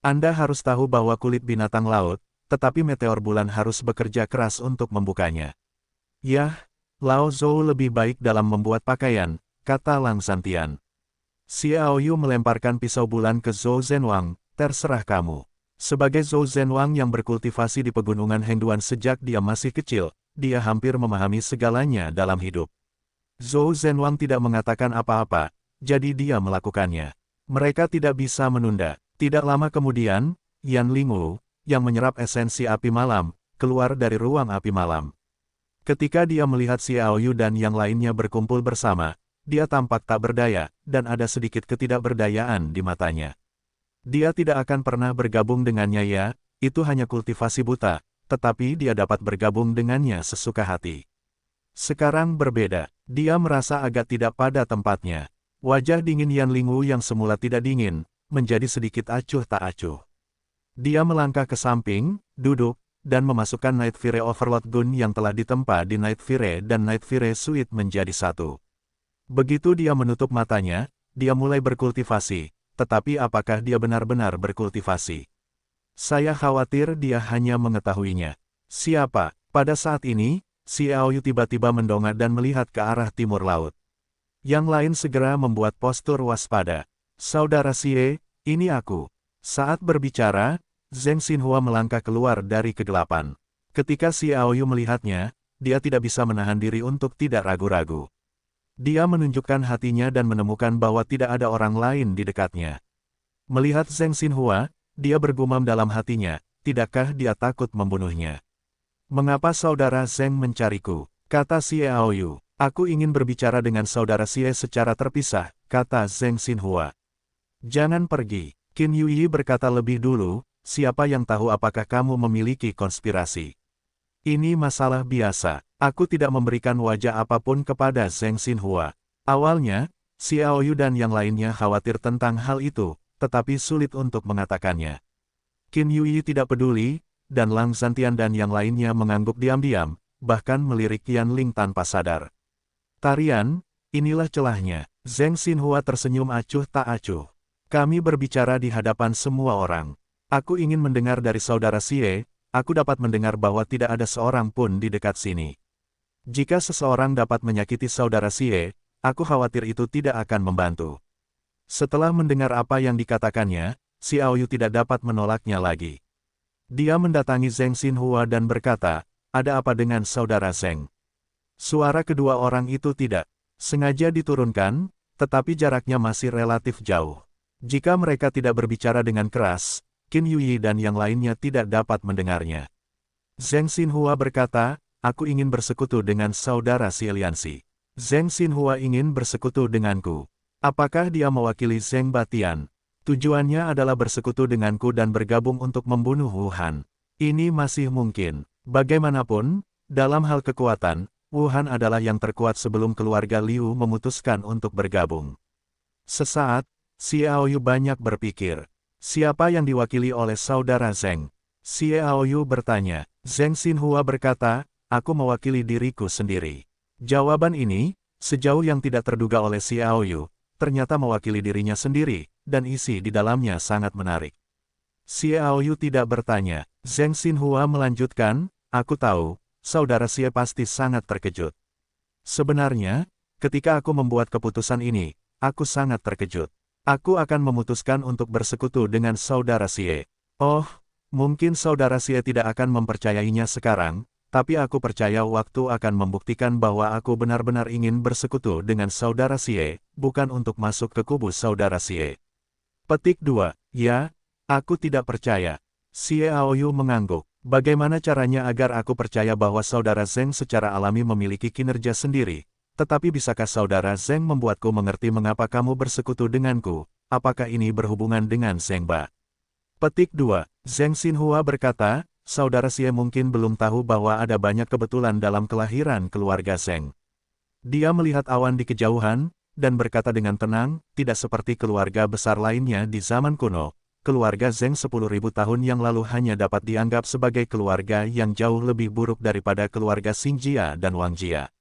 Anda harus tahu bahwa kulit binatang laut, tetapi meteor bulan harus bekerja keras untuk membukanya. Yah, Lao Zhou lebih baik dalam membuat pakaian, kata Lang Santian. Xiao Yu melemparkan pisau bulan ke Zhou Zhenwang, terserah kamu. Sebagai Zhou Zhenwang yang berkultivasi di pegunungan Hengduan sejak dia masih kecil, dia hampir memahami segalanya dalam hidup. Zhou Zhenwang tidak mengatakan apa-apa, jadi dia melakukannya. Mereka tidak bisa menunda. Tidak lama kemudian, Yan Lingwu, yang menyerap esensi api malam, keluar dari ruang api malam. Ketika dia melihat Xiao Yu dan yang lainnya berkumpul bersama, dia tampak tak berdaya, dan ada sedikit ketidakberdayaan di matanya. Dia tidak akan pernah bergabung dengannya ya, itu hanya kultivasi buta, tetapi dia dapat bergabung dengannya sesuka hati. Sekarang berbeda, dia merasa agak tidak pada tempatnya. Wajah dingin Yan Lingwu yang semula tidak dingin, menjadi sedikit acuh tak acuh. Dia melangkah ke samping, duduk, dan memasukkan Night Fire Overload Gun yang telah ditempa di Night Fire dan Night Fire Suite menjadi satu. Begitu dia menutup matanya, dia mulai berkultivasi, tetapi apakah dia benar-benar berkultivasi? Saya khawatir dia hanya mengetahuinya. Siapa? Pada saat ini, Xiao Yu tiba-tiba mendongak dan melihat ke arah timur laut. Yang lain segera membuat postur waspada. Saudara Xie, ini aku. Saat berbicara, Zheng Xinhua melangkah keluar dari kegelapan. Ketika Xiao Yu melihatnya, dia tidak bisa menahan diri untuk tidak ragu-ragu. Dia menunjukkan hatinya dan menemukan bahwa tidak ada orang lain di dekatnya. Melihat Zheng Xinhua, dia bergumam dalam hatinya, tidakkah dia takut membunuhnya? Mengapa saudara Zheng mencariku? Kata Xiao Yu. Aku ingin berbicara dengan saudara Xie secara terpisah, kata Zheng Xinhua. Jangan pergi. Qin Yuyi berkata lebih dulu, siapa yang tahu apakah kamu memiliki konspirasi? Ini masalah biasa. Aku tidak memberikan wajah apapun kepada Zheng Xinhua. Awalnya, Xiao Yu dan yang lainnya khawatir tentang hal itu, tetapi sulit untuk mengatakannya. Qin Yuyi tidak peduli, dan Lang Santian dan yang lainnya mengangguk diam-diam, bahkan melirik Yan Ling tanpa sadar. Tarian, inilah celahnya. Zheng Xinhua tersenyum acuh tak acuh. Kami berbicara di hadapan semua orang. Aku ingin mendengar dari saudara Xie, aku dapat mendengar bahwa tidak ada seorang pun di dekat sini. Jika seseorang dapat menyakiti saudara Xie, aku khawatir itu tidak akan membantu. Setelah mendengar apa yang dikatakannya, Xiao Yu tidak dapat menolaknya lagi. Dia mendatangi Zheng Xinhua dan berkata, ada apa dengan saudara Zheng? Suara kedua orang itu tidak sengaja diturunkan, tetapi jaraknya masih relatif jauh. Jika mereka tidak berbicara dengan keras, Qin Yuyi dan yang lainnya tidak dapat mendengarnya. Zheng Xinhua berkata, aku ingin bersekutu dengan saudara Xilianxi. Zheng Xinhua ingin bersekutu denganku. Apakah dia mewakili Zheng Batian? Tujuannya adalah bersekutu denganku dan bergabung untuk membunuh Wuhan. Ini masih mungkin. Bagaimanapun, dalam hal kekuatan, Wuhan adalah yang terkuat sebelum keluarga Liu memutuskan untuk bergabung. Sesaat, Xiao Yu banyak berpikir. Siapa yang diwakili oleh saudara Zheng? Xiao Yu bertanya. Zheng Xinhua berkata, aku mewakili diriku sendiri. Jawaban ini, sejauh yang tidak terduga oleh Xiao Yu, ternyata mewakili dirinya sendiri, dan isi di dalamnya sangat menarik. Xiao Yu tidak bertanya. Zheng Xinhua melanjutkan, aku tahu, saudara Xie pasti sangat terkejut. Sebenarnya, ketika aku membuat keputusan ini, aku sangat terkejut. Aku akan memutuskan untuk bersekutu dengan saudara Xie. Oh, mungkin saudara Xie tidak akan mempercayainya sekarang, tapi aku percaya waktu akan membuktikan bahwa aku benar-benar ingin bersekutu dengan saudara Xie, bukan untuk masuk ke kubu saudara Xie. Petik 2. Ya, aku tidak percaya. Xiao Yu mengangguk. Bagaimana caranya agar aku percaya bahwa saudara Zheng secara alami memiliki kinerja sendiri? Tetapi bisakah saudara Zheng membuatku mengerti mengapa kamu bersekutu denganku? Apakah ini berhubungan dengan Zheng Ba? Petik 2. Zheng Xinhua berkata, saudara Xie mungkin belum tahu bahwa ada banyak kebetulan dalam kelahiran keluarga Zheng. Dia melihat awan di kejauhan, dan berkata dengan tenang, tidak seperti keluarga besar lainnya di zaman kuno, keluarga Zheng 10.000 tahun yang lalu hanya dapat dianggap sebagai keluarga yang jauh lebih buruk daripada keluarga Xingjia dan Wang Jia.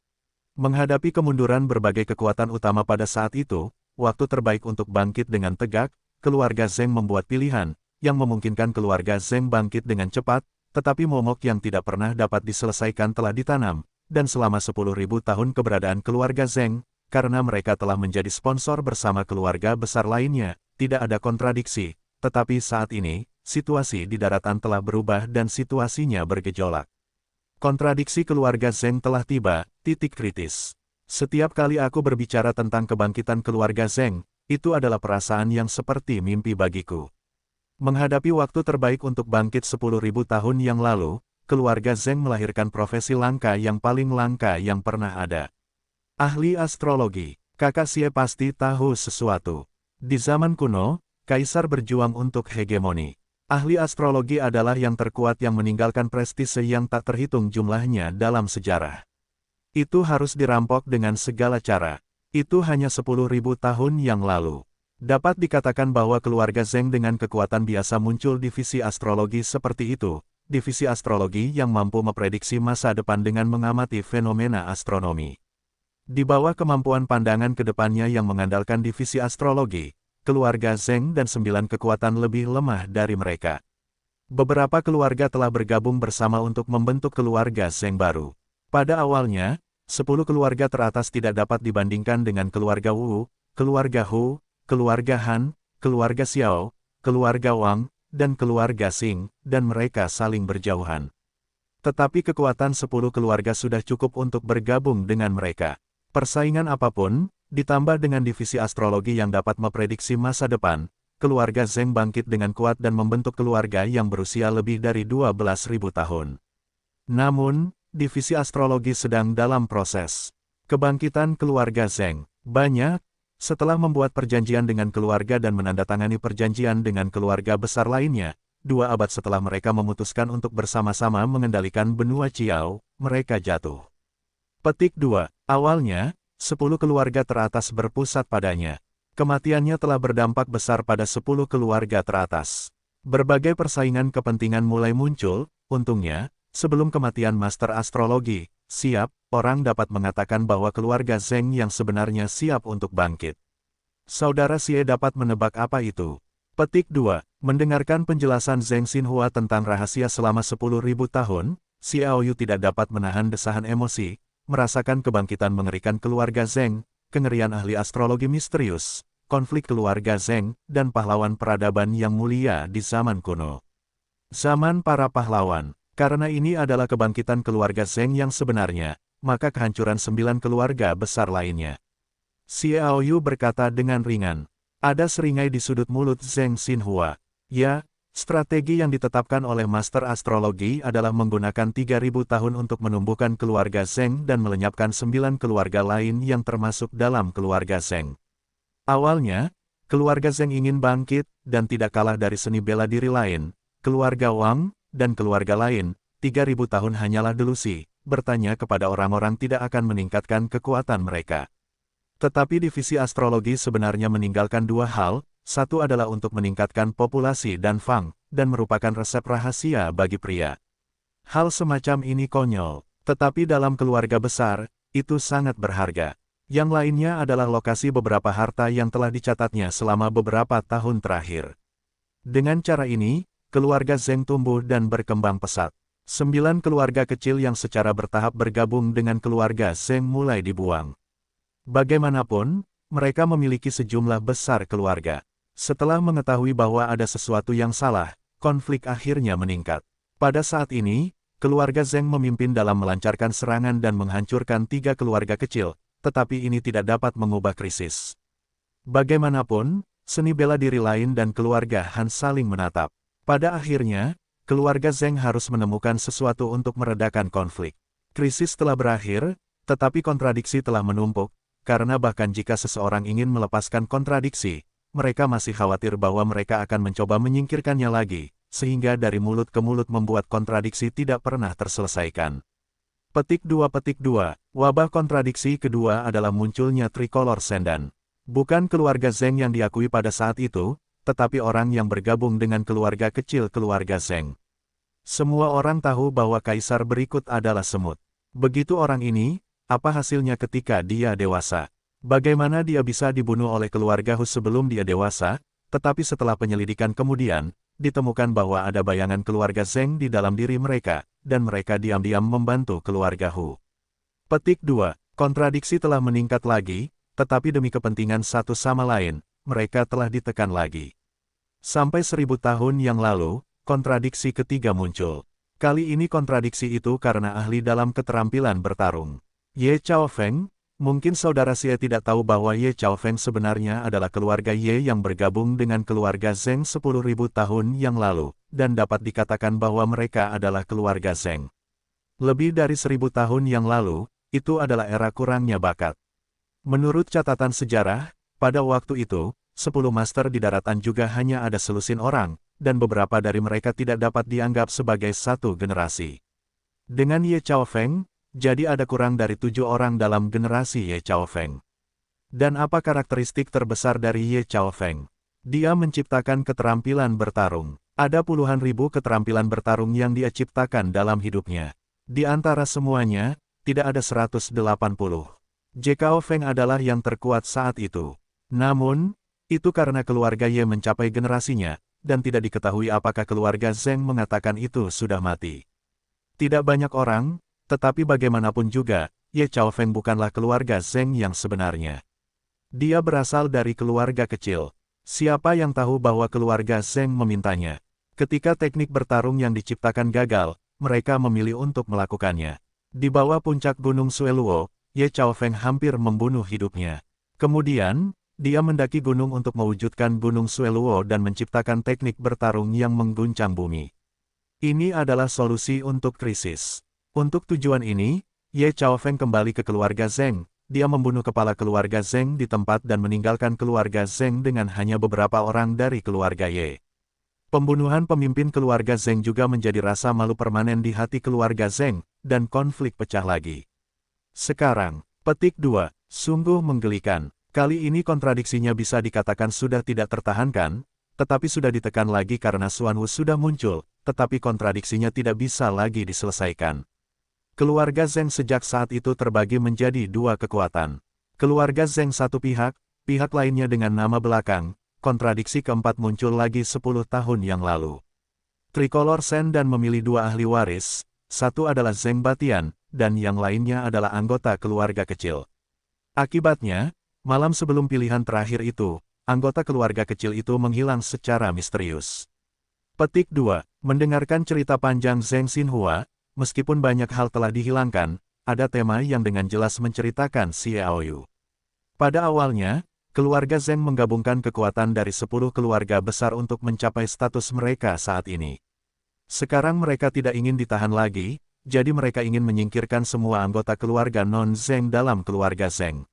Menghadapi kemunduran berbagai kekuatan utama pada saat itu, waktu terbaik untuk bangkit dengan tegak, keluarga Zheng membuat pilihan, yang memungkinkan keluarga Zheng bangkit dengan cepat, tetapi momok yang tidak pernah dapat diselesaikan telah ditanam, dan selama 10.000 tahun keberadaan keluarga Zheng, karena mereka telah menjadi sponsor bersama keluarga besar lainnya, tidak ada kontradiksi. Tetapi saat ini, situasi di daratan telah berubah dan situasinya bergejolak. Kontradiksi keluarga Zheng telah tiba, titik kritis. Setiap kali aku berbicara tentang kebangkitan keluarga Zheng, itu adalah perasaan yang seperti mimpi bagiku. Menghadapi waktu terbaik untuk bangkit 10.000 tahun yang lalu, keluarga Zheng melahirkan profesi langka yang paling langka yang pernah ada. Ahli astrologi, kakak Xie pasti tahu sesuatu. Di zaman kuno, Kaisar berjuang untuk hegemoni. Ahli astrologi adalah yang terkuat yang meninggalkan prestise yang tak terhitung jumlahnya dalam sejarah. Itu harus dirampok dengan segala cara. Itu hanya 10.000 tahun yang lalu. Dapat dikatakan bahwa keluarga Zheng dengan kekuatan biasa muncul divisi astrologi seperti itu, divisi astrologi yang mampu memprediksi masa depan dengan mengamati fenomena astronomi. Di bawah kemampuan pandangan ke depannya yang mengandalkan divisi astrologi, keluarga Zheng dan 9 kekuatan lebih lemah dari mereka. Beberapa keluarga telah bergabung bersama untuk membentuk keluarga Zheng baru. Pada awalnya, 10 keluarga teratas tidak dapat dibandingkan dengan keluarga Wu, keluarga Hu, keluarga Han, keluarga Xiao, keluarga Wang, dan keluarga Xing, dan mereka saling berjauhan. Tetapi kekuatan 10 keluarga sudah cukup untuk bergabung dengan mereka. Persaingan apapun, ditambah dengan divisi astrologi yang dapat memprediksi masa depan, keluarga Zheng bangkit dengan kuat dan membentuk keluarga yang berusia lebih dari 12.000 tahun. Namun, divisi astrologi sedang dalam proses. Kebangkitan keluarga Zheng, banyak, setelah membuat perjanjian dengan keluarga dan menandatangani perjanjian dengan keluarga besar lainnya, 2 abad setelah mereka memutuskan untuk bersama-sama mengendalikan benua Qiao, mereka jatuh. Petik 2. Awalnya, 10 keluarga teratas berpusat padanya. Kematiannya telah berdampak besar pada 10 keluarga teratas. Berbagai persaingan kepentingan mulai muncul, untungnya, sebelum kematian Master Astrologi, siap, orang dapat mengatakan bahwa keluarga Zheng yang sebenarnya siap untuk bangkit. Saudara Xie dapat menebak apa itu? Petik 2. Mendengarkan penjelasan Zheng Xinhua tentang rahasia selama 10.000 tahun, Xiaoyu tidak dapat menahan desahan emosi, merasakan kebangkitan mengerikan keluarga Zheng, kengerian ahli astrologi misterius, konflik keluarga Zheng, dan pahlawan peradaban yang mulia di zaman kuno. Zaman para pahlawan. Karena ini adalah kebangkitan keluarga Zheng yang sebenarnya, maka kehancuran 9 keluarga besar lainnya. Xiaoyu berkata dengan ringan. Ada seringai di sudut mulut Zheng Xinhua. Ya, strategi yang ditetapkan oleh Master Astrologi adalah menggunakan 3.000 tahun untuk menumbuhkan keluarga Zheng dan melenyapkan 9 keluarga lain yang termasuk dalam keluarga Zheng. Awalnya, keluarga Zheng ingin bangkit, dan tidak kalah dari seni bela diri lain, keluarga Wang, dan keluarga lain, 3.000 tahun hanyalah delusi, bertanya kepada orang-orang tidak akan meningkatkan kekuatan mereka. Tetapi divisi astrologi sebenarnya meninggalkan 2 hal, satu adalah untuk meningkatkan populasi dan fang, dan merupakan resep rahasia bagi pria. Hal semacam ini konyol, tetapi dalam keluarga besar, itu sangat berharga. Yang lainnya adalah lokasi beberapa harta yang telah dicatatnya selama beberapa tahun terakhir. Dengan cara ini, keluarga Zheng tumbuh dan berkembang pesat. 9 keluarga kecil yang secara bertahap bergabung dengan keluarga Zheng mulai dibuang. Bagaimanapun, mereka memiliki sejumlah besar keluarga. Setelah mengetahui bahwa ada sesuatu yang salah, konflik akhirnya meningkat. Pada saat ini, keluarga Zheng memimpin dalam melancarkan serangan dan menghancurkan 3 keluarga kecil, tetapi ini tidak dapat mengubah krisis. Bagaimanapun, seni bela diri lain dan keluarga Han saling menatap. Pada akhirnya, keluarga Zheng harus menemukan sesuatu untuk meredakan konflik. Krisis telah berakhir, tetapi kontradiksi telah menumpuk, karena bahkan jika seseorang ingin melepaskan kontradiksi, mereka masih khawatir bahwa mereka akan mencoba menyingkirkannya lagi, sehingga dari mulut ke mulut membuat kontradiksi tidak pernah terselesaikan. Petik 2. Wabah kontradiksi kedua adalah munculnya Tricolor Sendan. Bukan keluarga Zheng yang diakui pada saat itu, tetapi orang yang bergabung dengan keluarga kecil keluarga Zheng. Semua orang tahu bahwa kaisar berikut adalah semut. Begitu orang ini, apa hasilnya ketika dia dewasa? Bagaimana dia bisa dibunuh oleh keluarga Hu sebelum dia dewasa? Tetapi setelah penyelidikan kemudian, ditemukan bahwa ada bayangan keluarga Zheng di dalam diri mereka, dan mereka diam-diam membantu keluarga Hu. Petik 2. Kontradiksi telah meningkat lagi, tetapi demi kepentingan satu sama lain, mereka telah ditekan lagi. Sampai 1000 tahun yang lalu, kontradiksi ketiga muncul. Kali ini kontradiksi itu karena ahli dalam keterampilan bertarung. Ye Chaofeng, mungkin saudara Xie tidak tahu bahwa Ye Chaofeng sebenarnya adalah keluarga Ye yang bergabung dengan keluarga Zheng 10.000 tahun yang lalu, dan dapat dikatakan bahwa mereka adalah keluarga Zheng. Lebih dari 1000 tahun yang lalu, itu adalah era kurangnya bakat. Menurut catatan sejarah, pada waktu itu, 10 master di daratan juga hanya ada selusin orang, dan beberapa dari mereka tidak dapat dianggap sebagai satu generasi. Dengan Ye Chaofeng, jadi ada kurang dari 7 orang dalam generasi Ye Chaofeng. Dan apa karakteristik terbesar dari Ye Chaofeng? Dia menciptakan keterampilan bertarung. Ada puluhan ribu keterampilan bertarung yang dia ciptakan dalam hidupnya. Di antara semuanya, tidak ada 180. Ye Chaofeng adalah yang terkuat saat itu. Namun, itu karena keluarga Ye mencapai generasinya, dan tidak diketahui apakah keluarga Zheng mengatakan itu sudah mati. Tidak banyak orang, tetapi bagaimanapun juga, Ye Chaofeng bukanlah keluarga Zheng yang sebenarnya. Dia berasal dari keluarga kecil. Siapa yang tahu bahwa keluarga Zheng memintanya? Ketika teknik bertarung yang diciptakan gagal, mereka memilih untuk melakukannya. Di bawah puncak Gunung Sueluo, Ye Chaofeng hampir membunuh hidupnya. Kemudian, dia mendaki gunung untuk mewujudkan Gunung Sueluo dan menciptakan teknik bertarung yang mengguncang bumi. Ini adalah solusi untuk krisis. Untuk tujuan ini, Ye Chaofeng kembali ke keluarga Zheng. Dia membunuh kepala keluarga Zheng di tempat dan meninggalkan keluarga Zheng dengan hanya beberapa orang dari keluarga Ye. Pembunuhan pemimpin keluarga Zheng juga menjadi rasa malu permanen di hati keluarga Zheng, dan konflik pecah lagi. Sekarang, petik 2, sungguh menggelikan. Kali ini kontradiksinya bisa dikatakan sudah tidak tertahankan, tetapi sudah ditekan lagi karena Xuan Wu sudah muncul, tetapi kontradiksinya tidak bisa lagi diselesaikan. Keluarga Zheng sejak saat itu terbagi menjadi dua kekuatan. Keluarga Zheng satu pihak, pihak lainnya dengan nama belakang, kontradiksi keempat muncul lagi 10 tahun yang lalu. Tricolor Shen dan memilih dua ahli waris, satu adalah Zheng Batian, dan yang lainnya adalah anggota keluarga kecil. Akibatnya, malam sebelum pilihan terakhir itu, anggota keluarga kecil itu menghilang secara misterius. Petik 2. Mendengarkan cerita panjang Zheng Xinhua, meskipun banyak hal telah dihilangkan, ada tema yang dengan jelas menceritakan Xiaoyu. Pada awalnya, keluarga Zheng menggabungkan kekuatan dari 10 keluarga besar untuk mencapai status mereka saat ini. Sekarang mereka tidak ingin ditahan lagi, jadi mereka ingin menyingkirkan semua anggota keluarga non-Zheng dalam keluarga Zheng.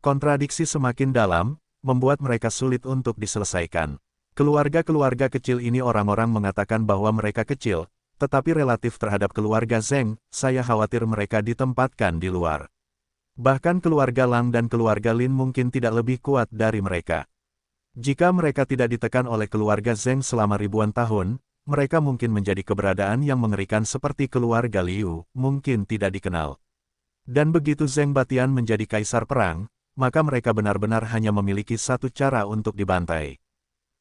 Kontradiksi semakin dalam, membuat mereka sulit untuk diselesaikan. Keluarga-keluarga kecil ini orang-orang mengatakan bahwa mereka kecil, tetapi relatif terhadap keluarga Zheng, saya khawatir mereka ditempatkan di luar. Bahkan keluarga Lang dan keluarga Lin mungkin tidak lebih kuat dari mereka. Jika mereka tidak ditekan oleh keluarga Zheng selama ribuan tahun, mereka mungkin menjadi keberadaan yang mengerikan seperti keluarga Liu, mungkin tidak dikenal. Dan begitu Zheng Batian menjadi kaisar perang, maka mereka benar-benar hanya memiliki satu cara untuk dibantai.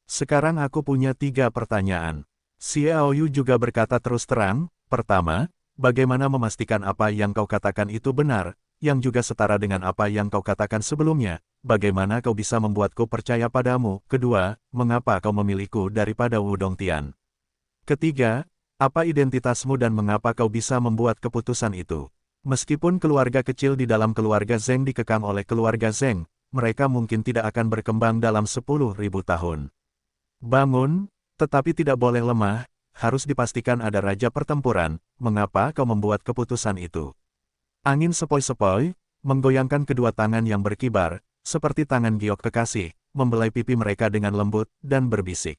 Sekarang aku punya 3 pertanyaan. Xiaoyu juga berkata terus terang, pertama, bagaimana memastikan apa yang kau katakan itu benar, yang juga setara dengan apa yang kau katakan sebelumnya, bagaimana kau bisa membuatku percaya padamu, kedua, mengapa kau memilihku daripada Wu Dongtian. Ketiga, apa identitasmu dan mengapa kau bisa membuat keputusan itu. Meskipun keluarga kecil di dalam keluarga Zheng dikekang oleh keluarga Zheng, mereka mungkin tidak akan berkembang dalam 10.000 tahun. Bangun, tetapi tidak boleh lemah, harus dipastikan ada raja pertempuran, mengapa kau membuat keputusan itu. Angin sepoi-sepoi, menggoyangkan kedua tangan yang berkibar, seperti tangan giok kekasih, membelai pipi mereka dengan lembut, dan berbisik.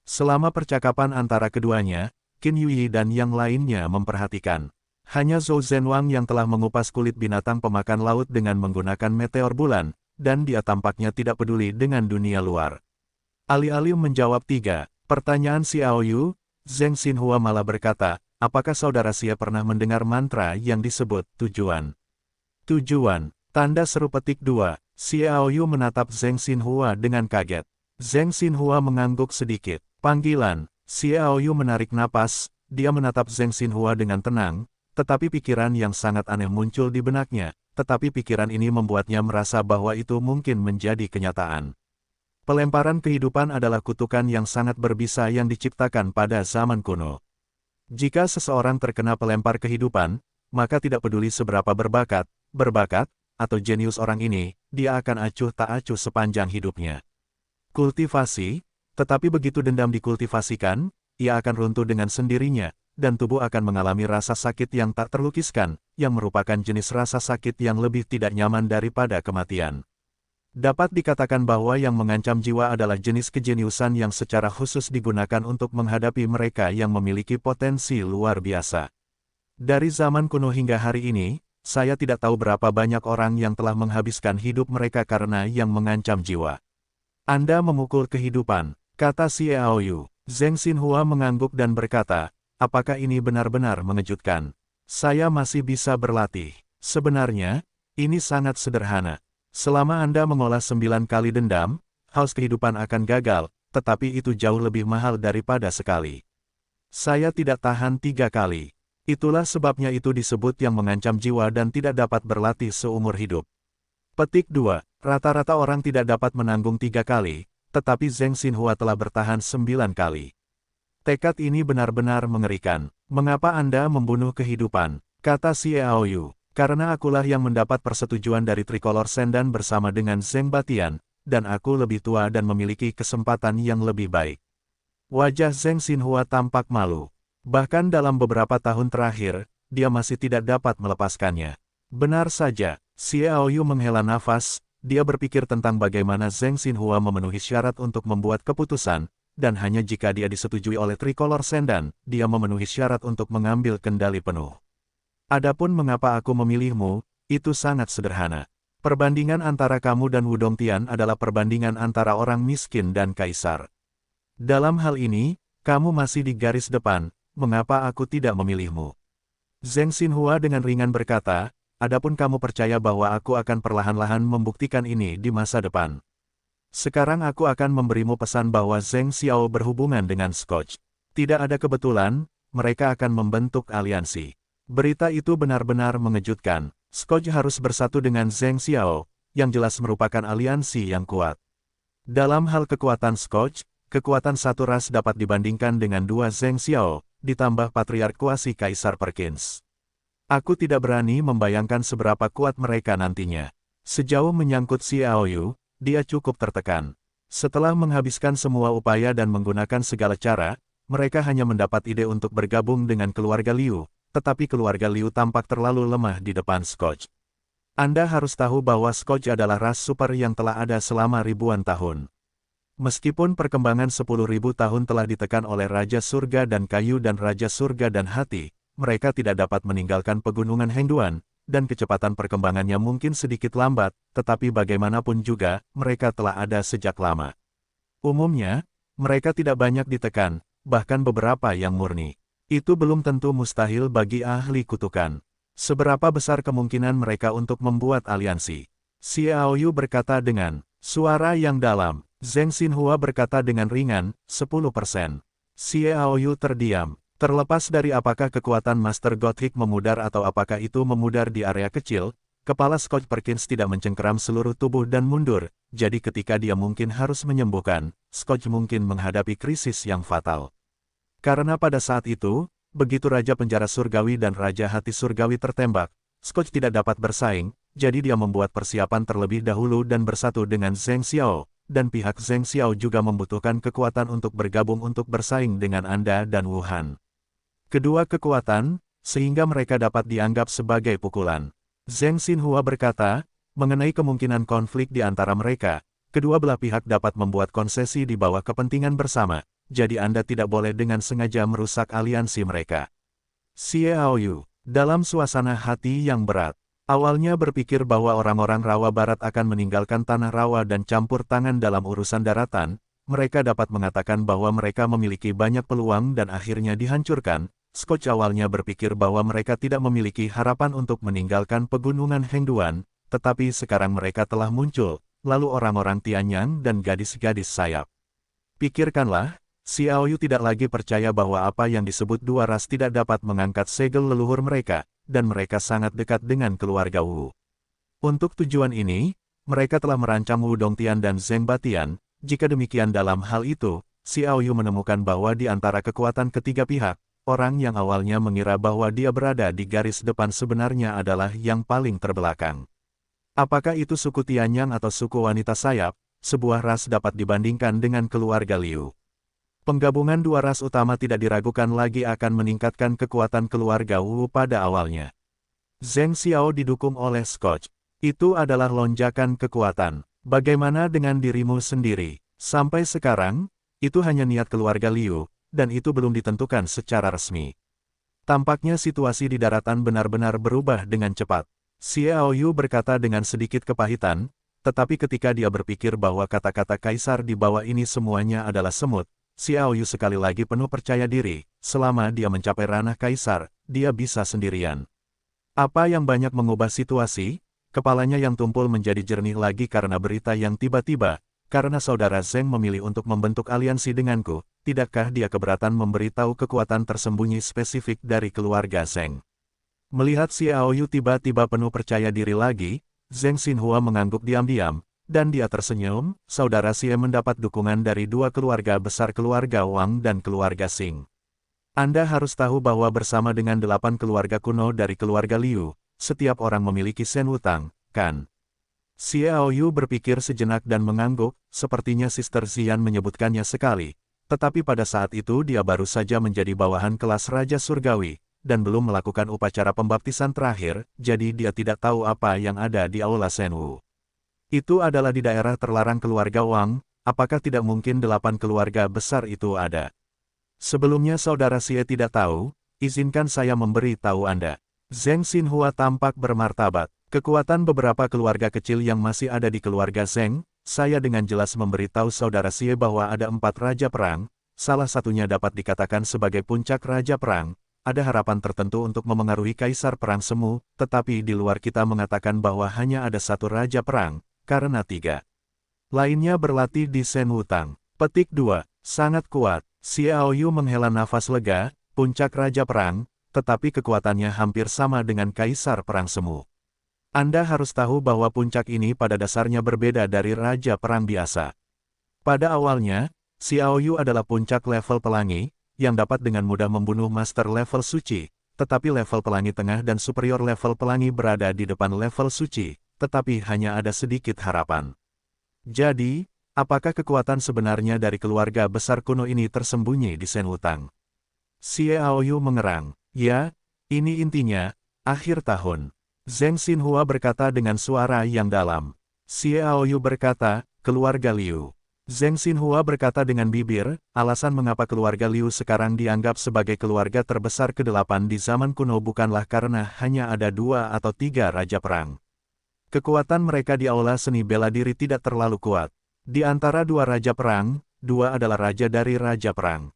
Selama percakapan antara keduanya, Qin Yuyi dan yang lainnya memperhatikan. Hanya Zhou Zhenwang yang telah mengupas kulit binatang pemakan laut dengan menggunakan meteor bulan, dan dia tampaknya tidak peduli dengan dunia luar. Alih-alih menjawab 3 pertanyaan Xiao Yu, Zheng Xinhua malah berkata, apakah saudara Xie pernah mendengar mantra yang disebut tujuan? Tujuan, tanda seru petik 2. Xiao Yu menatap Zheng Xinhua dengan kaget. Zheng Xinhua mengangguk sedikit. Panggilan, Xiao Yu menarik napas, dia menatap Zheng Xinhua dengan tenang, tetapi pikiran yang sangat aneh muncul di benaknya, tetapi pikiran ini membuatnya merasa bahwa itu mungkin menjadi kenyataan. Pelemparan kehidupan adalah kutukan yang sangat berbisa yang diciptakan pada zaman kuno. Jika seseorang terkena pelempar kehidupan, maka tidak peduli seberapa berbakat, atau jenius orang ini, dia akan acuh tak acuh sepanjang hidupnya. Kultivasi, tetapi begitu dendam dikultivasikan, ia akan runtuh dengan sendirinya, dan tubuh akan mengalami rasa sakit yang tak terlukiskan, yang merupakan jenis rasa sakit yang lebih tidak nyaman daripada kematian. Dapat dikatakan bahwa yang mengancam jiwa adalah jenis kejeniusan yang secara khusus digunakan untuk menghadapi mereka yang memiliki potensi luar biasa. Dari zaman kuno hingga hari ini, saya tidak tahu berapa banyak orang yang telah menghabiskan hidup mereka karena yang mengancam jiwa. Anda memukul kehidupan, kata Xiao Yu. Zheng Xinhua mengangguk dan berkata, apakah ini benar-benar mengejutkan? Saya masih bisa berlatih. Sebenarnya, ini sangat sederhana. Selama Anda mengolah 9 kali dendam, haus kehidupan akan gagal, tetapi itu jauh lebih mahal daripada sekali. Saya tidak tahan 3 kali. Itulah sebabnya itu disebut yang mengancam jiwa dan tidak dapat berlatih seumur hidup. Petik 2. Rata-rata orang tidak dapat menanggung 3 kali, tetapi Zheng Xinhua telah bertahan 9 kali. Tekad ini benar-benar mengerikan. Mengapa Anda membunuh kehidupan? Kata Xiao Yu. Karena akulah yang mendapat persetujuan dari Tricolor Sendan bersama dengan Zheng Batian, dan aku lebih tua dan memiliki kesempatan yang lebih baik. Wajah Zheng Xinhua tampak malu. Bahkan dalam beberapa tahun terakhir, dia masih tidak dapat melepaskannya. Benar saja, Xiao Yu menghela nafas, dia berpikir tentang bagaimana Zheng Xinhua memenuhi syarat untuk membuat keputusan, dan hanya jika dia disetujui oleh Tricolor Sendan, dia memenuhi syarat untuk mengambil kendali penuh. Adapun mengapa aku memilihmu, itu sangat sederhana. Perbandingan antara kamu dan Wudong Tian adalah perbandingan antara orang miskin dan kaisar. Dalam hal ini, kamu masih di garis depan, mengapa aku tidak memilihmu? Zheng Xinhua dengan ringan berkata, adapun kamu percaya bahwa aku akan perlahan-lahan membuktikan ini di masa depan. Sekarang aku akan memberimu pesan bahwa Zheng Xiao berhubungan dengan Scotch. Tidak ada kebetulan, mereka akan membentuk aliansi. Berita itu benar-benar mengejutkan. Scotch harus bersatu dengan Zheng Xiao, yang jelas merupakan aliansi yang kuat. Dalam hal kekuatan Scotch, kekuatan satu ras dapat dibandingkan dengan 2 Zheng Xiao, ditambah patriark kuasi Kaisar Perkins. Aku tidak berani membayangkan seberapa kuat mereka nantinya. Sejauh menyangkut Xiao Yu, dia cukup tertekan. Setelah menghabiskan semua upaya dan menggunakan segala cara, mereka hanya mendapat ide untuk bergabung dengan keluarga Liu, tetapi keluarga Liu tampak terlalu lemah di depan Scotch. Anda harus tahu bahwa Scotch adalah ras super yang telah ada selama ribuan tahun. Meskipun perkembangan 10.000 tahun telah ditekan oleh Raja Surga dan Kayu dan Raja Surga dan Hati, mereka tidak dapat meninggalkan pegunungan Hengduan, dan kecepatan perkembangannya mungkin sedikit lambat, tetapi bagaimanapun juga, mereka telah ada sejak lama. Umumnya, mereka tidak banyak ditekan, bahkan beberapa yang murni. Itu belum tentu mustahil bagi ahli kutukan. Seberapa besar kemungkinan mereka untuk membuat aliansi? Xiao Yu berkata dengan suara yang dalam. Zheng Xinhua berkata dengan ringan, 10%. Xiao Yu terdiam. Terlepas dari apakah kekuatan Master Gothic memudar atau apakah itu memudar di area kecil, kepala Scotch Perkins tidak mencengkeram seluruh tubuh dan mundur, jadi ketika dia mungkin harus menyembuhkan, Scotch mungkin menghadapi krisis yang fatal. Karena pada saat itu, begitu Raja Penjara Surgawi dan Raja Hati Surgawi tertembak, Scotch tidak dapat bersaing, jadi dia membuat persiapan terlebih dahulu dan bersatu dengan Zheng Xiao, dan pihak Zheng Xiao juga membutuhkan kekuatan untuk bergabung untuk bersaing dengan Anda dan Wuhan. Kedua kekuatan, sehingga mereka dapat dianggap sebagai pukulan. Zheng Xinhua berkata, mengenai kemungkinan konflik di antara mereka, kedua belah pihak dapat membuat konsesi di bawah kepentingan bersama. Jadi Anda tidak boleh dengan sengaja merusak aliansi mereka. Xiao Yu, dalam suasana hati yang berat, awalnya berpikir bahwa orang-orang Rawa Barat akan meninggalkan tanah rawa dan campur tangan dalam urusan daratan, mereka dapat mengatakan bahwa mereka memiliki banyak peluang dan akhirnya dihancurkan. Scotch awalnya berpikir bahwa mereka tidak memiliki harapan untuk meninggalkan pegunungan Hengduan, tetapi sekarang mereka telah muncul, lalu orang-orang Tianyang dan gadis-gadis sayap. Pikirkanlah, Xiao Yu tidak lagi percaya bahwa apa yang disebut dua ras tidak dapat mengangkat segel leluhur mereka, dan mereka sangat dekat dengan keluarga Wu. Untuk tujuan ini, mereka telah merancang Wu Dongtian dan Zheng Batian. Jika demikian dalam hal itu, Xiao Yu menemukan bahwa di antara kekuatan ketiga pihak, orang yang awalnya mengira bahwa dia berada di garis depan sebenarnya adalah yang paling terbelakang. Apakah itu suku Tianyang atau suku wanita sayap, sebuah ras dapat dibandingkan dengan keluarga Liu. Penggabungan dua ras utama tidak diragukan lagi akan meningkatkan kekuatan keluarga Wu pada awalnya. Zheng Xiao didukung oleh Scotch. Itu adalah lonjakan kekuatan. Bagaimana dengan dirimu sendiri? Sampai sekarang, itu hanya niat keluarga Liu, dan itu belum ditentukan secara resmi. Tampaknya situasi di daratan benar-benar berubah dengan cepat. Xiao Yu berkata dengan sedikit kepahitan, tetapi ketika dia berpikir bahwa kata-kata kaisar di bawah ini semuanya adalah semut, Xiao Yu sekali lagi penuh percaya diri, selama dia mencapai ranah kaisar, dia bisa sendirian. Apa yang banyak mengubah situasi? Kepalanya yang tumpul menjadi jernih lagi karena berita yang tiba-tiba, karena saudara Zheng memilih untuk membentuk aliansi denganku, tidakkah dia keberatan memberitahu kekuatan tersembunyi spesifik dari keluarga Zheng? Melihat Xiao Yu tiba-tiba penuh percaya diri lagi, Zheng Xinhua mengangguk diam-diam, dan dia tersenyum. Saudara Xie mendapat dukungan dari dua keluarga besar, keluarga Wang dan keluarga Xing. Anda harus tahu bahwa bersama dengan 8 keluarga kuno dari keluarga Liu, setiap orang memiliki Shen Wutang, kan? Xiao Yu berpikir sejenak dan mengangguk, sepertinya Sister Xian menyebutkannya sekali, tetapi pada saat itu dia baru saja menjadi bawahan kelas Raja Surgawi, dan belum melakukan upacara pembaptisan terakhir, jadi dia tidak tahu apa yang ada di Aula Shenwu. Itu adalah di daerah terlarang keluarga Wang, apakah tidak mungkin 8 keluarga besar itu ada? Sebelumnya saudara Xie tidak tahu, izinkan saya memberi tahu Anda. Zheng Xinhua tampak bermartabat. Kekuatan beberapa keluarga kecil yang masih ada di keluarga Zheng, saya dengan jelas memberitahu saudara Xie bahwa ada 4 raja perang, salah satunya dapat dikatakan sebagai puncak raja perang. Ada harapan tertentu untuk memengaruhi kaisar perang semu, tetapi di luar kita mengatakan bahwa hanya ada 1 raja perang, karena 3 lainnya berlatih di Shen Wutang. Petik 2. Sangat kuat. Xiao Yu menghela nafas lega, puncak raja perang, tetapi kekuatannya hampir sama dengan kaisar perang semu. Anda harus tahu bahwa puncak ini pada dasarnya berbeda dari raja perang biasa. Pada awalnya, Xiao Yu adalah puncak level pelangi, yang dapat dengan mudah membunuh master level suci, tetapi level pelangi tengah dan superior level pelangi berada di depan level suci, tetapi hanya ada sedikit harapan. Jadi, apakah kekuatan sebenarnya dari keluarga besar kuno ini tersembunyi di Shen Wutang? Xiao Yu mengerang. Ya, ini intinya, akhir tahun. Zheng Xinhua berkata dengan suara yang dalam. Xiao Yu berkata, keluarga Liu. Zheng Xinhua berkata dengan bibir, alasan mengapa keluarga Liu sekarang dianggap sebagai keluarga terbesar ke-8 di zaman kuno bukanlah karena hanya ada 2 atau 3 raja perang. Kekuatan mereka di aula seni bela diri tidak terlalu kuat. Di antara 2 raja perang, 2 adalah raja dari raja perang.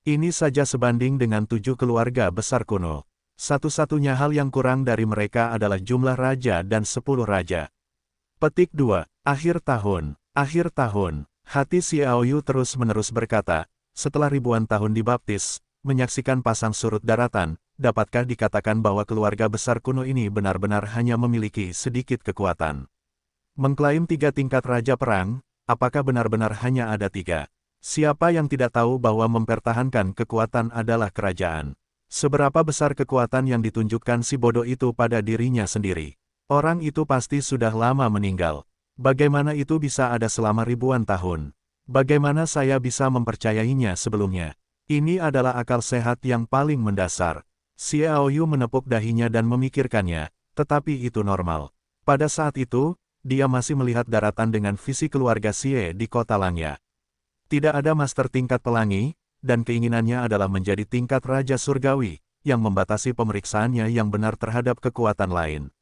Ini saja sebanding dengan 7 keluarga besar kuno. Satu-satunya hal yang kurang dari mereka adalah jumlah raja dan 10 raja. Petik 2. Akhir tahun. Akhir tahun. Hati Xiao Yu terus-menerus berkata, setelah ribuan tahun dibaptis, menyaksikan pasang surut daratan, dapatkah dikatakan bahwa keluarga besar kuno ini benar-benar hanya memiliki sedikit kekuatan? Mengklaim 3 tingkat raja perang, apakah benar-benar hanya ada 3? Siapa yang tidak tahu bahwa mempertahankan kekuatan adalah kerajaan? Seberapa besar kekuatan yang ditunjukkan si bodoh itu pada dirinya sendiri? Orang itu pasti sudah lama meninggal. Bagaimana itu bisa ada selama ribuan tahun? Bagaimana saya bisa mempercayainya sebelumnya? Ini adalah akal sehat yang paling mendasar. Xiao Yu menepuk dahinya dan memikirkannya, tetapi itu normal. Pada saat itu, dia masih melihat daratan dengan visi keluarga Xie di kota Langya. Tidak ada master tingkat pelangi, dan keinginannya adalah menjadi tingkat raja surgawi, yang membatasi pemeriksaannya yang benar terhadap kekuatan lain.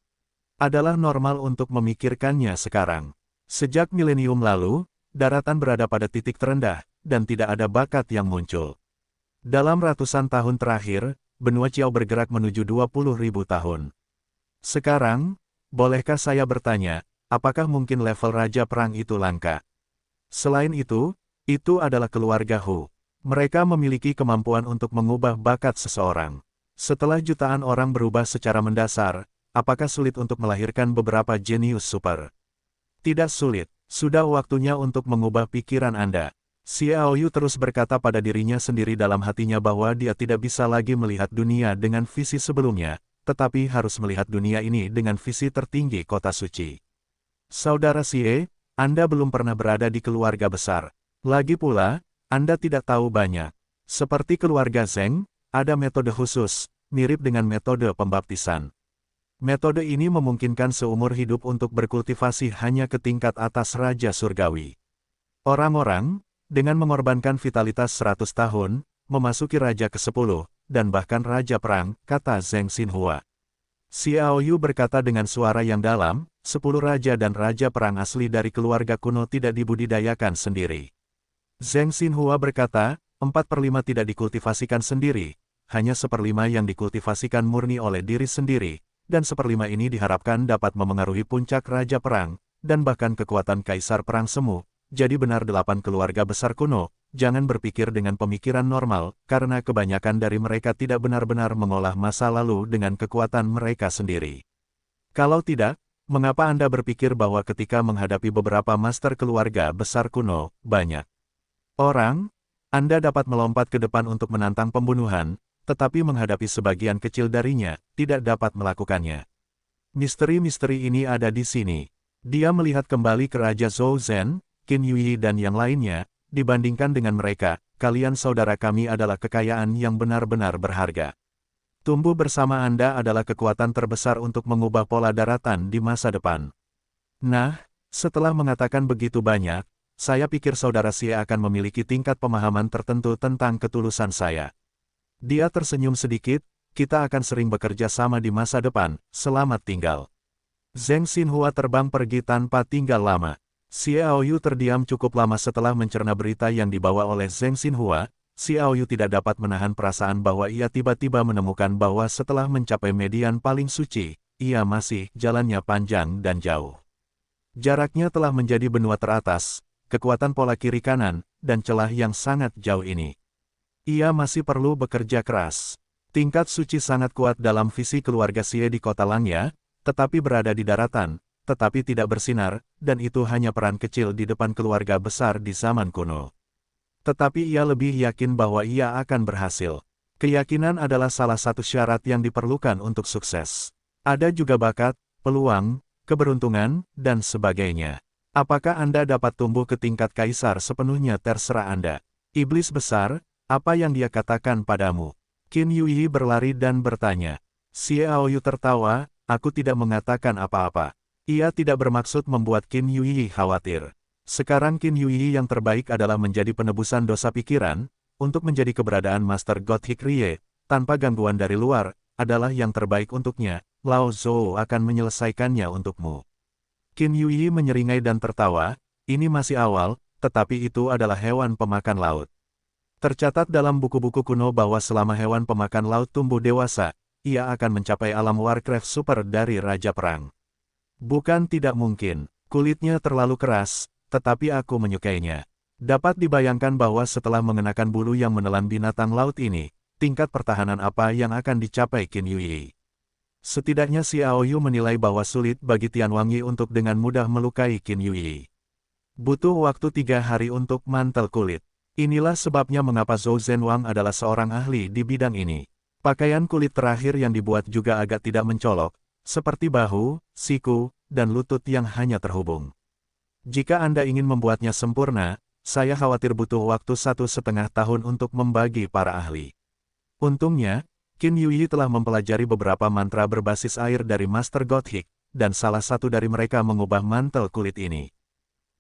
Adalah normal untuk memikirkannya sekarang. Sejak milenium lalu, daratan berada pada titik terendah, dan tidak ada bakat yang muncul. Dalam ratusan tahun terakhir, benua Qiao bergerak menuju 20.000 tahun. Sekarang, bolehkah saya bertanya, apakah mungkin level Raja Perang itu langka? Selain itu adalah keluarga Hu. Mereka memiliki kemampuan untuk mengubah bakat seseorang. Setelah jutaan orang berubah secara mendasar, apakah sulit untuk melahirkan beberapa jenius super? Tidak sulit, sudah waktunya untuk mengubah pikiran Anda. Xiao Yu terus berkata pada dirinya sendiri dalam hatinya bahwa dia tidak bisa lagi melihat dunia dengan visi sebelumnya, tetapi harus melihat dunia ini dengan visi tertinggi kota suci. Saudara Xie, Anda belum pernah berada di keluarga besar. Lagi pula, Anda tidak tahu banyak. Seperti keluarga Zheng, ada metode khusus, mirip dengan metode pembaptisan. Metode ini memungkinkan seumur hidup untuk berkultivasi hanya ke tingkat atas Raja Surgawi. Orang-orang, dengan mengorbankan vitalitas 100 tahun, memasuki Raja ke-10, dan bahkan Raja Perang, kata Zheng Xinhua. Xiao Yu berkata dengan suara yang dalam, 10 Raja dan Raja Perang asli dari keluarga kuno tidak dibudidayakan sendiri. Zheng Xinhua berkata, 4/5 tidak dikultivasikan sendiri, hanya 1/5 yang dikultivasikan murni oleh diri sendiri, dan 1/5 ini diharapkan dapat memengaruhi puncak Raja Perang, dan bahkan kekuatan Kaisar Perang Semu. Jadi benar 8 keluarga besar kuno, jangan berpikir dengan pemikiran normal, karena kebanyakan dari mereka tidak benar-benar mengolah masa lalu dengan kekuatan mereka sendiri. Kalau tidak, mengapa Anda berpikir bahwa ketika menghadapi beberapa master keluarga besar kuno, banyak orang, Anda dapat melompat ke depan untuk menantang pembunuhan, tetapi menghadapi sebagian kecil darinya, tidak dapat melakukannya. Misteri-misteri ini ada di sini. Dia melihat kembali ke Raja Zhou Zhen, Qin Yuyi dan yang lainnya, dibandingkan dengan mereka, kalian saudara kami adalah kekayaan yang benar-benar berharga. Tumbuh bersama Anda adalah kekuatan terbesar untuk mengubah pola daratan di masa depan. Nah, setelah mengatakan begitu banyak, saya pikir saudara Xie akan memiliki tingkat pemahaman tertentu tentang ketulusan saya. Dia tersenyum sedikit, kita akan sering bekerja sama di masa depan, selamat tinggal. Zheng Xinhua terbang pergi tanpa tinggal lama. Xiao Yu terdiam cukup lama setelah mencerna berita yang dibawa oleh Zheng Xinhua. Xiao Yu tidak dapat menahan perasaan bahwa ia tiba-tiba menemukan bahwa setelah mencapai median paling suci, ia masih jalannya panjang dan jauh. Jaraknya telah menjadi benua teratas, kekuatan pola kiri kanan, dan celah yang sangat jauh ini. Ia masih perlu bekerja keras. Tingkat suci sangat kuat dalam visi keluarga Xie di kota Langya, tetapi berada di daratan, tetapi tidak bersinar, dan itu hanya peran kecil di depan keluarga besar di zaman kuno. Tetapi ia lebih yakin bahwa ia akan berhasil. Keyakinan adalah salah satu syarat yang diperlukan untuk sukses. Ada juga bakat, peluang, keberuntungan, dan sebagainya. Apakah Anda dapat tumbuh ke tingkat kaisar sepenuhnya terserah Anda. Iblis besar, apa yang dia katakan padamu? Qin Yuyi berlari dan bertanya. Xiao Yu tertawa, aku tidak mengatakan apa-apa. Ia tidak bermaksud membuat Qin Yuyi khawatir. Sekarang Qin Yuyi yang terbaik adalah menjadi penebusan dosa pikiran, untuk menjadi keberadaan Master Gothic Rie, tanpa gangguan dari luar, adalah yang terbaik untuknya. Lao Zhou akan menyelesaikannya untukmu. Qin Yuyi menyeringai dan tertawa, ini masih awal, tetapi itu adalah hewan pemakan laut. Tercatat dalam buku-buku kuno bahwa selama hewan pemakan laut tumbuh dewasa, ia akan mencapai alam Warcraft Super dari Raja Perang. Bukan tidak mungkin, kulitnya terlalu keras, tetapi aku menyukainya. Dapat dibayangkan bahwa setelah mengenakan bulu yang menelan binatang laut ini, tingkat pertahanan apa yang akan dicapai Qin Yuyi. Setidaknya Xiao Yu menilai bahwa sulit bagi Tian Wangi untuk dengan mudah melukai Qin Yuyi. Butuh waktu 3 hari untuk mantel kulit. Inilah sebabnya mengapa Zhou Zhenwang adalah seorang ahli di bidang ini. Pakaian kulit terakhir yang dibuat juga agak tidak mencolok, seperti bahu, siku, dan lutut yang hanya terhubung. Jika Anda ingin membuatnya sempurna, saya khawatir butuh waktu 1,5 tahun untuk membagi para ahli. Untungnya, Qin Yuyi telah mempelajari beberapa mantra berbasis air dari Master Gothic, dan salah satu dari mereka mengubah mantel kulit ini.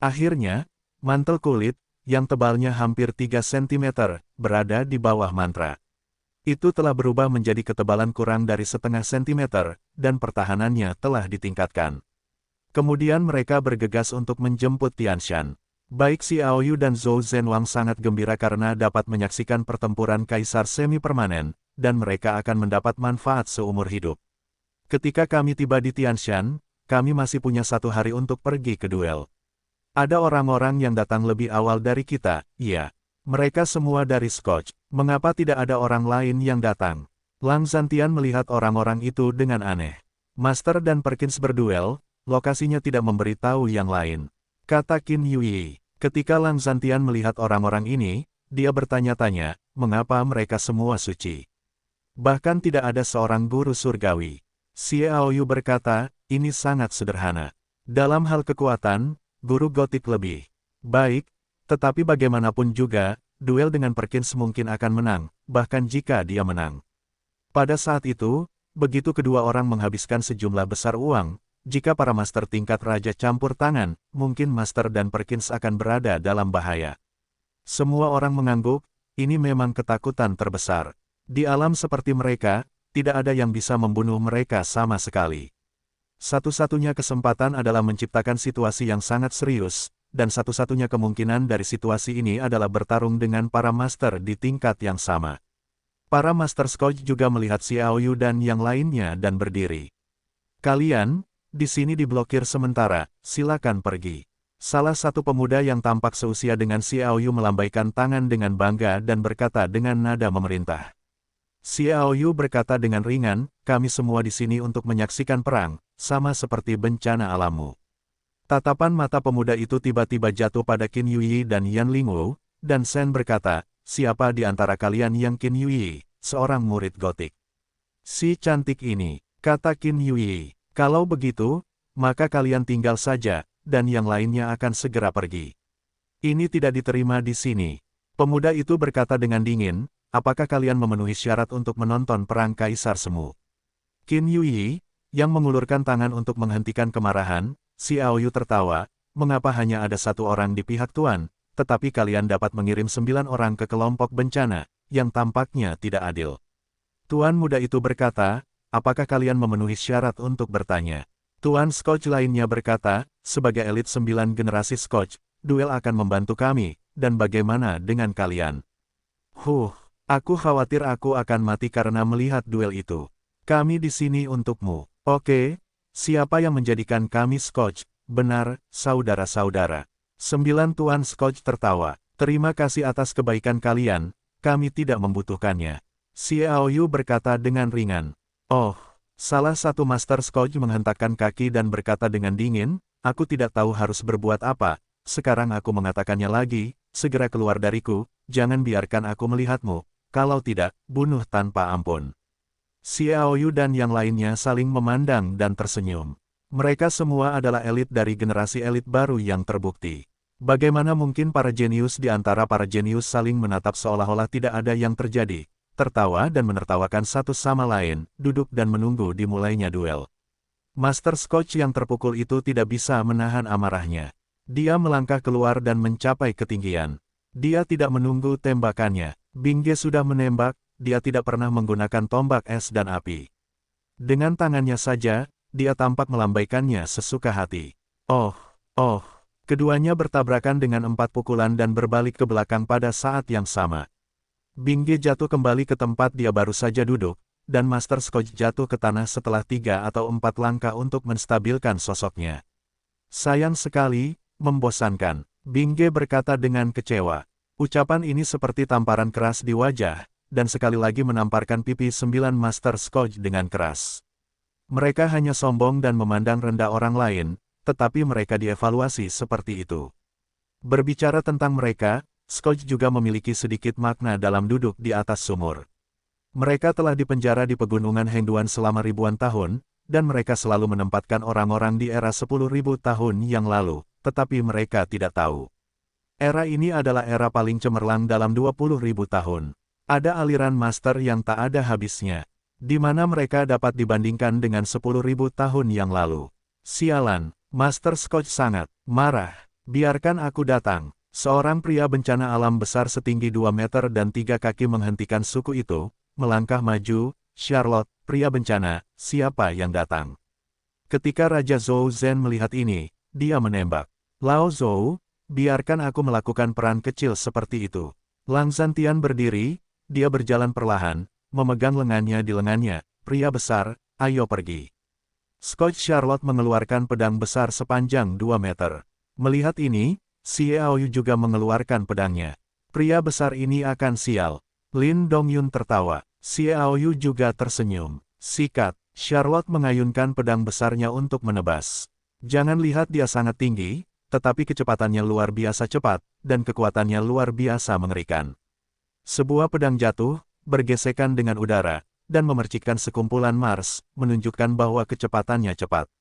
Akhirnya, mantel kulit, yang tebalnya hampir 3 cm, berada di bawah mantra. Itu telah berubah menjadi ketebalan kurang dari setengah sentimeter, dan pertahanannya telah ditingkatkan. Kemudian mereka bergegas untuk menjemput Tianshan. Baik Xiao Yu dan Zhou Zhenwang sangat gembira karena dapat menyaksikan pertempuran kaisar semi-permanen, dan mereka akan mendapat manfaat seumur hidup. Ketika kami tiba di Tianshan, kami masih punya 1 hari untuk pergi ke duel. Ada orang-orang yang datang lebih awal dari kita, iya. Mereka semua dari Scotch. Mengapa tidak ada orang lain yang datang? Lang Zhantian melihat orang-orang itu dengan aneh. Master dan Perkins berduel, lokasinya tidak memberitahu yang lain. Kata Qin Yui. Ketika Lang Zhantian melihat orang-orang ini, dia bertanya-tanya, mengapa mereka semua suci? Bahkan tidak ada seorang guru surgawi. Xiao Yu berkata, ini sangat sederhana. Dalam hal kekuatan, guru gotik lebih baik, tetapi bagaimanapun juga, duel dengan Perkins mungkin akan menang, bahkan jika dia menang. Pada saat itu, begitu kedua orang menghabiskan sejumlah besar uang, jika para master tingkat raja campur tangan, mungkin Master dan Perkins akan berada dalam bahaya. Semua orang mengangguk, ini memang ketakutan terbesar. Di alam seperti mereka, tidak ada yang bisa membunuh mereka sama sekali. Satu-satunya kesempatan adalah menciptakan situasi yang sangat serius, dan satu-satunya kemungkinan dari situasi ini adalah bertarung dengan para master di tingkat yang sama. Para master Scotch juga melihat Xiao Yu dan yang lainnya dan berdiri. Kalian, di sini diblokir sementara, silakan pergi. Salah satu pemuda yang tampak seusia dengan Xiao Yu melambaikan tangan dengan bangga dan berkata dengan nada memerintah. Xiao Yu berkata dengan ringan, kami semua di sini untuk menyaksikan perang, sama seperti bencana alammu. Tatapan mata pemuda itu tiba-tiba jatuh pada Qin Yui dan Yan Lingwu, dan Shen berkata, siapa di antara kalian yang Qin Yui, seorang murid gotik? Si cantik ini, kata Qin Yui. Kalau begitu, maka kalian tinggal saja, dan yang lainnya akan segera pergi. Ini tidak diterima di sini. Pemuda itu berkata dengan dingin, apakah kalian memenuhi syarat untuk menonton perang Kaisar Semu? Qin Yui, yang mengulurkan tangan untuk menghentikan kemarahan, Xiao Yu tertawa, mengapa hanya ada 1 orang di pihak Tuan, tetapi kalian dapat mengirim 9 orang ke kelompok bencana, yang tampaknya tidak adil. Tuan muda itu berkata, apakah kalian memenuhi syarat untuk bertanya? Tuan Scotch lainnya berkata, sebagai elit 9 generasi Scotch, duel akan membantu kami, dan bagaimana dengan kalian? Aku khawatir aku akan mati karena melihat duel itu. Kami di sini untukmu. Oke, siapa yang menjadikan kami Scotch? Benar, saudara-saudara. 9 Tuan Scotch tertawa. Terima kasih atas kebaikan kalian, kami tidak membutuhkannya. Xiao Yu berkata dengan ringan. Oh, salah satu Master Scotch menghentakkan kaki dan berkata dengan dingin, aku tidak tahu harus berbuat apa, sekarang aku mengatakannya lagi, segera keluar dariku, jangan biarkan aku melihatmu, kalau tidak, bunuh tanpa ampun. Xiao Yu dan yang lainnya saling memandang dan tersenyum. Mereka semua adalah elit dari generasi elit baru yang terbukti. Bagaimana mungkin para jenius di antara para jenius saling menatap seolah-olah tidak ada yang terjadi? Tertawa dan menertawakan satu sama lain, duduk dan menunggu dimulainya duel. Master Scotch yang terpukul itu tidak bisa menahan amarahnya. Dia melangkah keluar dan mencapai ketinggian. Dia tidak menunggu tembakannya. Bingge sudah menembak, dia tidak pernah menggunakan tombak es dan api. Dengan tangannya saja, dia tampak melambaikannya sesuka hati. Keduanya bertabrakan dengan 4 pukulan dan berbalik ke belakang pada saat yang sama. Bingge jatuh kembali ke tempat dia baru saja duduk, dan Master Scotch jatuh ke tanah setelah 3 atau 4 langkah untuk menstabilkan sosoknya. Sayang sekali, membosankan, Bingge berkata dengan kecewa. Ucapan ini seperti tamparan keras di wajah, dan sekali lagi menamparkan pipi 9 Master Scotch dengan keras. Mereka hanya sombong dan memandang rendah orang lain, tetapi mereka dievaluasi seperti itu. Berbicara tentang mereka, Scotch juga memiliki sedikit makna dalam duduk di atas sumur. Mereka telah dipenjara di pegunungan Hengduan selama ribuan tahun, dan mereka selalu menempatkan orang-orang di era 10.000 tahun yang lalu, tetapi mereka tidak tahu. Era ini adalah era paling cemerlang dalam 20.000 tahun. Ada aliran master yang tak ada habisnya, di mana mereka dapat dibandingkan dengan 10.000 tahun yang lalu. Sialan, Master Scotch sangat marah. Biarkan aku datang. Seorang pria bencana alam besar setinggi 2 meter dan 3 kaki menghentikan suku itu, melangkah maju. Charlotte, pria bencana, siapa yang datang? Ketika Raja Zhou Zhen melihat ini, dia menembak. Lao Zhou, biarkan aku melakukan peran kecil seperti itu. Lang Zhantian berdiri, dia berjalan perlahan, memegang lengannya di lengannya. Pria besar, ayo pergi. Scotch Charlotte mengeluarkan pedang besar sepanjang 2 meter. Melihat ini, Xiaoyu juga mengeluarkan pedangnya. Pria besar ini akan sial. Lin Dongyun tertawa. Xiaoyu juga tersenyum. Sikat, Charlotte mengayunkan pedang besarnya untuk menebas. Jangan lihat dia sangat tinggi, tetapi kecepatannya luar biasa cepat, dan kekuatannya luar biasa mengerikan. Sebuah pedang jatuh, bergesekan dengan udara, dan memercikkan sekumpulan Mars, menunjukkan bahwa kecepatannya cepat.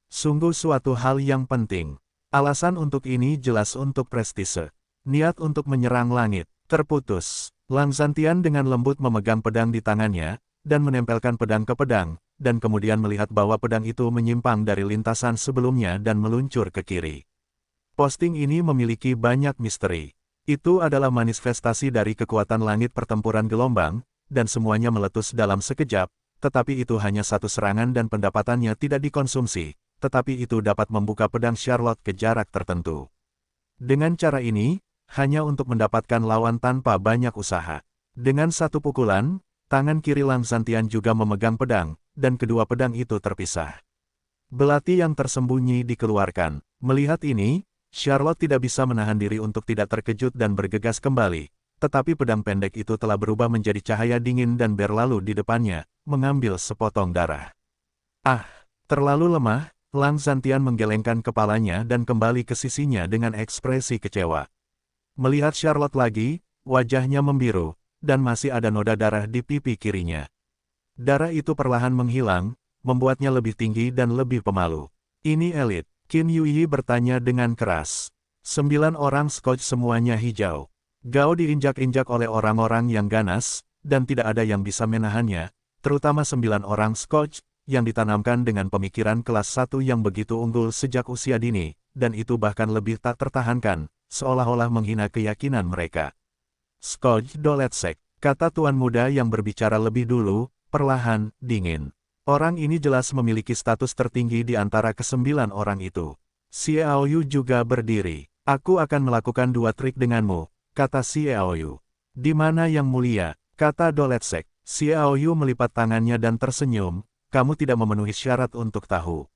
Sungguh suatu hal yang penting. Alasan untuk ini jelas untuk prestise. Niat untuk menyerang langit, terputus. Lang Zhantian dengan lembut memegang pedang di tangannya, dan menempelkan pedang ke pedang, dan kemudian melihat bahwa pedang itu menyimpang dari lintasan sebelumnya dan meluncur ke kiri. Posting ini memiliki banyak misteri. Itu adalah manifestasi dari kekuatan langit pertempuran gelombang, dan semuanya meletus dalam sekejap, tetapi itu hanya satu serangan dan pendapatannya tidak dikonsumsi, tetapi itu dapat membuka pedang Charlotte ke jarak tertentu. Dengan cara ini, hanya untuk mendapatkan lawan tanpa banyak usaha. Dengan satu pukulan, tangan kiri Lang Zhantian juga memegang pedang, dan kedua pedang itu terpisah. Belati yang tersembunyi dikeluarkan. Melihat ini, Charlotte tidak bisa menahan diri untuk tidak terkejut dan bergegas kembali, tetapi pedang pendek itu telah berubah menjadi cahaya dingin dan berlalu di depannya, mengambil sepotong darah. Ah, terlalu lemah, Lang Zhantian menggelengkan kepalanya dan kembali ke sisinya dengan ekspresi kecewa. Melihat Charlotte lagi, wajahnya membiru, dan masih ada noda darah di pipi kirinya. Darah itu perlahan menghilang, membuatnya lebih tinggi dan lebih pemalu. Ini elit, Qin Yuyi bertanya dengan keras. 9 orang Scotch semuanya hijau. Gao diinjak-injak oleh orang-orang yang ganas, dan tidak ada yang bisa menahannya, terutama 9 orang Scotch, yang ditanamkan dengan pemikiran kelas 1 yang begitu unggul sejak usia dini, dan itu bahkan lebih tak tertahankan, seolah-olah menghina keyakinan mereka. Scotch Doletsek, kata tuan muda yang berbicara lebih dulu, perlahan, dingin. Orang ini jelas memiliki status tertinggi di antara ke-9 orang itu. Xiaoyu juga berdiri. Aku akan melakukan 2 trik denganmu, kata Xiaoyu. Di mana yang mulia, kata Doletsek. Xiaoyu melipat tangannya dan tersenyum, kamu tidak memenuhi syarat untuk tahu.